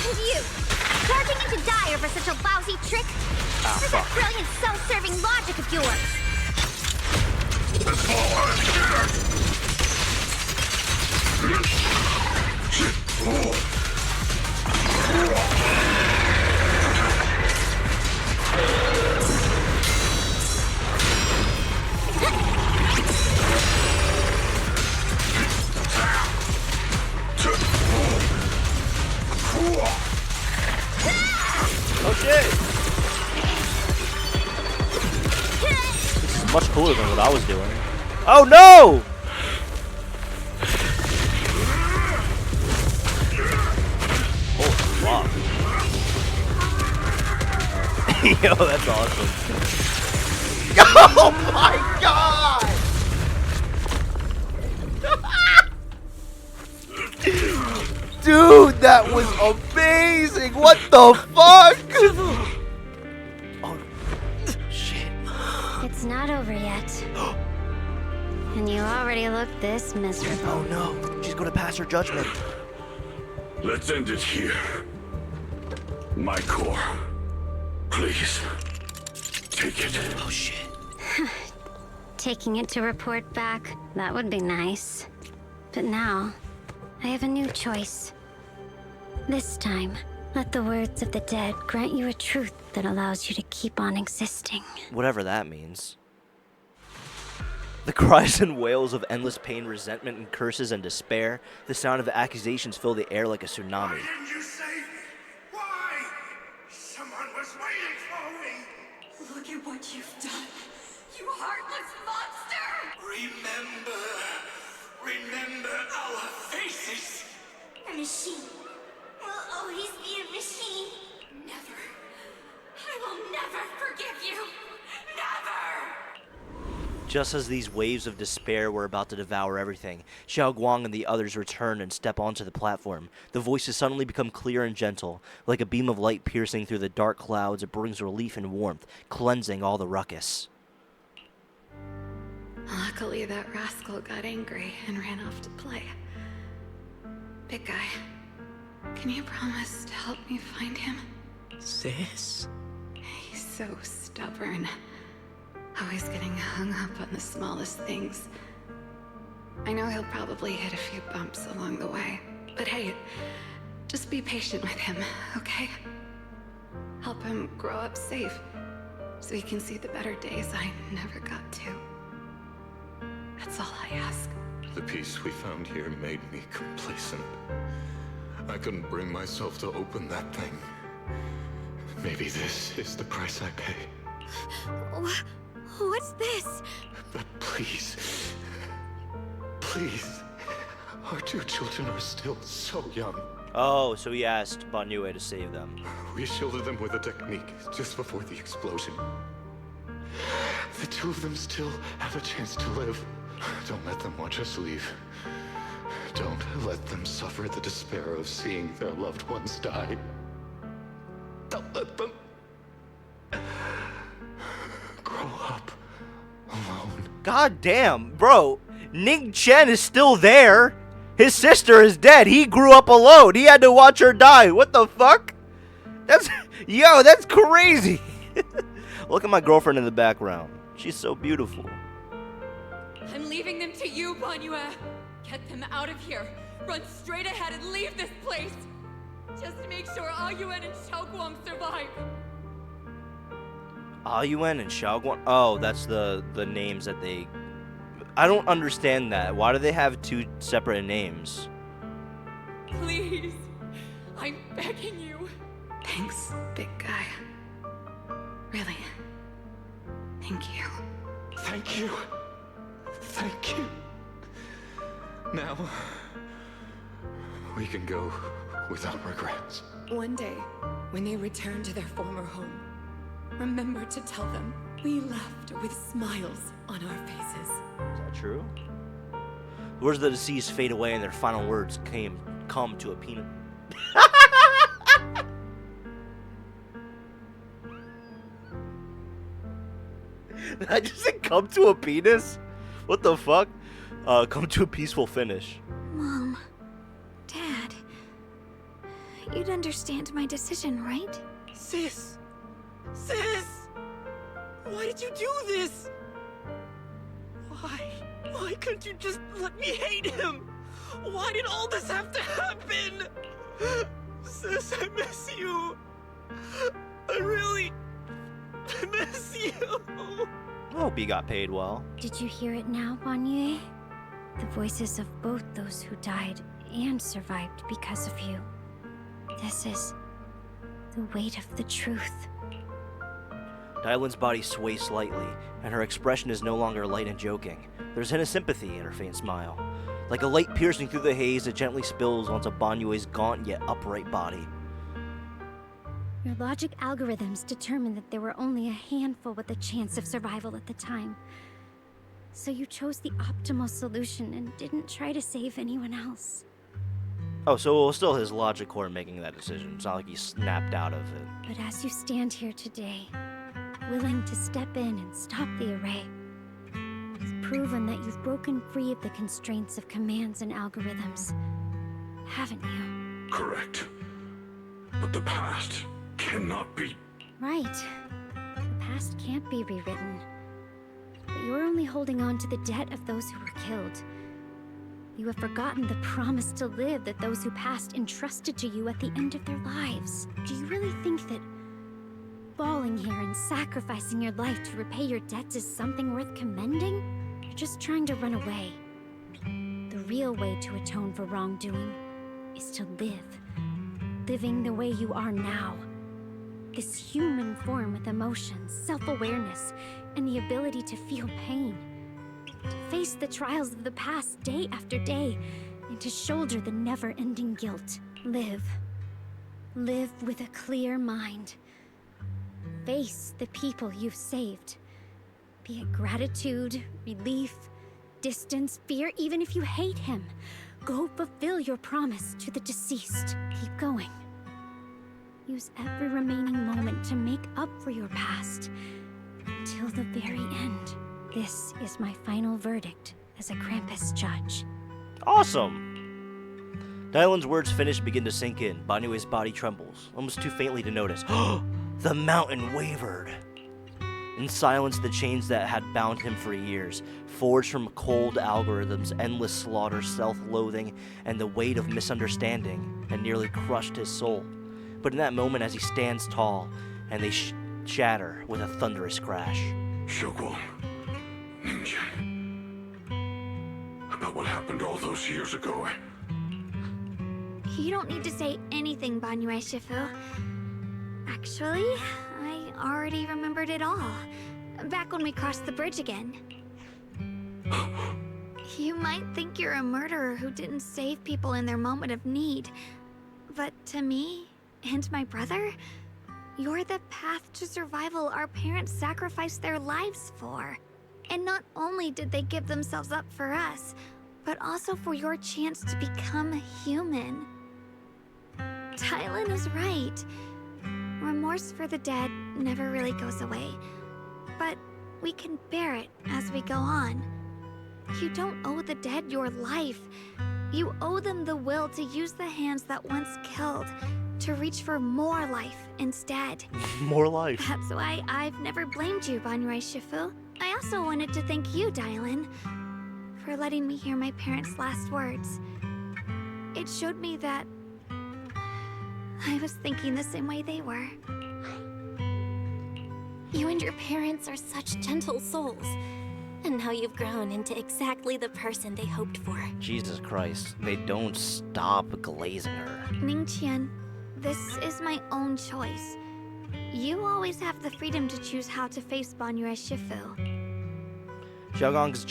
And you, charging into die over such a lousy trick. This is that brilliant self-serving logic of yours. Oh shit! This is much cooler than what I was doing. Oh no! Oh fuck. Yo, that's awesome. Oh my god! Dude, that was amazing! What the fuck? Oh, shit. It's not over yet. And you already look this miserable. Oh no, she's gonna pass her judgment. Let's end it here. My core. Please. Take it. Oh shit. Taking it to report back, that would be nice. But now, I have a new choice. This time, let the words of the dead grant you a truth that allows you to keep on existing. Whatever that means. The cries and wails of endless pain, resentment, and curses and despair. The sound of accusations fill the air like a tsunami. Why didn't you save me? Why? Someone was waiting for me. Look at what you've done, you heartless monster! Remember our faces. A machine will always be a machine. Never. I will never forgive you. Never! Just as these waves of despair were about to devour everything, Xiaoguang and the others return and step onto the platform. The voices suddenly become clear and gentle. Like a beam of light piercing through the dark clouds, it brings relief and warmth, cleansing all the ruckus. Luckily, that rascal got angry and ran off to play. Big guy, can you promise to help me find him? Sis? He's so stubborn. Always getting hung up on the smallest things. I know he'll probably hit a few bumps along the way, but hey, just be patient with him, okay? Help him grow up safe, so he can see the better days I never got to. That's all I ask. The peace we found here made me complacent. I couldn't bring myself to open that thing. Maybe this is the price I pay. What's this? But please, please, our two children are still so young. Oh, so he asked Banyue to save them. We shielded them with a technique just before the explosion. The two of them still have a chance to live. Don't let them watch us leave. Don't let them suffer the despair of seeing their loved ones die. Don't let them grow up alone. God damn, bro. Ning Chen is still there. His sister is dead. He grew up alone. He had to watch her die. What the fuck? That's crazy. Look at my girlfriend in the background. She's so beautiful. I'm leaving them to you, Banyue. Get them out of here. Run straight ahead and leave this place. Just to make sure Ayuan and Xiaoguang survive. Ayuan and Xiaoguang? Oh, that's the names that they... I don't understand that. Why do they have two separate names? Please. I'm begging you. Thanks, big guy. Really. Thank you. Thank you. Thank you. Now, we can go without regrets. One day, when they return to their former home, remember to tell them we left with smiles on our faces. Is that true? The words of the deceased fade away and their final words come to a peanut. Did I just say come to a penis? What the fuck? Come to a peaceful finish. Mom, Dad, you'd understand my decision, right? Sis! Sis! Why did you do this? Why? Why couldn't you just let me hate him? Why did all this have to happen? Sis, I miss you. I really miss you. I hope he got paid well. Did you hear it now, Banyue? The voices of both those who died and survived because of you. This is the weight of the truth. Dylan's body sways slightly, and her expression is no longer light and joking. There's hidden sympathy in her faint smile. Like a light piercing through the haze, it gently spills onto Banyue's gaunt yet upright body. Your logic algorithms determined that there were only a handful with a chance of survival at the time. So you chose the optimal solution and didn't try to save anyone else. Oh, so it was still his logic core making that decision. It's not like he snapped out of it. But as you stand here today, willing to step in and stop the array, it's proven that you've broken free of the constraints of commands and algorithms, haven't you? Correct. But the past cannot be... Right. The past can't be rewritten. But you're only holding on to the debt of those who were killed. You have forgotten the promise to live that those who passed entrusted to you at the end of their lives. Do you really think that falling here and sacrificing your life to repay your debts is something worth commending? You're just trying to run away. The real way to atone for wrongdoing is to live. Living the way you are now. This human form with emotions, self-awareness, and the ability to feel pain. To face the trials of the past day after day, and to shoulder the never-ending guilt. Live. Live with a clear mind. Face the people you've saved. Be it gratitude, relief, distance, fear, even if you hate him. Go fulfill your promise to the deceased. Keep going. Use every remaining moment to make up for your past. Until the very end. This is my final verdict as a Krampus judge. Awesome! Dylan's words finish and begin to sink in. Banyue's body trembles, almost too faintly to notice. The mountain wavered. In silence, the chains that had bound him for years, forged from cold algorithms, endless slaughter, self-loathing, and the weight of misunderstanding, had nearly crushed his soul. But in that moment, as he stands tall, and they shatter with a thunderous crash. Shunguang, Ninja. About what happened all those years ago, You don't need to say anything, Banyue Shifu. Actually, I already remembered it all. Back when we crossed the bridge again. You might think you're a murderer who didn't save people in their moment of need. But to me, and my brother, you're the path to survival our parents sacrificed their lives for. And not only did they give themselves up for us, but also for your chance to become human. Dylan is right. Remorse for the dead never really goes away. But we can bear it as we go on. You don't owe the dead your life. You owe them the will to use the hands that once killed to reach for more life instead. More life. That's why I've never blamed you, Banyue Shifu. I also wanted to thank you, Dylan, for letting me hear my parents' last words. It showed me that I was thinking the same way they were. You and your parents are such gentle souls. And now you've grown into exactly the person they hoped for. Jesus Christ, they don't stop glazing her. Ningqian, this is my own choice. You always have the freedom to choose how to face Banyue Shifu. Xiaogong's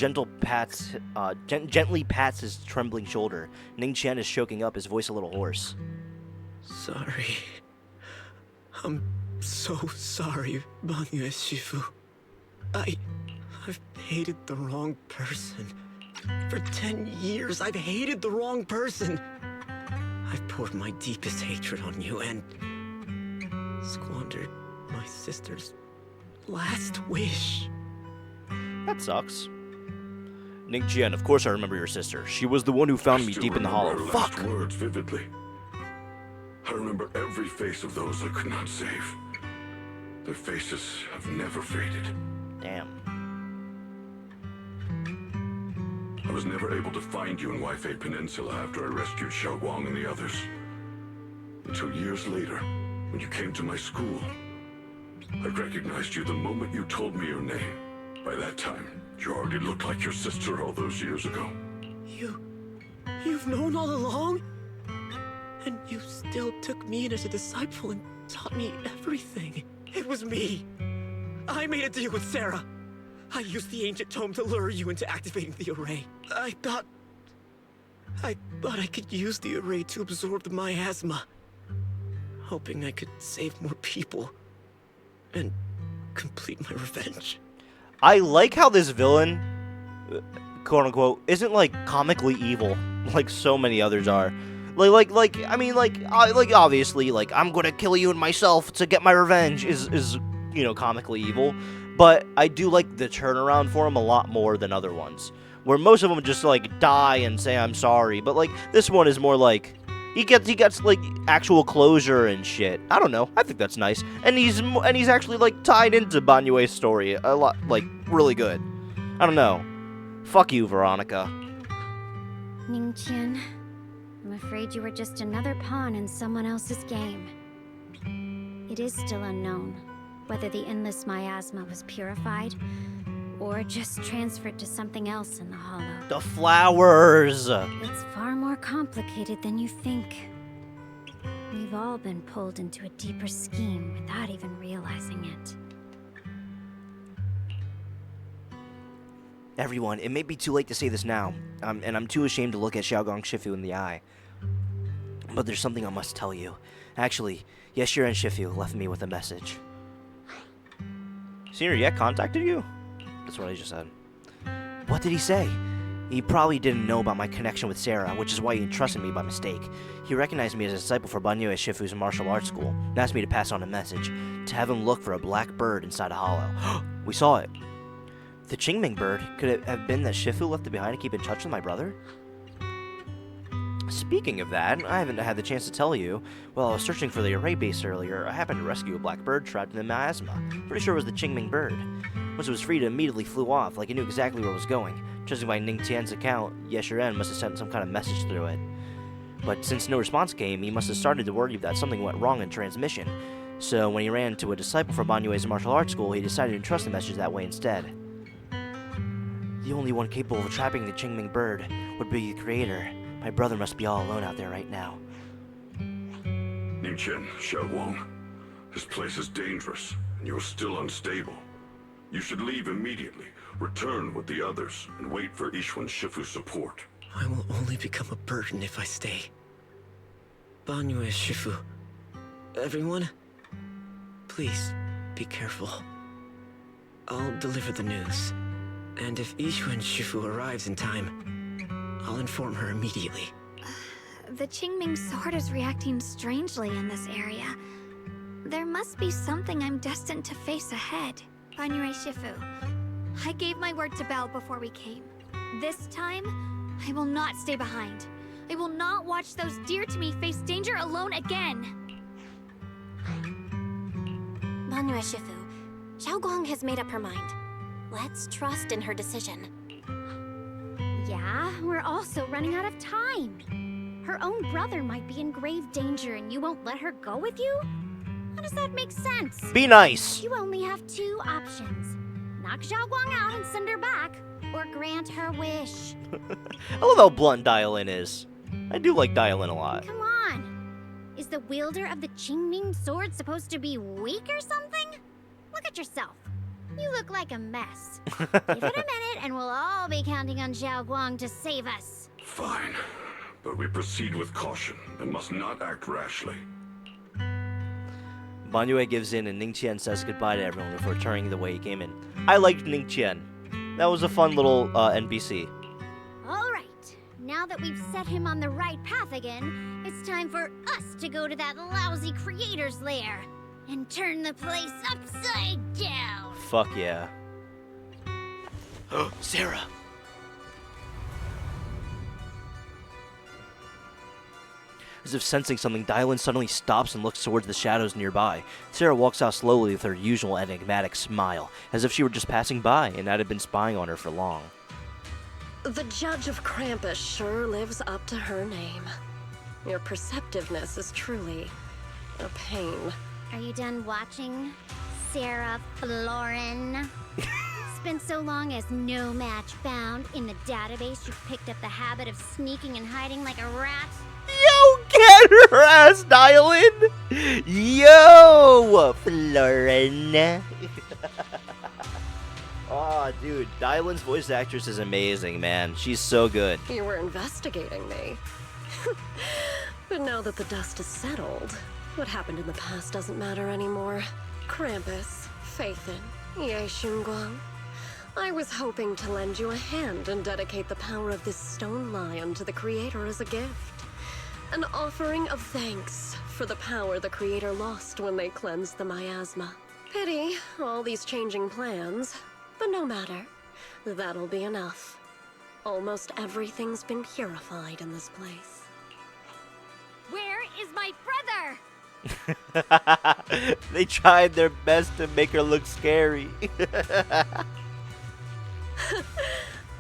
gently pats his trembling shoulder. Ningqian is choking up, his voice a little hoarse. Sorry. I'm so sorry, Banyue Shifu. I've hated the wrong person. For 10 years, I've hated the wrong person. I've poured my deepest hatred on you and squandered my sister's last wish. That sucks. Ningqian, of course I remember your sister. She was the one who found me deep in the hollow. Fuck! Last words vividly. I remember every face of those I could not save. Their faces have never faded. Damn. I was never able to find you in Waifei Peninsula after I rescued Xiaowang and the others. Until years later, when you came to my school. I recognized you the moment you told me your name. By that time, you already looked like your sister all those years ago. You've known all along? And you still took me in as a disciple and taught me everything. It was me. I made a deal with Sarah. I used the ancient tome to lure you into activating the array. I thought I could use the array to absorb the miasma. Hoping I could save more people. And complete my revenge. I like how this villain, quote unquote, isn't like comically evil like so many others are. Obviously, like, I'm gonna kill you and myself to get my revenge is comically evil. but I do like the turnaround for him a lot more than other ones, where most of them just like die and say I'm sorry, but like this one is more like he gets like actual closure and shit. I don't know. I think that's nice, and he's actually like tied into Banyue's story a lot, like really good. I don't know. Fuck you, Veronica. Ningqian, I'm afraid you were just another pawn in someone else's game. It is still unknown whether the endless miasma was purified or just transferred to something else in the hollow. The flowers! It's far more complicated than you think. We've all been pulled into a deeper scheme without even realizing it. Everyone, it may be too late to say this now, and I'm too ashamed to look at Xiaogong Shifu in the eye. But there's something I must tell you. Actually, Yeshira and Shifu left me with a message. Senior Yek contacted you? That's what I just said. What did he say? He probably didn't know about my connection with Sarah, which is why he entrusted me by mistake. He recognized me as a disciple for Banyue Shifu's martial arts school, and asked me to pass on a message, to have him look for a black bird inside a hollow. We saw it. The Qingming bird? Could it have been that Shifu left it behind to keep in touch with my brother? Speaking of that, I haven't had the chance to tell you. While I was searching for the array base earlier, I happened to rescue a black bird trapped in the miasma. Pretty sure it was the Qingming bird. Once it was freed, it immediately flew off, like it knew exactly where it was going. Judging by Ning Tian's account, Yeshiren must have sent some kind of message through it. But since no response came, he must have started to worry that something went wrong in transmission. So when he ran to a disciple from Banyue's martial arts school, he decided to entrust the message that way instead. The only one capable of trapping the Qingming bird would be the creator. My brother must be all alone out there right now. Ningqian, Xiaowang, this place is dangerous, and you're still unstable. You should leave immediately, return with the others, and wait for Ishwan Shifu's support. I will only become a burden if I stay. Banyue Shifu, everyone, please be careful. I'll deliver the news, and if Ishwan Shifu arrives in time, I'll inform her immediately. The Qingming sword is reacting strangely in this area. There must be something I'm destined to face ahead. Banyue Shifu, I gave my word to Belle before we came. This time, I will not stay behind. I will not watch those dear to me face danger alone again. Banyue Shifu, Xiaogong has made up her mind. Let's trust in her decision. Yeah, we're also running out of time. Her own brother might be in grave danger and you won't let her go with you? How does that make sense? Be nice. You only have two options. Knock Xiaogong out and send her back, or grant her wish. I love how blunt Dial-In is. I do like Dial-In a lot. Come on. Is the wielder of the Qingming sword supposed to be weak or something? Look at yourself. You look like a mess. Give it a minute and we'll all be counting on Xiaogong to save us. Fine, but we proceed with caution and must not act rashly. Banyue gives in and Ningqian says goodbye to everyone before returning the way he came in. I liked Ningqian. That was a fun little NPC. All right. Now that we've set him on the right path again, it's time for us to go to that lousy creator's lair and turn the place upside down. Fuck yeah. Sarah! As if sensing something, Dylan suddenly stops and looks towards the shadows nearby. Sarah walks out slowly with her usual enigmatic smile, as if she were just passing by and not had been spying on her for long. The Judge of Krampus sure lives up to her name. Your perceptiveness is truly a pain. Are you done watching, Sarah Florin? It's been so long as no match found. In the database, you picked up the habit of sneaking and hiding like a rat. Yo, get her ass, Dylan! Yo, Florin! Oh, dude, Dylan's voice actress is amazing, man. She's so good. You were investigating me. But now that the dust has settled, what happened in the past doesn't matter anymore. Krampus, Faithin, yayy shunguang. I was hoping to lend you a hand and dedicate the power of this stone lion to the Creator as a gift. An offering of thanks for the power the Creator lost when they cleansed the miasma. Pity, all these changing plans. But no matter. That'll be enough. Almost everything's been purified in this place. Where is my brother? They tried their best to make her look scary.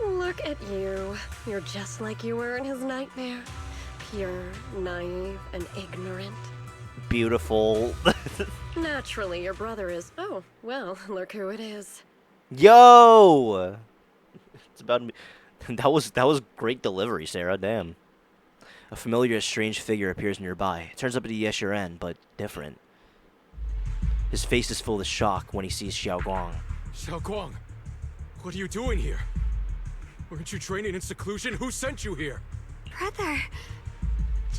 Look at you. You're just like you were in his nightmare. Pure, naive, and ignorant. Beautiful. Naturally, your brother is... Oh, well, look who it is. Yo! It's about me. That was great delivery, Sarah. Damn. A familiar, strange figure appears nearby. It turns up to be Yeshiren, but different. His face is full of shock when he sees Xiaoguang. Xiaoguang, what are you doing here? Weren't you training in seclusion? Who sent you here? Brother,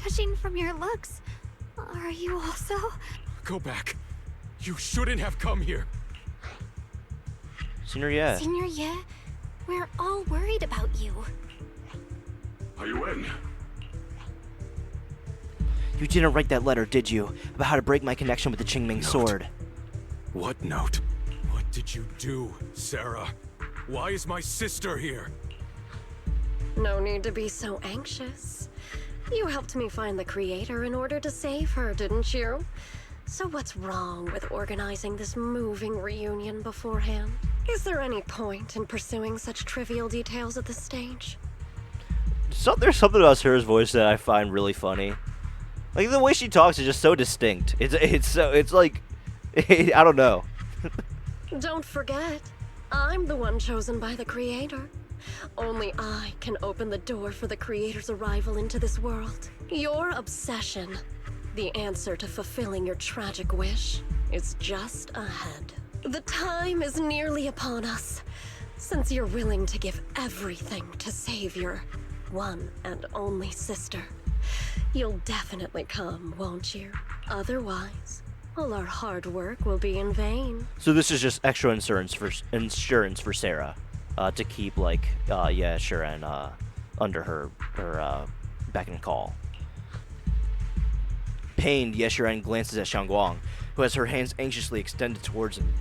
judging from your looks, are you also? Go back. You shouldn't have come here. Senior Ye. Senior Ye, we're all worried about you. Are you in? You didn't write that letter, did you? About how to break my connection with the Qingming sword. What note? What did you do, Sarah? Why is my sister here? No need to be so anxious. You helped me find the creator in order to save her, didn't you? So what's wrong with organizing this moving reunion beforehand? Is there any point in pursuing such trivial details at this stage? So there's something about Sarah's voice that I find really funny. Like the way she talks is just so distinct. It's like I don't know. Don't forget, I'm the one chosen by the creator. Only I can open the door for the creator's arrival into this world. Your obsession, the answer to fulfilling your tragic wish, is just ahead. The time is nearly upon us. Since you're willing to give everything to save your one and only sister, you'll definitely come, won't you? Otherwise, all our hard work will be in vain. So this is just extra insurance for Sarah, to keep Shiren under her beck and call. Pained, Yeshiren glances at Shunguang, who has her hands anxiously extended towards him,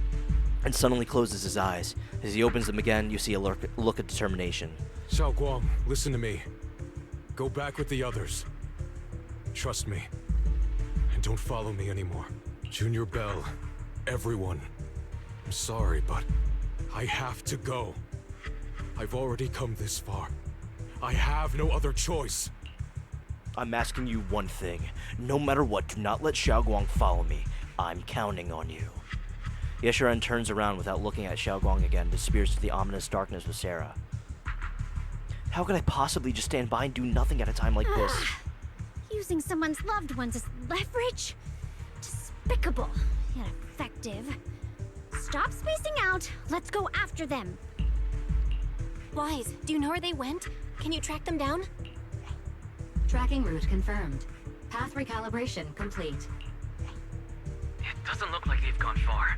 and suddenly closes his eyes. As he opens them again, you see a look of determination. Xiaoguang, listen to me. Go back with the others. Trust me. And don't follow me anymore. Junior Bell, everyone. I'm sorry, but I have to go. I've already come this far. I have no other choice. I'm asking you one thing. No matter what, do not let Xiaoguang follow me. I'm counting on you. Yeshiren turns around without looking at Xiaoguang again and disappears to the ominous darkness with Sarah. How could I possibly just stand by and do nothing at a time like this? Using someone's loved ones as leverage? Despicable, yet effective. Stop spacing out. Let's go after them. Wise, do you know where they went? Can you track them down? Tracking route confirmed. Path recalibration complete. It doesn't look like they've gone far,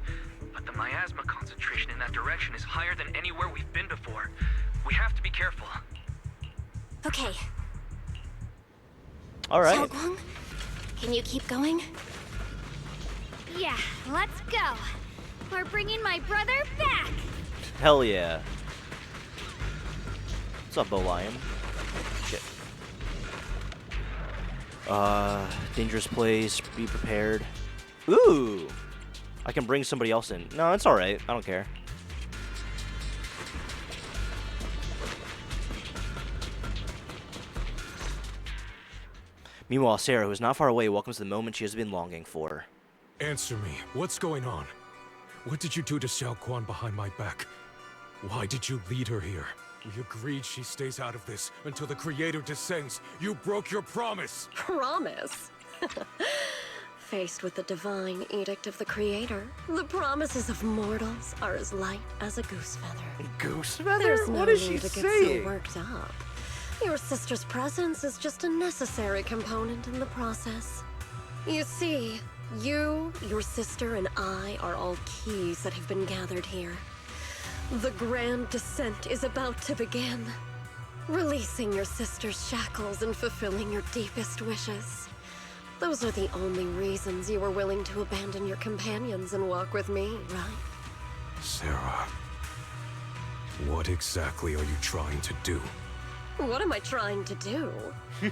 but the miasma concentration in that direction is higher than anywhere we've been before. We have to be careful. Okay. All right. Xiaoguang, can you keep going? Yeah, let's go. We're bringing my brother back. Hell yeah. What's up, Bo Lion? Shit. Dangerous place. Be prepared. Ooh. I can bring somebody else in. No, it's alright. I don't care. Meanwhile, Sarah, who is not far away, welcomes the moment she has been longing for. Answer me. What's going on? What did you do to Xiaoguang behind my back? Why did you lead her here? We agreed she stays out of this until the creator descends. You broke your promise! Promise? Faced with the divine edict of the creator, the promises of mortals are as light as a goose feather. Goose feather? There's no What is need she to get saying? so worked up. Your sister's presence is just a necessary component in the process. You see, you, your sister, and I are all keys that have been gathered here. The grand descent is about to begin. Releasing your sister's shackles and fulfilling your deepest wishes. Those are the only reasons you were willing to abandon your companions and walk with me, right? Sarah, what exactly are you trying to do? What am I trying to do?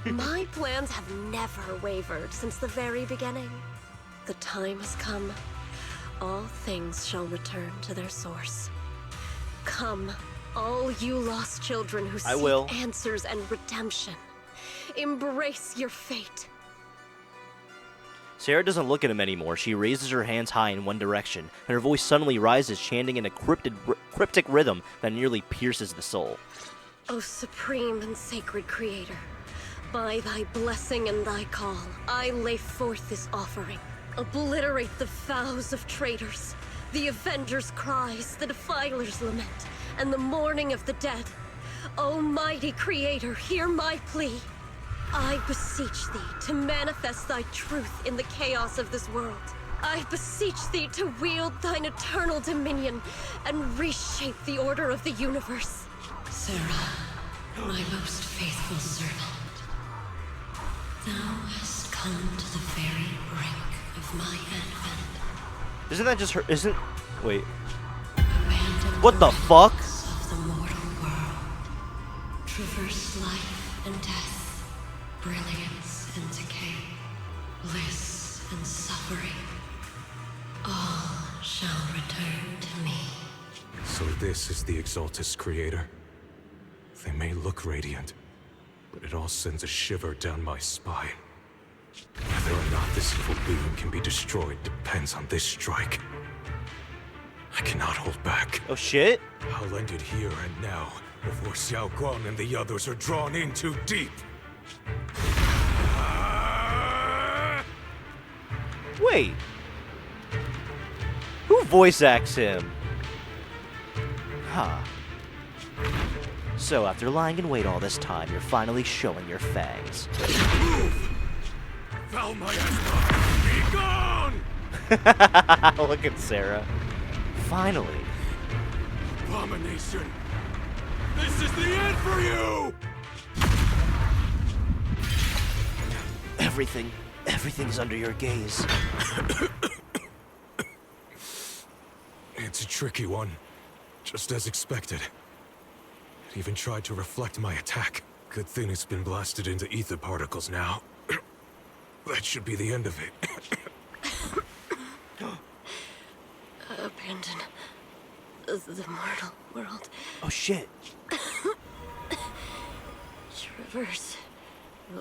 My plans have never wavered since the very beginning. The time has come. All things shall return to their source. Come, all you lost children who seek answers and redemption. Embrace your fate. Sarah doesn't look at him anymore. She raises her hands high in one direction, and her voice suddenly rises, chanting in a cryptic rhythm that nearly pierces the soul. O supreme and sacred creator, by thy blessing and thy call, I lay forth this offering. Obliterate the vows of traitors, the avengers' cries, the defiler's lament, and the mourning of the dead. Almighty creator, hear my plea. I beseech thee to manifest thy truth in the chaos of this world. I beseech thee to wield thine eternal dominion and reshape the order of the universe. Sarah, my most faithful servant, thou hast come to the very brink of my advent. Isn't that just her? Wait. What the fuck? Of the mortal world, traverse life and death, brilliance and decay, bliss and suffering. All shall return to me. So this is the Exaltus creator. They may look radiant, but it all sends a shiver down my spine. Whether or not this evil being can be destroyed depends on this strike. I cannot hold back. Oh shit? I'll end it here and now, before Xiao Guang and the others are drawn in too deep. Wait. Who voice acts him? Huh. So after lying in wait all this time, you're finally showing your fangs. Move! Val Miasma, be gone! Look at Sarah. Finally. Abomination! This is the end for you! Everything's under your gaze. It's a tricky one, just as expected. It even tried to reflect my attack. Good thing it's been blasted into ether particles now. That should be the end of it. Abandon the mortal world. Oh shit. Traverse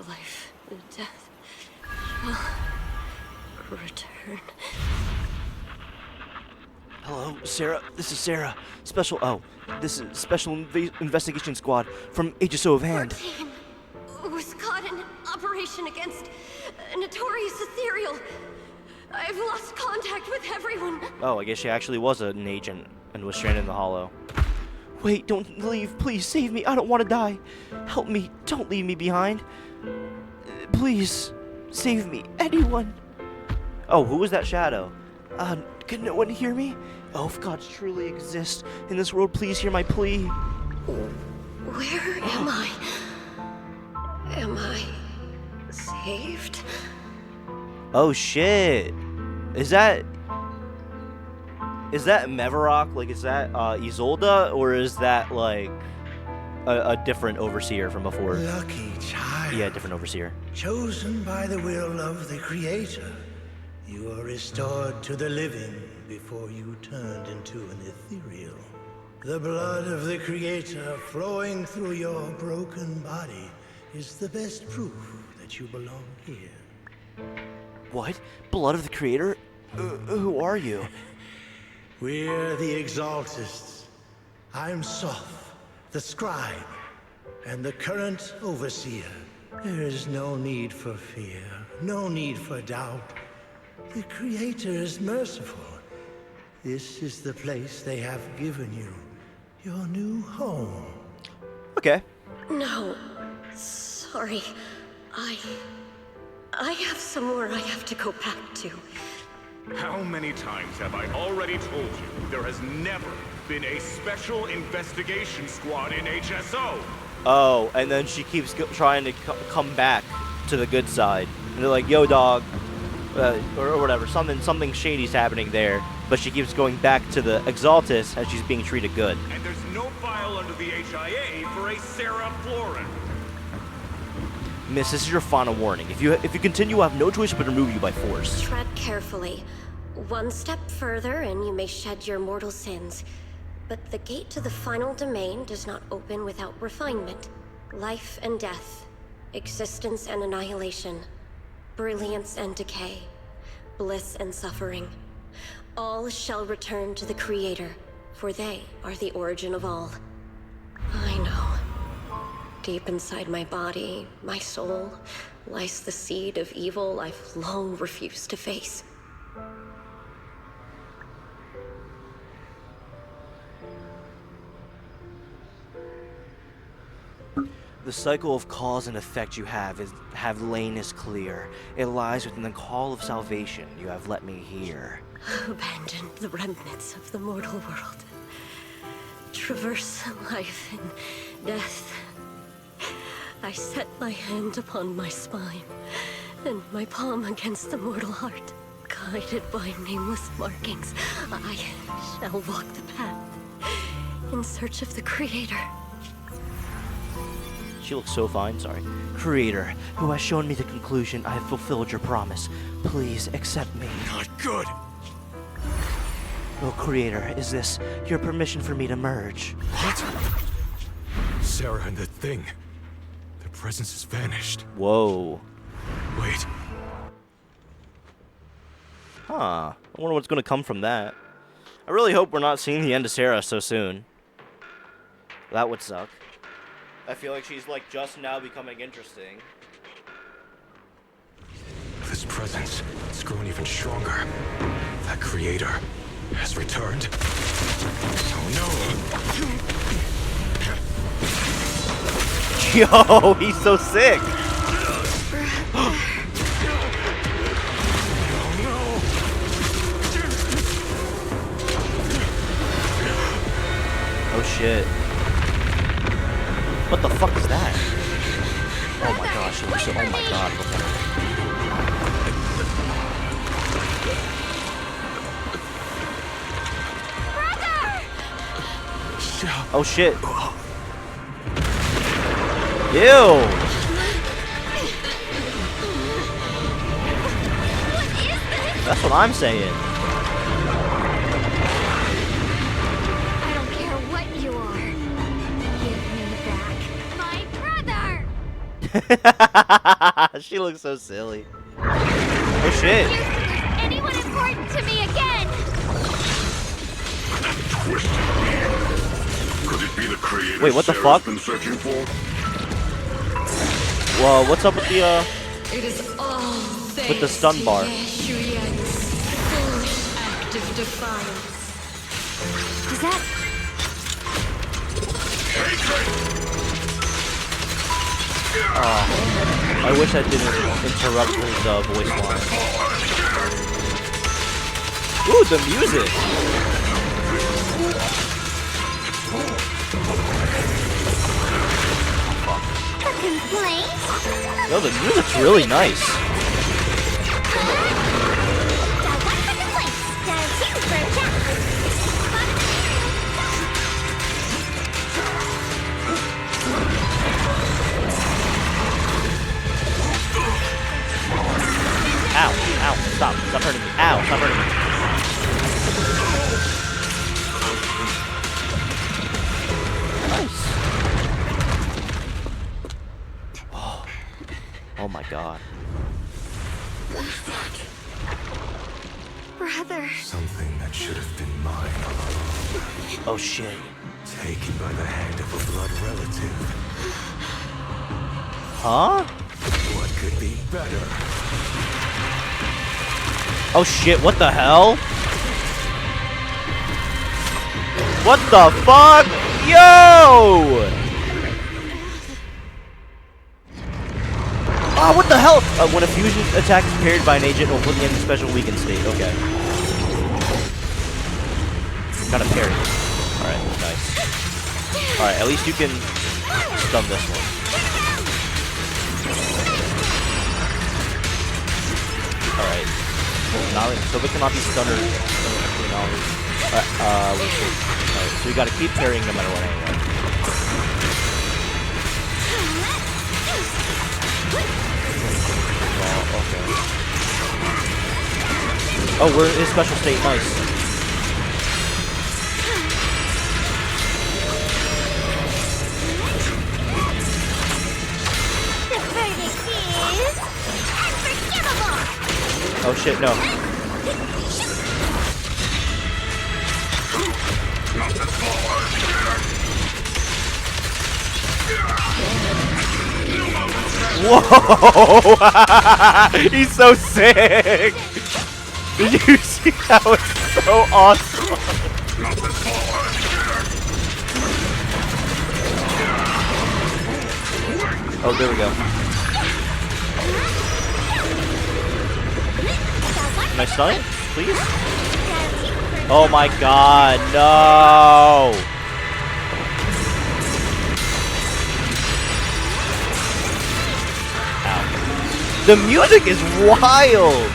life and death. Shall return. Hello, Sarah. This is Sarah. This is Special Investigation Squad from HSO of Hand. 14 was caught in operation against a notorious ethereal. I've lost contact with everyone. Oh, I guess she actually was an agent and was stranded in the hollow. Wait, don't leave. Please save me. I don't want to die. Help me. Don't leave me behind. Please, save me. Anyone. Oh, who was that shadow? Can no one hear me? Oh, if gods truly exist in this world, please hear my plea. Where am I? Am I saved? Oh shit. Is that Mevarok? Like, is that Isolde, or is that like a different overseer from before? Lucky child. Yeah, different overseer. Chosen by the will of the Creator, you are restored to the living before you turned into an ethereal. The blood of the Creator flowing through your broken body is the best proof that you belong here. What? Blood of the Creator? Who are you? We're the Exaltists. I'm Soph, the scribe, and the current overseer. There is no need for fear, no need for doubt. The Creator is merciful. This is the place they have given you, your new home. Okay. No, sorry. I have somewhere I have to go back to. How many times have I already told you there has never been a special investigation squad in HSO? Oh, and then she keeps trying to come back to the good side. And they're like, yo, dog, or whatever. Something shady's happening there. But she keeps going back to the Exaltus as she's being treated good. And there's no file under the HIA for a Sarah Florin. Miss, this is your final warning. If you continue, I have no choice but to remove you by force. Tread carefully. One step further and you may shed your mortal sins. But the gate to the final domain does not open without refinement. Life and death. Existence and annihilation. Brilliance and decay. Bliss and suffering. All shall return to the Creator, for they are the origin of all. I know. Deep inside my body, my soul, lies the seed of evil I've long refused to face. The cycle of cause and effect you have lain is clear. It lies within the call of salvation you have let me hear. Abandon the remnants of the mortal world. Traverse life and death. I set my hand upon my spine, and my palm against the mortal heart. Guided by nameless markings, I shall walk the path, in search of the Creator. She looks so fine, sorry. Creator, who has shown me the conclusion, I have fulfilled your promise. Please accept me. Not good! Oh, Creator, is this your permission for me to merge? What? Sarah and the thing. Their presence has vanished. Whoa. Wait. Huh. I wonder what's gonna come from that. I really hope we're not seeing the end of Sarah so soon. That would suck. I feel like she's like just now becoming interesting. This presence, it's grown even stronger. That Creator has returned. Oh no! Yo, he's so sick! Oh shit. What the fuck is that? Oh my gosh, it looks so, oh my god. Oh shit. Ew! That's what I'm saying. I don't care what you are. Give me back my brother! She looks so silly. Oh shit. Anyone important to me again? Could it be the Creator Wait, what the Sarah's fuck? been searching for? Whoa, what's up with the It is all with the stun bar? Shuyan's foolish act of defiance. Is that... Oh, I wish I didn't interrupt his voice line. Ooh, the music! Yo, the music's really nice. Ow, ow, stop hurting me. Ow, stop hurting me. Nice. Oh my god. What is that? Brother. Something that should have been mine all along. Oh shit. Taken by the hand of a blood relative. Huh? What could be better? Oh shit, what the hell? What the fuck? Yo! Oh, what the hell? When a fusion attack is parried by an agent, it will put the enemy special weakened state. Okay. Kind of parry. Alright, nice. Alright, at least you can stun this one. Alright, so it cannot be stunned or let's see. Alright, so you gotta keep parrying no matter what anyway. Oh, okay. Oh, we're in a special state, nice. The verdict is unforgivable! Oh shit, no. Whoa! He's so sick! Did you see that? Was so awesome! Oh, there we go. Can I stun it, please? Oh my god, no! Ow. The music is wild!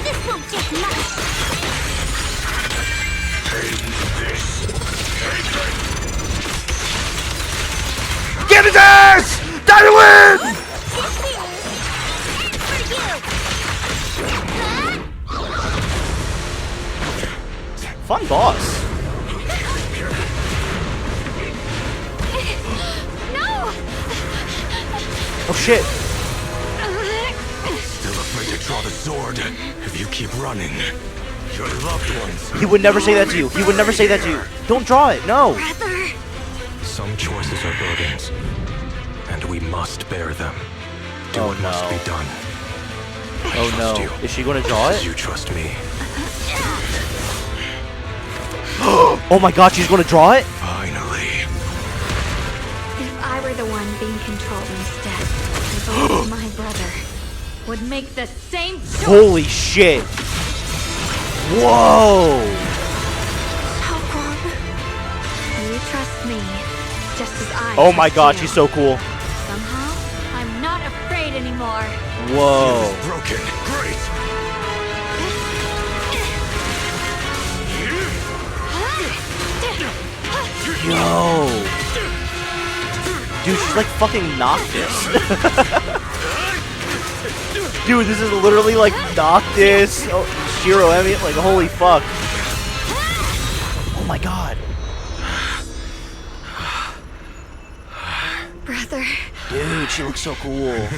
This won't get much! Get his ass! Gotta win! Fun boss. No! Oh shit. Still afraid to draw the sword. If you keep running, your loved ones. He would never say that to you. He would never say that to you. Don't draw it. No. Some choices are burdens, and we must bear them. Do what must be done. Oh no. Is she going to draw it? You trust me. Oh my god, she's going to draw it? Finally. If I were the one being controlled instead, the vote of my brother would make the same choice. Holy shit. Whoa. You trust me, just as I Oh my trust god, you. she's so cool. Somehow, I'm not afraid anymore. Whoa. Broken. Great. Yo. Dude, she's like fucking Noctis. Dude, this is literally like Noctis. Oh, Shiro Emi. Like, holy fuck. Oh my god. Brother. Dude, she looks so cool.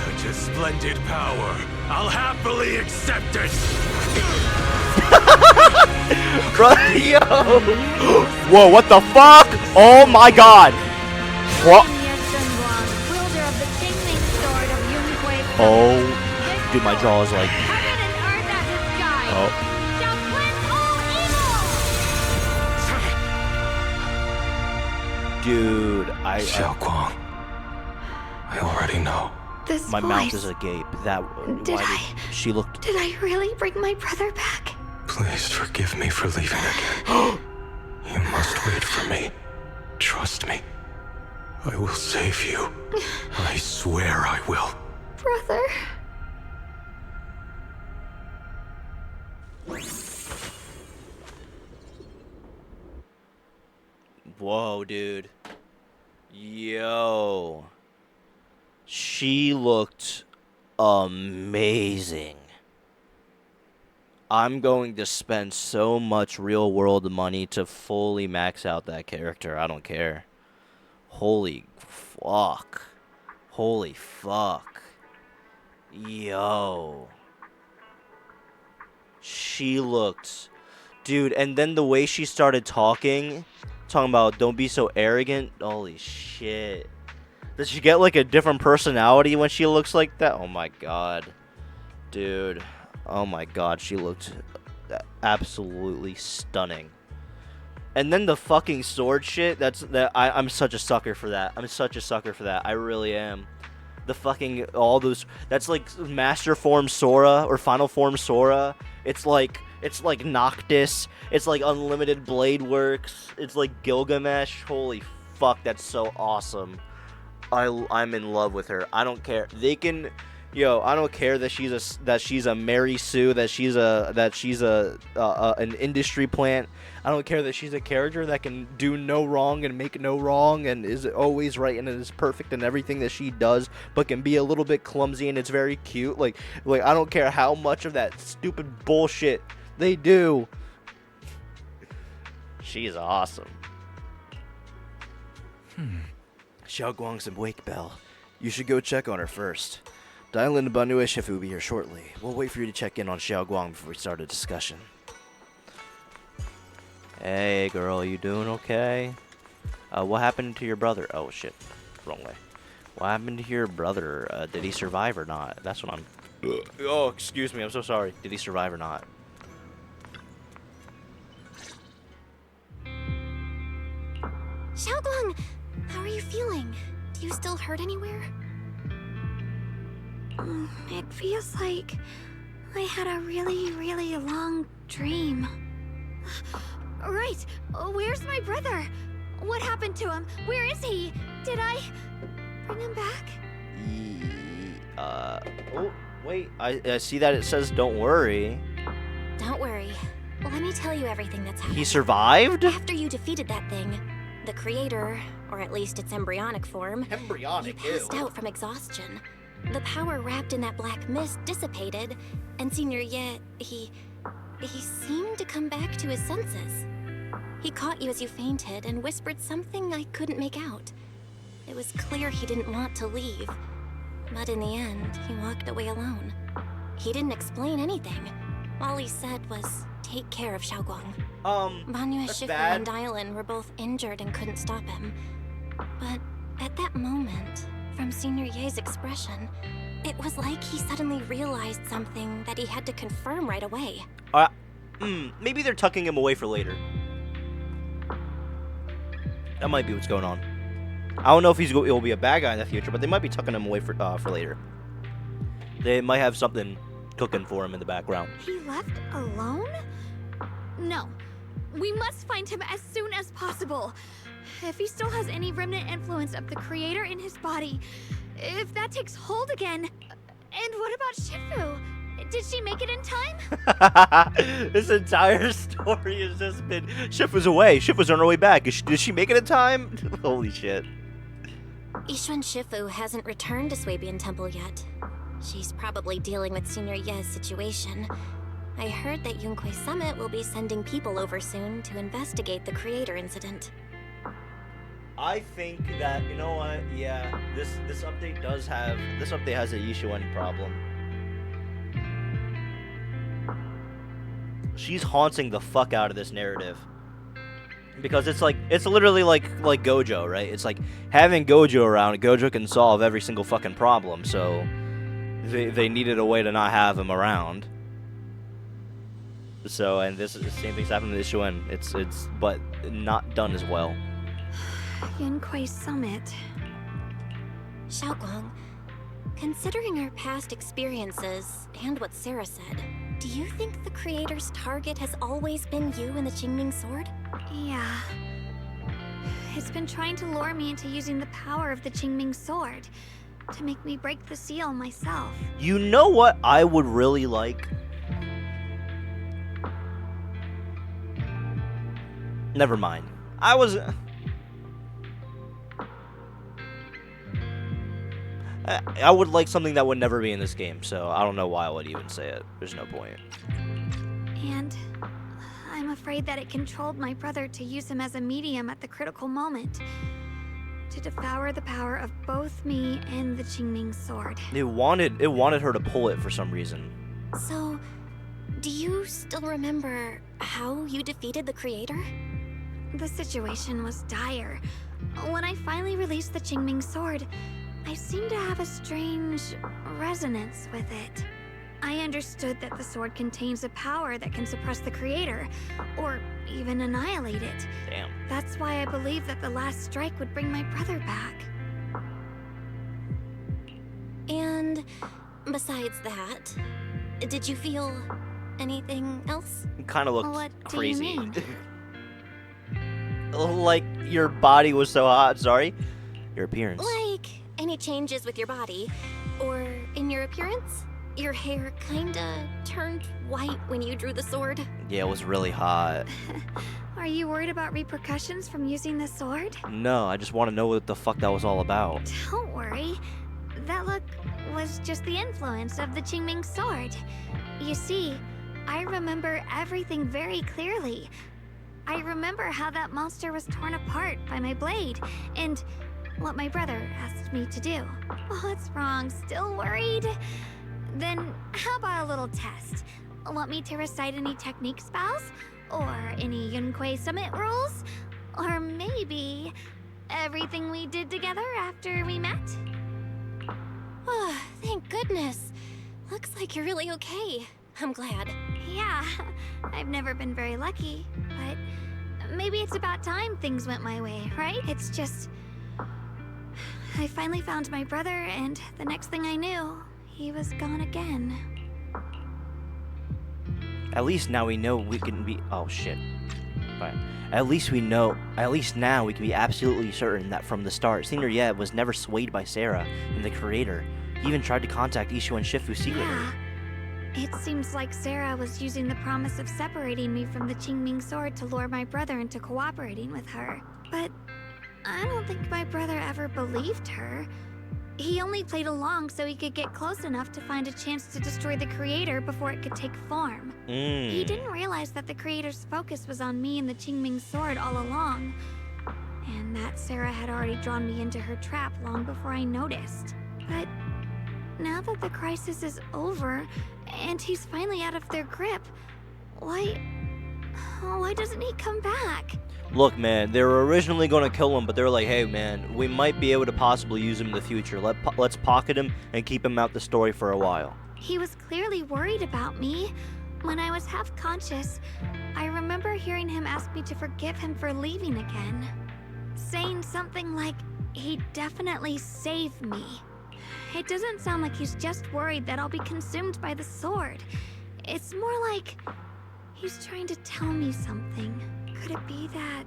Such a splendid power. I'll happily accept it. Yo. Whoa, what the fuck? Oh my god. What? Oh. Dude, my jaw is like. Oh. Dude, Shunguang. I already know. This my mouth voice. is agape. That. Did why she looked. Did I really bring my brother back? Please forgive me for leaving again. You must wait for me. Trust me. I will save you. I swear I will. Brother. Whoa, dude. Yo. She looked amazing. I'm going to spend so much real world money to fully max out that character. I don't care. Holy fuck. Holy fuck. Yo. She looked... Dude, and then the way she started talking about don't be so arrogant. Holy shit. Does she get like a different personality when she looks like that? Oh my god. Dude. Oh my god, she looked absolutely stunning. And then the fucking sword shit, I'm such a sucker for that. I'm such a sucker for that. I really am. the fucking all those. That's like Master Form Sora or Final Form Sora. It's like Noctis. It's like Unlimited Blade Works. It's like Gilgamesh. Holy fuck, that's so awesome. I'm in love with her. I don't care. They can, I don't care that she's a Mary Sue, that she's an industry plant. I don't care that she's a character that can do no wrong and make no wrong and is always right and is perfect in everything that she does, but can be a little bit clumsy and it's very cute. Like I don't care how much of that stupid bullshit they do. She's awesome. Shunguang's awake, Belle. You should go check on her first. Dylan and Banue Shifu will be here shortly. We'll wait for you to check in on Shunguang before we start a discussion. Hey, girl, you doing okay? What happened to your brother? Oh, shit. Wrong way. What happened to your brother? Did he survive or not? That's what I'm... Oh, excuse me. I'm so sorry. Did he survive or not? Xiaoguang, how are you feeling? Do you still hurt anywhere? It feels like I had a really, really long dream. Right. Where's my brother? What happened to him? Where is he? Did I bring him back? Oh, wait. I see that it says don't worry. Don't worry. Let me tell you everything that's happened. He survived? After you defeated that thing, the creator, or at least its embryonic form, Embryonic, he passed out from exhaustion. The power wrapped in that black mist dissipated, and Senior Ye, he seemed to come back to his senses. He caught you as you fainted and whispered something I couldn't make out. It was clear he didn't want to leave, but in the end, he walked away alone. He didn't explain anything. All he said was, take care of Xiaoguang. Banue Shifu and Dylan were both injured and couldn't stop him. But at that moment, from Senior Ye's expression, it was like he suddenly realized something that he had to confirm right away. Maybe they're tucking him away for later. That might be what's going on. I don't know if he'll be a bad guy in the future, but they might be tucking him away for later. They might have something cooking for him in the background. He left alone? No. We must find him as soon as possible. If he still has any remnant influence of the creator in his body, if that takes hold again. And what about Shifu? Did she make it in time? This entire story has just been Shifu's away. Shifu's on her way back. Did she make it in time? Holy shit. Yixuan Shifu hasn't returned to Swabian Temple yet. She's probably dealing with Senior Ye's situation. I heard that Yunquei Summit will be sending people over soon to investigate the creator incident. I think that, you know what, yeah, this update has a Yixuan problem. She's haunting the fuck out of this narrative. Because it's literally like Gojo, right? It's like having Gojo around, Gojo can solve every single fucking problem, so they needed a way to not have him around. So, and this is the same thing's happening to Yixuan. It's but not done as well. Yunquei Summit. Xiaoguang, considering our past experiences and what Sarah said, do you think the creator's target has always been you and the Qingming sword? Yeah. It's been trying to lure me into using the power of the Qingming sword to make me break the seal myself. You know what I would really like? Never mind. I would like something that would never be in this game, so I don't know why I would even say it. There's no point. And I'm afraid that it controlled my brother to use him as a medium at the critical moment, to devour the power of both me and the Qingming sword. It wanted her to pull it for some reason. So, do you still remember how you defeated the creator? The situation was dire. When I finally released the Qingming sword, I seemed to have a strange resonance with it. I understood that the sword contains a power that can suppress the creator, or even annihilate it. Damn. That's why I believed that the last strike would bring my brother back. Besides that, did you feel anything else? You kind of looked What crazy. do you mean? Like your body was so hot. Sorry, your appearance. Like any changes with your body, or in your appearance? Your hair kinda turned white when you drew the sword. Yeah, it was really hot. Are you worried about repercussions from using the sword? No, I just want to know what the fuck that was all about. Don't worry. That look was just the influence of the Qingming sword. You see, I remember everything very clearly. I remember how that monster was torn apart by my blade, and what my brother asked me to do. What's wrong? Still worried? Then how about a little test? Want me to recite any technique spells? Or any Yunquei Summit rules? Or maybe everything we did together after we met? Oh, thank goodness. Looks like you're really okay. I'm glad. Yeah, I've never been very lucky, but maybe it's about time things went my way, right? It's just... I finally found my brother, and the next thing I knew, he was gone again. At least now we know we can be. Oh shit. Alright. At least now we can be absolutely certain that from the start, Senior Yed was never swayed by Sarah and the creator. He even tried to contact Ishu and Shifu secretly. Yeah. It seems like Sarah was using the promise of separating me from the Qingming sword to lure my brother into cooperating with her. But I don't think my brother ever believed her. He only played along so he could get close enough to find a chance to destroy the creator before it could take form. He didn't realize that the creator's focus was on me and the Qingming sword all along, and that Sarah had already drawn me into her trap long before I noticed. But now that the crisis is over, and he's finally out of their grip, why doesn't he come back? Look, man, they were originally going to kill him, but they were like, hey, man, we might be able to possibly use him in the future. Let's pocket him and keep him out the story for a while. He was clearly worried about me. When I was half conscious, I remember hearing him ask me to forgive him for leaving again, saying something like, he'd definitely save me. It doesn't sound like he's just worried that I'll be consumed by the sword. It's more like he's trying to tell me something. Could it be that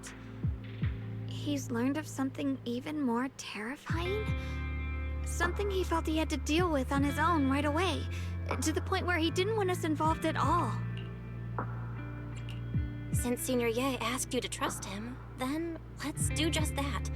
he's learned of something even more terrifying? Something he felt he had to deal with on his own right away, to the point where he didn't want us involved at all. Since Senior Ye asked you to trust him, then let's do just that.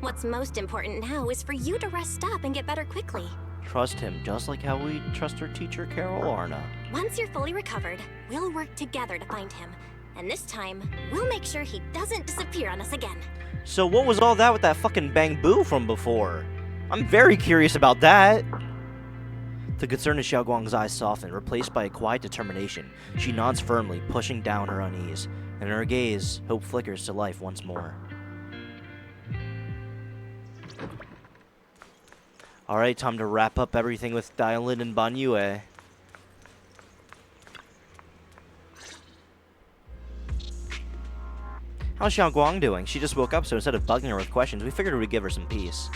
What's most important now is for you to rest up and get better quickly. Trust him, just like how we trust our teacher, Carol Arna. Once you're fully recovered, we'll work together to find him. And this time, we'll make sure he doesn't disappear on us again. So what was all that with that fucking Bang Boo from before? I'm very curious about that. The concern in Xiaoguang's eyes soften, replaced by a quiet determination. She nods firmly, pushing down her unease, and in her gaze, hope flickers to life once more. Alright, time to wrap up everything with Dylan and Banyue. How's Xiaoguang doing? She just woke up, so instead of bugging her with questions, we figured we'd give her some peace.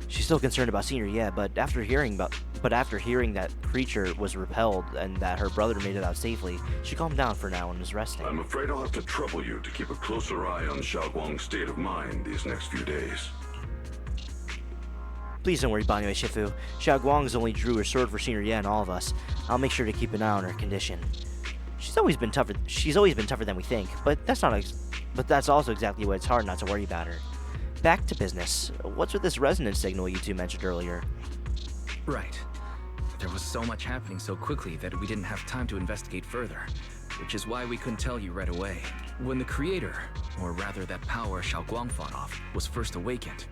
She's still concerned about Senior, yeah, but after hearing that creature was repelled and that her brother made it out safely, she calmed down for now and is resting. I'm afraid I'll have to trouble you to keep a closer eye on Xiaoguang's state of mind these next few days. Please don't worry, Banyue Shifu. Xiaoguang's only drew her sword for Senior Ye and all of us. I'll make sure to keep an eye on her condition. She's always been tougher than we think, but that's also exactly why it's hard not to worry about her. Back to business. What's with this resonance signal you two mentioned earlier? Right. There was so much happening so quickly that we didn't have time to investigate further, which is why we couldn't tell you right away. When the creator, or rather that power Xiaoguang fought off, was first awakened,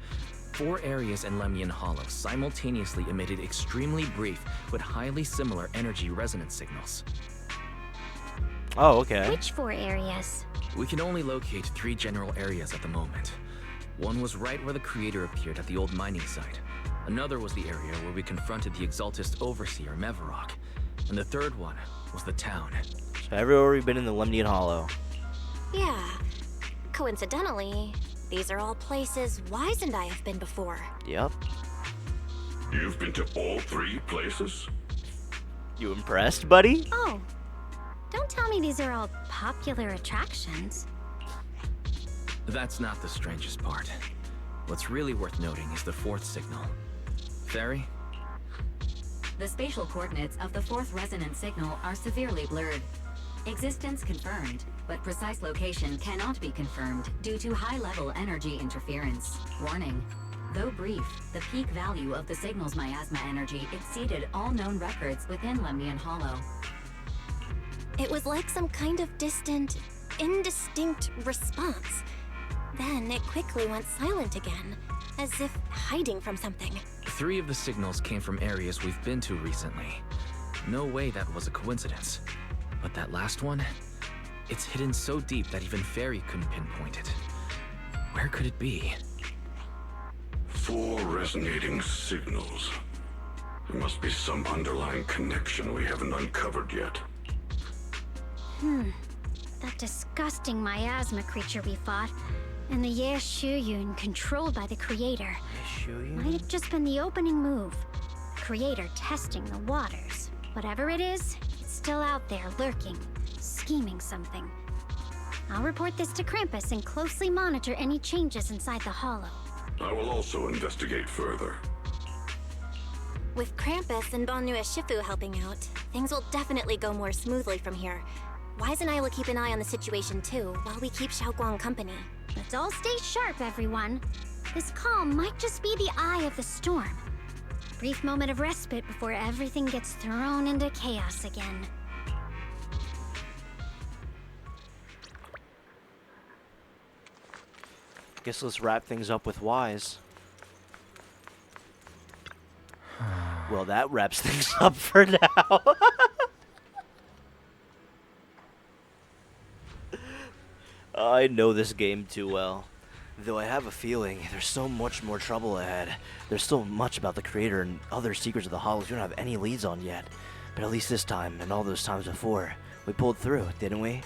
4 areas in Lemnian Hollow simultaneously emitted extremely brief but highly similar energy resonance signals. Oh, okay. Which 4 areas? We can only locate 3 general areas at the moment. One was right where the creator appeared at the old mining site. Another was the area where we confronted the Exaltist Overseer, Mevarok. And the third one was the town. So everywhere we've been in the Lemnian Hollow. Yeah. Coincidentally, these are all places Wise and I have been before. Yep. You've been to all 3 places? You impressed, buddy? Oh, don't tell me these are all popular attractions. That's not the strangest part. What's really worth noting is the 4th signal. Fairy? The spatial coordinates of the 4th resonant signal are severely blurred. Existence confirmed, but precise location cannot be confirmed due to high-level energy interference. Warning. Though brief, the peak value of the signal's miasma energy exceeded all known records within Lemnian Hollow. It was like some kind of distant, indistinct response. Then it quickly went silent again, as if hiding from something. 3 of the signals came from areas we've been to recently. No way that was a coincidence. But that last one? It's hidden so deep that even Fairy couldn't pinpoint it. Where could it be? 4 resonating signals. There must be some underlying connection we haven't uncovered yet. That disgusting miasma creature we fought, and the Yayy controlled by the Creator. Might have just been the opening move. The Creator testing the waters. Whatever it is, it's still out there lurking, scheming something. I'll report this to Krampus and closely monitor any changes inside the Hollow. I will also investigate further. With Krampus and Banue Shifu helping out, things will definitely go more smoothly from here. Wise and I will keep an eye on the situation too, while we keep Xiaoguang company. Let's all stay sharp, everyone. This calm might just be the eye of the storm. Brief moment of respite before everything gets thrown into chaos again. Guess let's wrap things up with Wise. Well, that wraps things up for now. I know this game too well. Though I have a feeling there's so much more trouble ahead. There's so much about the Creator and other secrets of the Hollows we don't have any leads on yet. But at least this time, and all those times before, we pulled through, didn't we?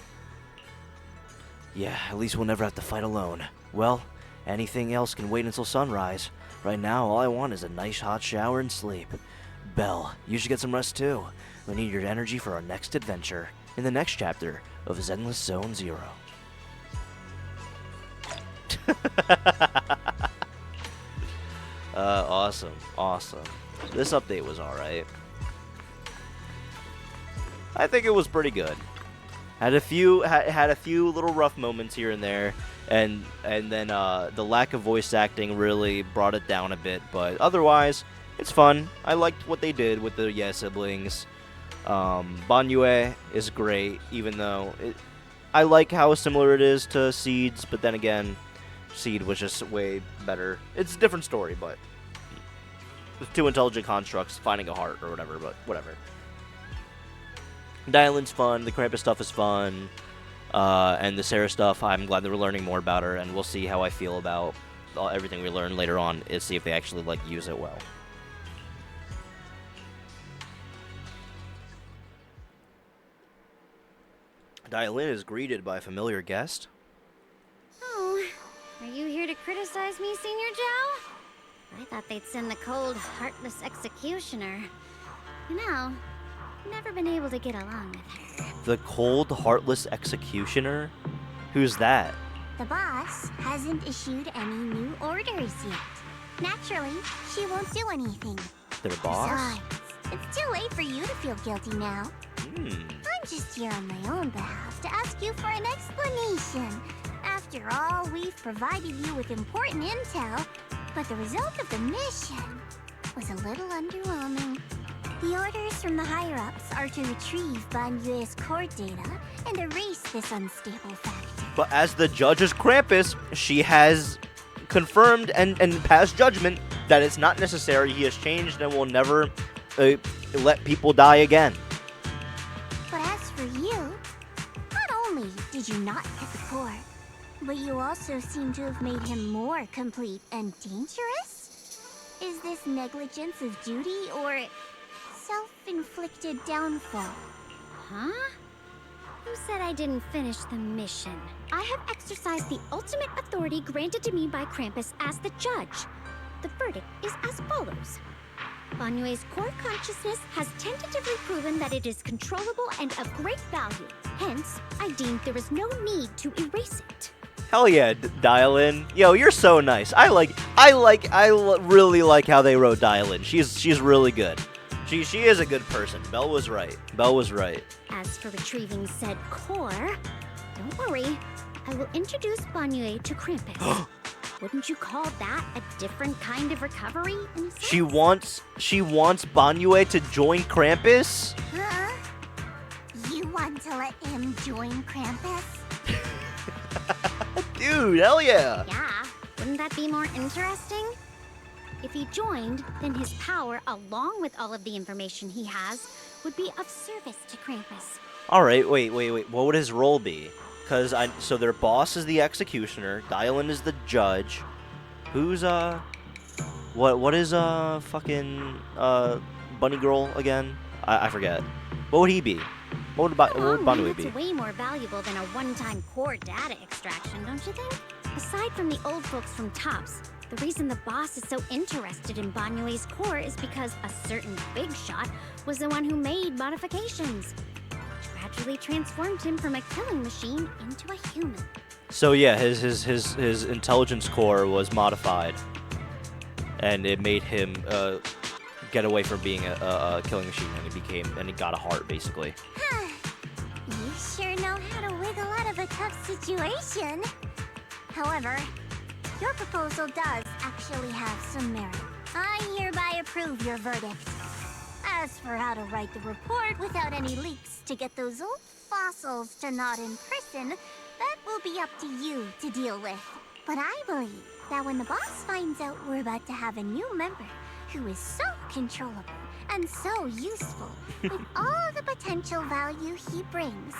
Yeah, at least we'll never have to fight alone. Well, anything else can wait until sunrise. Right now, all I want is a nice hot shower and sleep. Belle, you should get some rest too. We need your energy for our next adventure, in the next chapter of Zenless Zone Zero. Awesome. This update was alright. I think it was pretty good. Had a few little rough moments here and there, and then the lack of voice acting really brought it down a bit. But otherwise, it's fun. I liked what they did with the Yayy siblings. Banue is great, even though I like how similar it is to Seed's, but then again, Seed was just way better. It's a different story, but with 2 intelligent constructs finding a heart or whatever, but whatever. Dylan's fun, the Krampus stuff is fun, and the Sarah stuff, I'm glad that we're learning more about her, and we'll see how I feel about everything we learn later on, and see if they actually, use it well. Dylan is greeted by a familiar guest. Oh, are you here to criticize me, Senior Joe? I thought they'd send the cold, heartless executioner. You know, never been able to get along with her. The cold, heartless executioner? Who's that? The boss hasn't issued any new orders yet. Naturally, she won't do anything. Their boss? Besides, it's too late for you to feel guilty now. I'm just here on my own behalf to ask you for an explanation. After all, we've provided you with important intel, but the result of the mission was a little underwhelming. The orders from the higher-ups are to retrieve Banyue's core data and erase this unstable factor. But as the judge is Krampus, she has confirmed and passed judgment that it's not necessary. He has changed and will never let people die again. But as for you, not only did you not get the core, but you also seem to have made him more complete and dangerous? Is this negligence of duty or self-inflicted downfall? Huh? Who said I didn't finish the mission? I have exercised the ultimate authority granted to me by Krampus as the judge. The verdict is as follows. Banyue's core consciousness has tentatively proven that it is controllable and of great value. Hence, I deemed there is no need to erase it. Hell yeah, Dial In. Yo, you're so nice. I really like how they wrote Dial In. She's really good. She is a good person. Belle was right. Belle was right. As for retrieving said core, don't worry. I will introduce Banyue to Krampus. Wouldn't you call that a different kind of recovery? In a sense? She wants Banyue to join Krampus? Huh? You want to let him join Krampus? Dude, hell yeah. Yeah, wouldn't that be more interesting? If he joined, then his power, along with all of the information he has, would be of service to Krampus. All right, wait. What would his role be? So their boss is the executioner, Dylan is the judge. Who's what is fucking bunny girl again? I forget. What would he be? What would Banyue be? That's way more valuable than a one-time core data extraction, don't you think? Aside from the old folks from TOPS, the reason the boss is so interested in Banyue's core is because a certain big shot was the one who made modifications, which gradually transformed him from a killing machine into a human. So yeah, his intelligence core was modified, and it made him get away from being a killing machine, and he got a heart basically. You sure know how to wiggle out of a tough situation. However, your proposal does actually have some merit. I hereby approve your verdict. As for how to write the report without any leaks to get those old fossils to not in prison, that will be up to you to deal with. But I believe that when the boss finds out we're about to have a new member who is so controllable and so useful, with all the potential value he brings,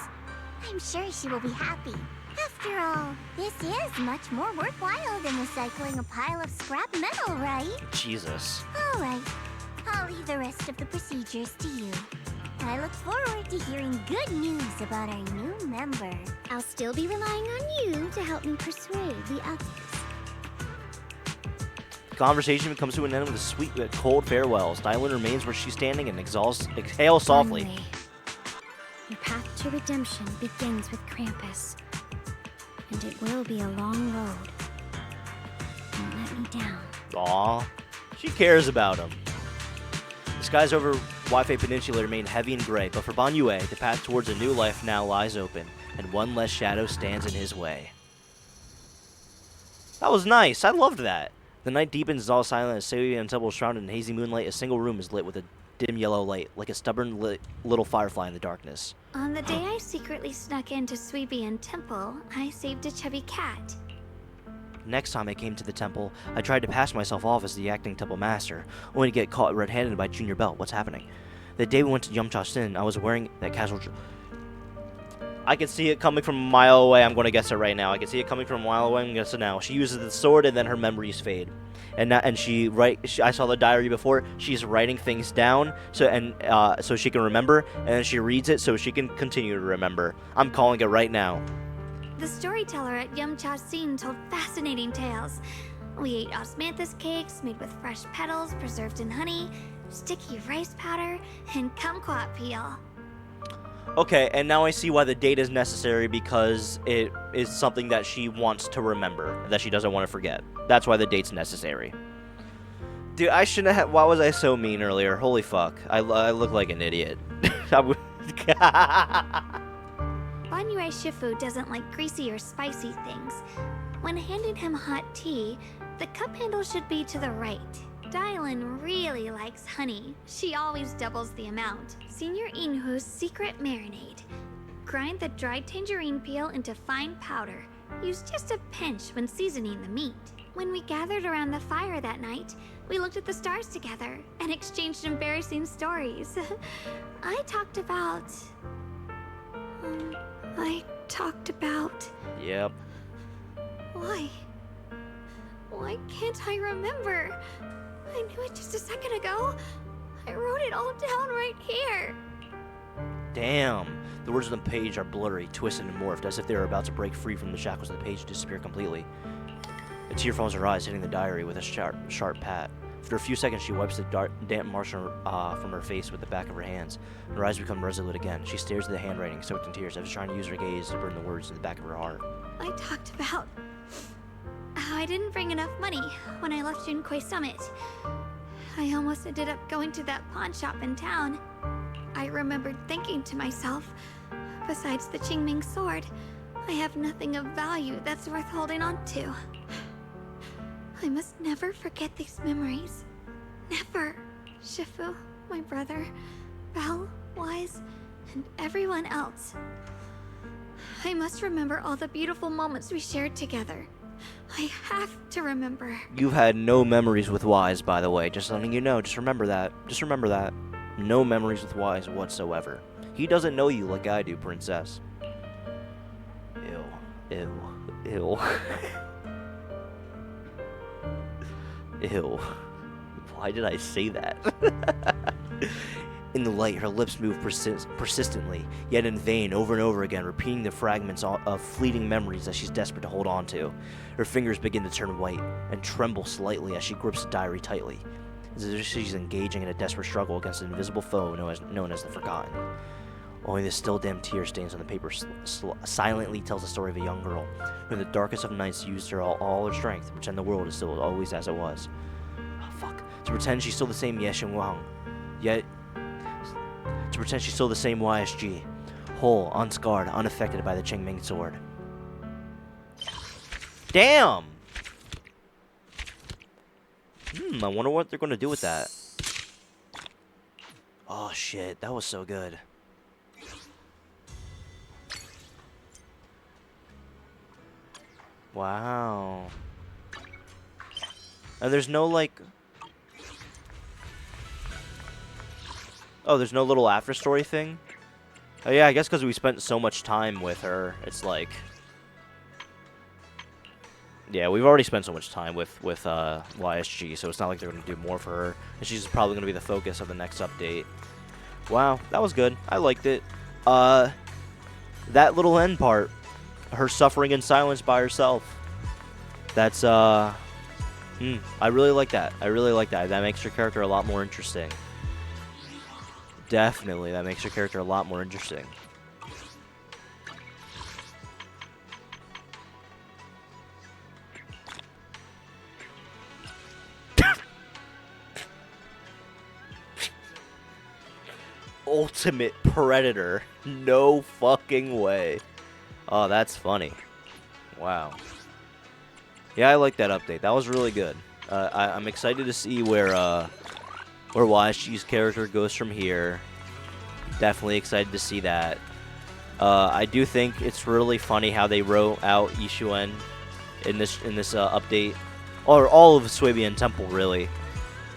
I'm sure she will be happy. After all, this is much more worthwhile than recycling a pile of scrap metal, right? Jesus. All right. I'll leave the rest of the procedures to you. I look forward to hearing good news about our new member. I'll still be relying on you to help me persuade the others. The conversation comes to an end with a sweet but cold farewells. Dylan remains where she's standing and exhales softly. Finally, your path to redemption begins with Krampus. And it will be a long road. Don't let me down. Aw, she cares about him. The skies over Waifei Peninsula remain heavy and gray, but for Banyue, the path towards a new life now lies open, and one less shadow stands in his way. That was nice. I loved that. The night deepens, is all silent as Seiyu and Temple shrouded in hazy moonlight. A single room is lit with a dim yellow light, like a stubborn little firefly in the darkness. On the day I secretly snuck into Sweebian Temple, I saved a chubby cat. Next time I came to the temple, I tried to pass myself off as the acting temple master, only to get caught red-handed by Junior Belt. What's happening? The day we went to Yumcha Sin, I was wearing that casual... I can see it coming from a mile away. I'm going to guess it right now. I can see it coming from a mile away. I'm going to guess it now. She uses the sword, and then her memories fade. I saw the diary before. She's writing things down so she can remember, and then she reads it so she can continue to remember. I'm calling it right now. The storyteller at Yumcha Sin told fascinating tales. We ate osmanthus cakes made with fresh petals preserved in honey, sticky rice powder, and kumquat peel. Okay, and now I see why the date is necessary, because it is something that she wants to remember, that she doesn't want to forget. That's why the date's necessary. Dude, I shouldn't have... Why was I so mean earlier? Holy fuck. I look like an idiot. Banyue Shifu doesn't like greasy or spicy things. When handing him hot tea, the cup handle should be to the right. Dylan really likes honey. She always doubles the amount. Senior Inhu's secret marinade. Grind the dried tangerine peel into fine powder. Use just a pinch when seasoning the meat. When we gathered around the fire that night, we looked at the stars together and exchanged embarrassing stories. I talked about... Yep. Why? Why can't I remember? I knew it just a second ago. I wrote it all down right here. Damn. The words on the page are blurry, twisted, and morphed, as if they are about to break free from the shackles of the page and disappear completely. A tear follows her eyes, hitting the diary with a sharp pat. After a few seconds, she wipes the damp moisture from her face with the back of her hands. Her eyes become resolute again. She stares at the handwriting, soaked in tears, as if trying to use her gaze to burn the words in the back of her heart. I talked about how I didn't bring enough money when I left Junkoi Summit. I almost ended up going to that pawn shop in town. I remembered thinking to myself, besides the Qingming sword, I have nothing of value that's worth holding on to. I must never forget these memories. Never. Shifu, my brother, Belle, Wise, and everyone else. I must remember all the beautiful moments we shared together. I have to remember. You've had no memories with Wise, by the way. Just letting you know. Just remember that. Just remember that. No memories with Wise whatsoever. He doesn't know you like I do, princess. Ew. Ew. Ew. Ew. Why did I say that? In the light, her lips move persistently, yet in vain, over and over again, repeating the fragments of fleeting memories that she's desperate to hold on to. Her fingers begin to turn white and tremble slightly as she grips the diary tightly, as if she's engaging in a desperate struggle against an invisible foe known as the Forgotten. Only the still damn tear stains on the paper silently tells the story of a young girl who in the darkest of nights used all her strength to pretend the world is still always as it was. Oh, fuck. To pretend she's still the same shunguang, yet to pretend she's still the same YSG, whole, unscarred, unaffected by the Qingming sword. Damn! I wonder what they're gonna do with that. Oh shit, that was so good. Wow. And there's no, like... Oh, there's no little after-story thing? Oh, yeah, I guess because we spent so much time with her, it's like... Yeah, we've already spent so much time with YSG, so it's not like they're going to do more for her. And she's probably going to be the focus of the next update. Wow, that was good. I liked it. That little end part, her suffering in silence by herself. That's, I really like that. I really like that. That makes her character a lot more interesting. Definitely, that makes her character a lot more interesting. Ultimate Predator. No fucking way. Oh, that's funny. Wow. Yeah, I like that update. That was really good. I'm excited to see where YSG's character goes from here. Definitely excited to see that. I do think it's really funny how they wrote out Yishuen in this update, or all of Swabian Temple really.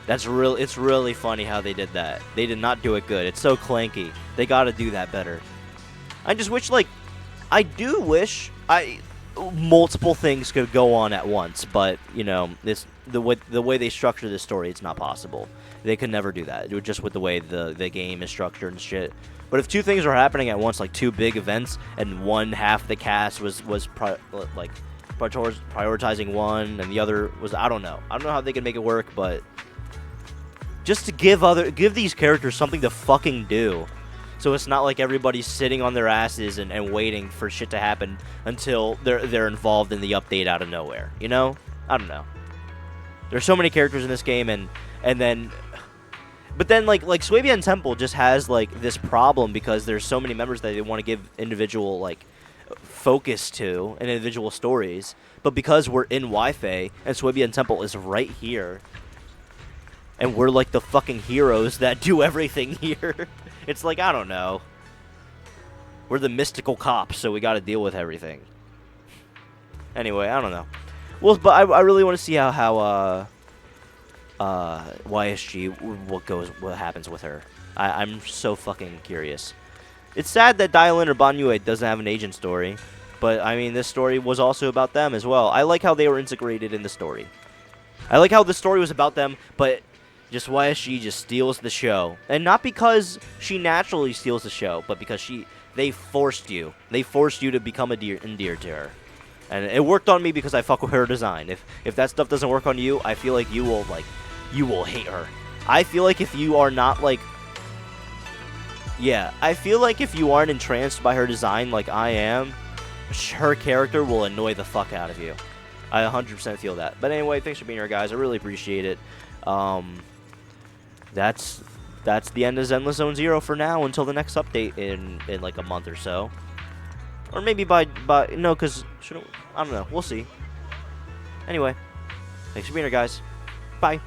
It's really funny how they did that. They did not do it good. It's so clanky. They got to do that better. I just wish, like, I do wish multiple things could go on at once, but you know, the way they structure this story, it's not possible. They could never do that. Just with the way the game is structured and shit. But if two things are happening at once, like two big events, and one half the cast was prioritizing one, and the other was, I don't know how they can make it work, but just to give these characters something to fucking do. So it's not like everybody's sitting on their asses and waiting for shit to happen until they're involved in the update out of nowhere. You know? I don't know. There's so many characters in this game, but then like Swabian Temple just has like this problem because there's so many members that they want to give individual like focus to and individual stories. But because we're in Wi-Fi and Swabian Temple is right here, and we're like the fucking heroes that do everything here. It's like, I don't know. We're the mystical cops, so we got to deal with everything. Anyway, I don't know. Well, but I really want to see how YSG, what happens with her. I'm so fucking curious. It's sad that Dylan or Banyue doesn't have an agent story, but I mean, this story was also about them as well. I like how they were integrated in the story. I like how the story was about them, but just YSG just steals the show. And not because she naturally steals the show, but because they forced you. They forced you to become endeared to her. And it worked on me because I fuck with her design. If that stuff doesn't work on you, I feel like you will like you will hate her. I feel like if you are not like, yeah, I feel like if you aren't entranced by her design like I am, her character will annoy the fuck out of you. I 100% feel that. But anyway, thanks for being here, guys. I really appreciate it. That's the end of Zenless Zone Zero for now until the next update in like a month or so, or maybe by no, because I don't know. We'll see. Anyway, thanks for being here, guys. Bye.